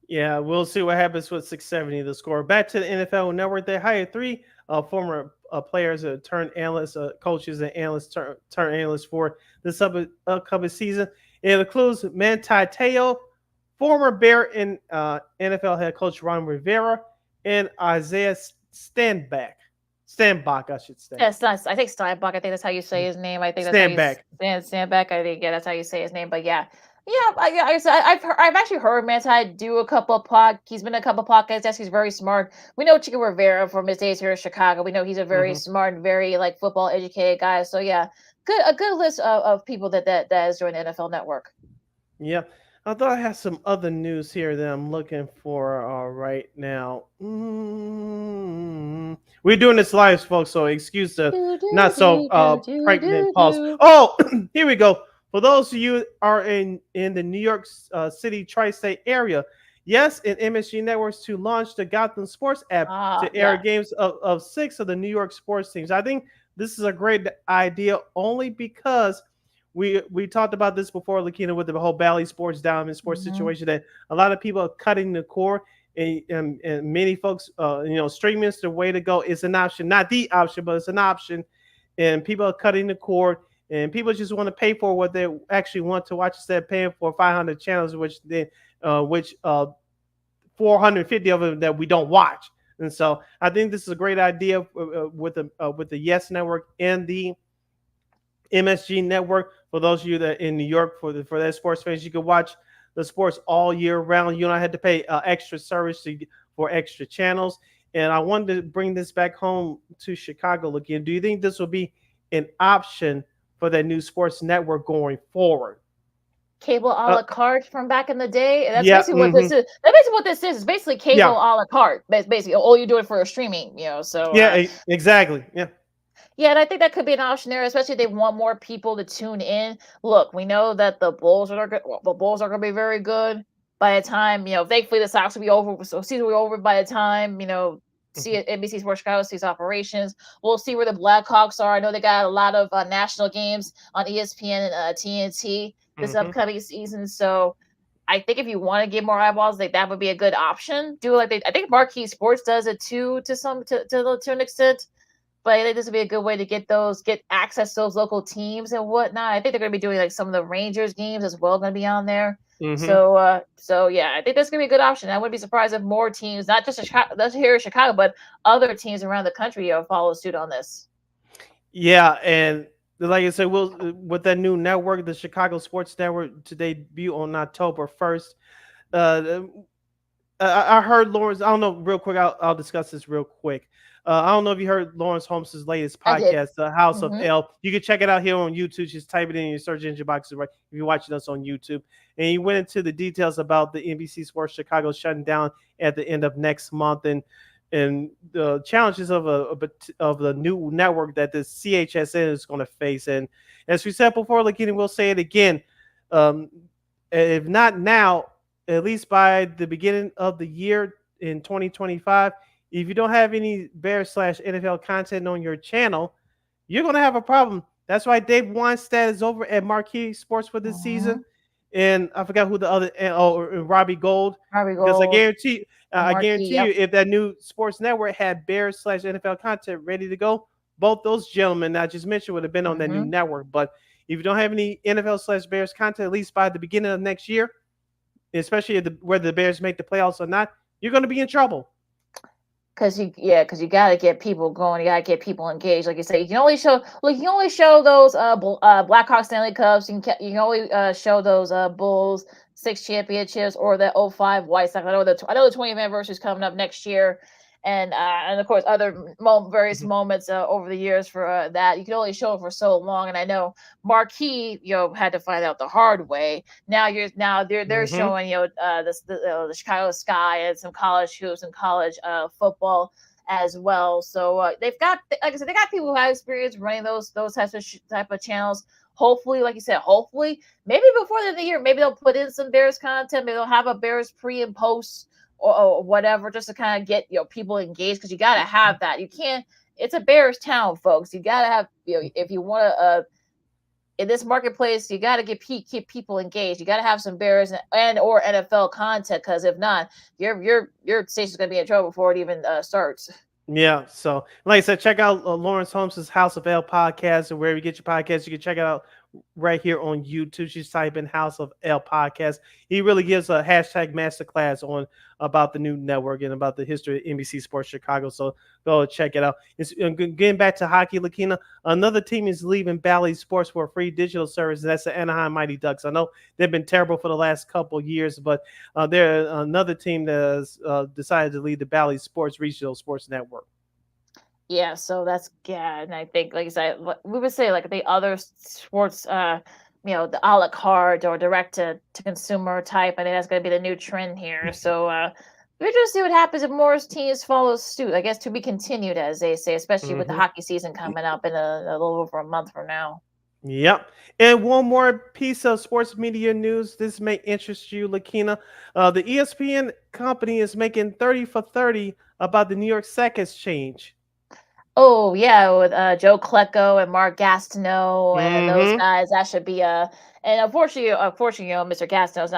Yeah, we'll see what happens with 670 the score. Back to the NFL Network, they hired three former players turned analysts, coaches and analysts turn analysts for this upcoming season. It includes Manti Te'o, former Bear and NFL head coach Ron Rivera, and Isaiah Stanback, I should say.
Yes, I think Steinbach. I think that's how you say his name. I think that's
Stanback.
Stanback. I think that's how you say his name. But yeah, I've actually heard Manti do a couple of He's been in a couple of podcasts. Yes, he's very smart. We know Chico Rivera from his days here in Chicago. We know he's a very smart and very football educated guy. So yeah, a good list of people that is joining the NFL Network.
Yeah. I thought I had some other news here that I'm looking for right now. We're doing this live, folks, so excuse the not so pregnant pause. Oh, here we go. For those of you who are in the New York City tri-state area, yes, in MSG Networks to launch the Gotham Sports app to air games of 6 of the New York sports teams. I think this is a great idea only because we talked about this before, Lakina, with the whole Bally Sports Diamond Sports situation, that a lot of people are cutting the cord, and many folks, streaming is the way to go. It's an option, not the option, but it's an option, and people are cutting the cord, and people just want to pay for what they actually want to watch instead of paying for 500 channels, which 450 of them that we don't watch. And so I think this is a great idea with the Yes Network and the MSG Network. For those of you that in New York, for that sports fans, you can watch the sports all year round. You don't have to pay extra service for extra channels. And I wanted to bring this back home to Chicago again. Do you think this will be an option for that new sports network going forward?
Cable a la carte from back in the day. That's basically what this is. That's basically what this is. It's basically cable a la carte. Basically, all you do it for streaming. So
exactly. Yeah.
Yeah, and I think that could be an option there, especially if they want more people to tune in. Look, we know that the Bulls are good. The Bulls are going to be very good by the time, thankfully the Sox will be over. So season will be over by the time, see NBC Sports Chicago sees operations. We'll see where the Blackhawks are. I know they got a lot of national games on ESPN and TNT this upcoming season. So I think if you want to get more eyeballs, that would be a good option. I think Marquee Sports does it too, to an extent. But I think this would be a good way to get access to those local teams and whatnot. I think they're going to be doing some of the Rangers games as well, going to be on there. So yeah, I think that's going to be a good option. I wouldn't be surprised if more teams, not just here in Chicago, but other teams around the country follow suit on this.
Yeah, and like I said, with that new network, the Chicago Sports Network, to debut on October 1st. I heard Lawrence. I don't know. Real quick, I'll discuss this real quick. I don't know if you heard Lawrence Holmes' latest podcast, The House of L. You can check it out here on YouTube. Just type it in your search engine box right if you're watching us on YouTube. And he went into the details about the NBC Sports Chicago shutting down at the end of next month and the challenges of the new network that the CHSN is going to face. And as we said before, Lakini, we'll say it again. If not now, at least by the beginning of the year in 2025, if you don't have any Bears/NFL content on your channel, you're going to have a problem. That's why Dave Weinstead is over at Marquee Sports for this season. And I forgot who the other, Robbie Gold. Because I guarantee you, if that new sports network had Bears/NFL content ready to go, both those gentlemen I just mentioned would have been on that new network. But if you don't have any NFL/Bears content, at least by the beginning of next year, especially whether the Bears make the playoffs or not, you're going to be in trouble.
Because you got to get people going. You got to get people engaged. Like you say, you can only show those Blackhawks Stanley Cups. You can only show those Bulls 6 championships or the 05 White Sox. I know the 20th anniversary is coming up next year, and of course other various moments over the years for that. You can only show it for so long. And I know Marquee, had to find out the hard way. Now they're showing the Chicago Sky and some college hoops and college football as well. So they've got, like I said, they got people who have experience running those types of type of channels. Hopefully, like you said, maybe before the end of the year, maybe they'll put in some Bears content. Maybe they'll have a Bears pre and post or whatever, just to kind of get people engaged, because you got to have that. You can't. It's a Bears town, folks. You got to have, if you want to. In this marketplace, you got to keep people engaged. You got to have some Bears and or NFL content, because if not, your station's going to be in trouble before it even starts.
Yeah. So, like I said, check out Lawrence Holmes' House of L podcast, and wherever you get your podcasts, you can check it out right here on YouTube. Just type in House of L podcast. He really gives a hashtag masterclass on about the new network and about the history of NBC Sports Chicago. So go check it out. Getting back to hockey, Lakina, another team is leaving Bally Sports for a free digital service, and that's the Anaheim Mighty Ducks. I know they've been terrible for the last couple of years, but they're another team that has decided to leave the Bally Sports regional sports network.
Yeah, so that's and I think, like I said, we would say like the other sports, the a la carte or direct to consumer type. I think that's going to be the new trend here. So we're just see what happens if more teams follow suit. I guess to be continued, as they say, especially with the hockey season coming up in a little over a month from now.
Yep. And one more piece of sports media news. This may interest you, Lakina. The ESPN company is making 30 for 30 about the New York Sack Exchange.
Oh yeah, with Joe Klecko and Mark Gastineau and those guys. That should be and unfortunately, Mr. Gastineau's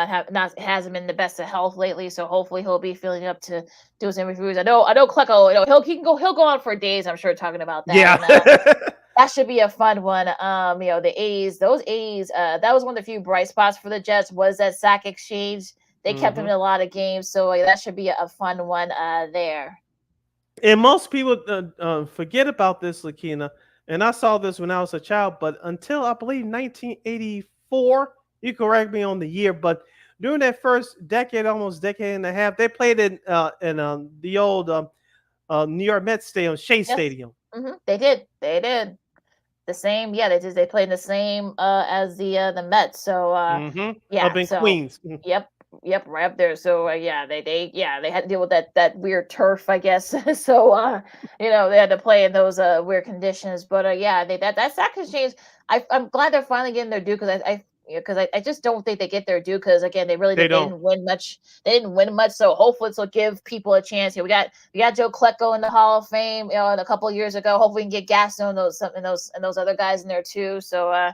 hasn't been the best of health lately. So hopefully he'll be feeling up to do his interviews. I know Klecko. He'll go on for days, I'm sure, talking about that.
Yeah.
And, that should be a fun one. The A's, that was one of the few bright spots for the Jets, was that sack exchange. They kept him in a lot of games, so that should be a fun one there.
And most people forget about this, Lakina. And I saw this when I was a child, but until I believe 1984, you correct me on the year, but during that first decade, almost decade and a half, they played in the old New York Mets Stadium, Shea Stadium.
Mm-hmm. They did. The same, they played the same as the Mets. So
up in Queens.
Yep, right up there. So they had to deal with that weird turf, I guess. So they had to play in those weird conditions. But that sack exchange, I'm glad they're finally getting their due, because I just don't think they get their due, because again they didn't win much. They didn't win much, so hopefully this will give people a chance. We got Joe Klecko in the Hall of Fame, a couple of years ago. Hopefully we can get Gastineau and those other guys in there too. So I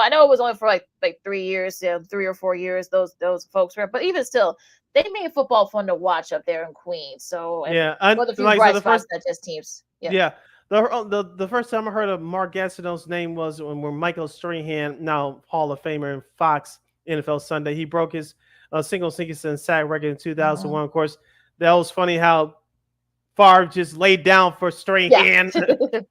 know it was only for like 3 years, 3 or 4 years those folks were, but even still, they made football fun to watch up there in Queens. So the first teams.
Yeah. The first time I heard of Mark Gastineau's name was when Michael Strahan, now Hall of Famer in Fox NFL Sunday, he broke his single season sack record in 2001. Of course, that was funny how Favre just laid down for Strahan. Yeah.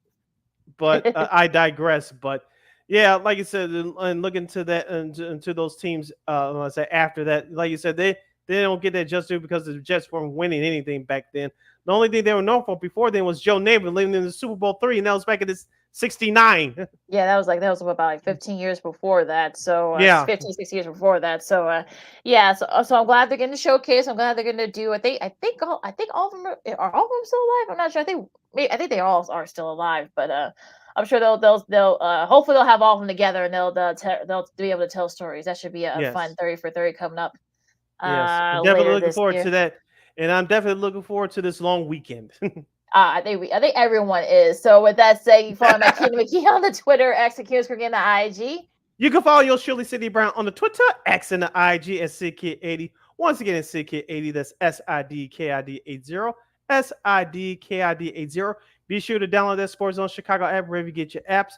But I digress. But yeah, like you said, and look into that into those teams. I say after that, like you said, they don't get that just due because the Jets weren't winning anything back then. The only thing they were known for before then was Joe Namath living in the Super Bowl III, and that was back in 1969.
Yeah, that was about 15 years before that. So 15, 16 years before that. So so I'm glad they're getting to showcase. I'm glad they're going to do. I think all of them are all of them still alive. I'm not sure. I think they all are still alive, but I'm sure they'll hopefully they'll have all of them together, and they'll be able to tell stories. That should be a fun 30 for 30 coming up.
Yes, I'm definitely looking forward to that. And I'm definitely looking forward to this long weekend.
I think everyone is. So with that said, you follow my Kid McKee on the Twitter, X, and Kid on the IG.
You can follow your Shirley City Brown on the Twitter, X, and the IG at SidKid80. Once again, it's SidKid80. That's SIDKID80. SIDKID80. Be sure to download that Sports Zone Chicago app wherever you get your apps.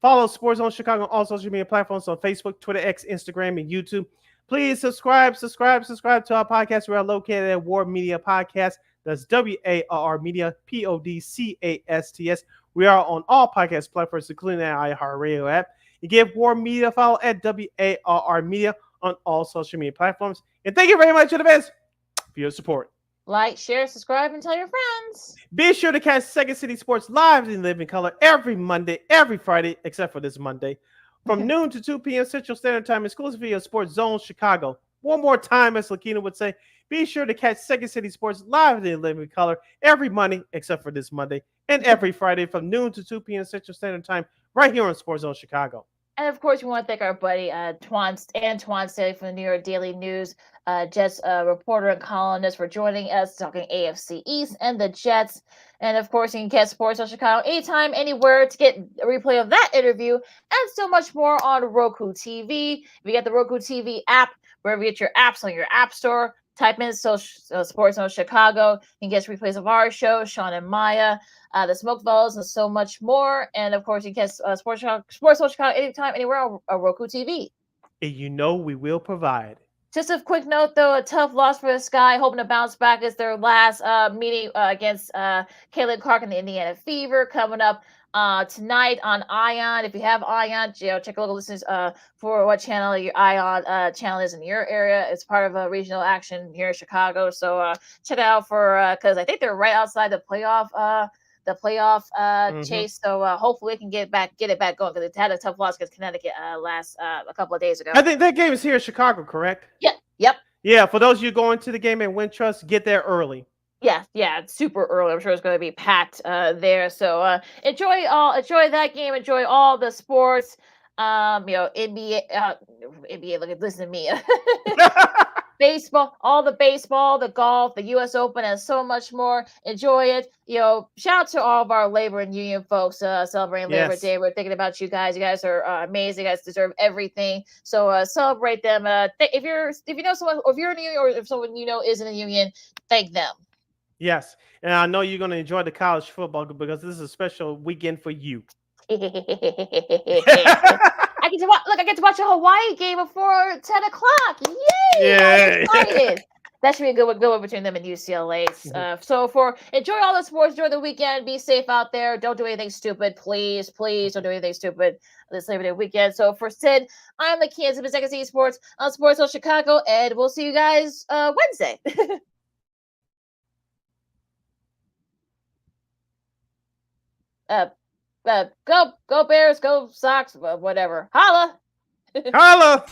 Follow Sports Zone Chicago on all social media platforms on Facebook, Twitter, X, Instagram, and YouTube. Please subscribe to our podcast. We are located at War Media Podcast. That's WARR Media, PODCASTS. We are on all podcast platforms, including the iHeartRadio app. You give War Media a follow at WARR Media on all social media platforms. And thank you very much in advance for your support.
Like, share, subscribe, and tell your friends.
Be sure to catch Second City Sports live in living color every Monday, every Friday, except for this Monday, from noon to 2 p.m. Central Standard Time, exclusively on Sports Zone Chicago. One more time, as Lakina would say, Be sure to catch Second City Sports live in living color every Monday, except for this Monday, and every Friday from noon to 2 p.m. Central Standard Time, right here on Sports Zone Chicago.
And of course, we want to thank our buddy Antwan Staley from the New York Daily News, Jets reporter and columnist, for joining us talking AFC East and the Jets. And of course, you can catch Sports on Chicago anytime, anywhere to get a replay of that interview and so much more on Roku TV. If you get the Roku TV app, wherever you get your apps on your app store, type in Sports on Chicago. You can get replays of our show, Sean and Maya, the Smoke Fellows, and so much more. And of course, you can get Sports on Chicago anytime, anywhere on Roku TV.
And you know we will provide.
Just a quick note, though, a tough loss for the Sky, hoping to bounce back. Is their last meeting against Caleb Clark and the Indiana Fever coming up tonight on Ion. If you have Ion, check a look, listen for what channel your Ion channel is in your area. It's part of a regional action here in Chicago, so check it out for because I think they're right outside the playoff chase. So hopefully we can get it back going, because it had a tough loss against Connecticut a couple of days ago.
I think that game is here in Chicago, correct?
Yep.
Yeah, for those of you going to the game at Wintrust, get there early.
Yeah, it's super early. I'm sure it's going to be packed there. So enjoy that game. Enjoy all the sports. NBA. Listen to me. Baseball, all the baseball, the golf, the U.S. Open, and so much more. Enjoy it. Shout out to all of our labor and union folks celebrating Labor Day. We're thinking about you guys. You guys are amazing. You guys deserve everything. So celebrate them. If you know someone, or if you're in a union, or if someone you know is in a union, thank them.
Yes, and I know you're going to enjoy the college football, because this is a special weekend for you.
I get to watch a Hawaii game before 10 o'clock. Yay!
Yeah.
I'm excited. That should be a good one between them and UCLA. So enjoy all the sports during the weekend. Be safe out there. Don't do anything stupid. Please don't do anything stupid this Labor Day weekend. So for Sid, I'm the Kansas City Second City Sports on Sports on Chicago, and we'll see you guys Wednesday. Go Bears, go Sox, whatever. Holla!
Holla!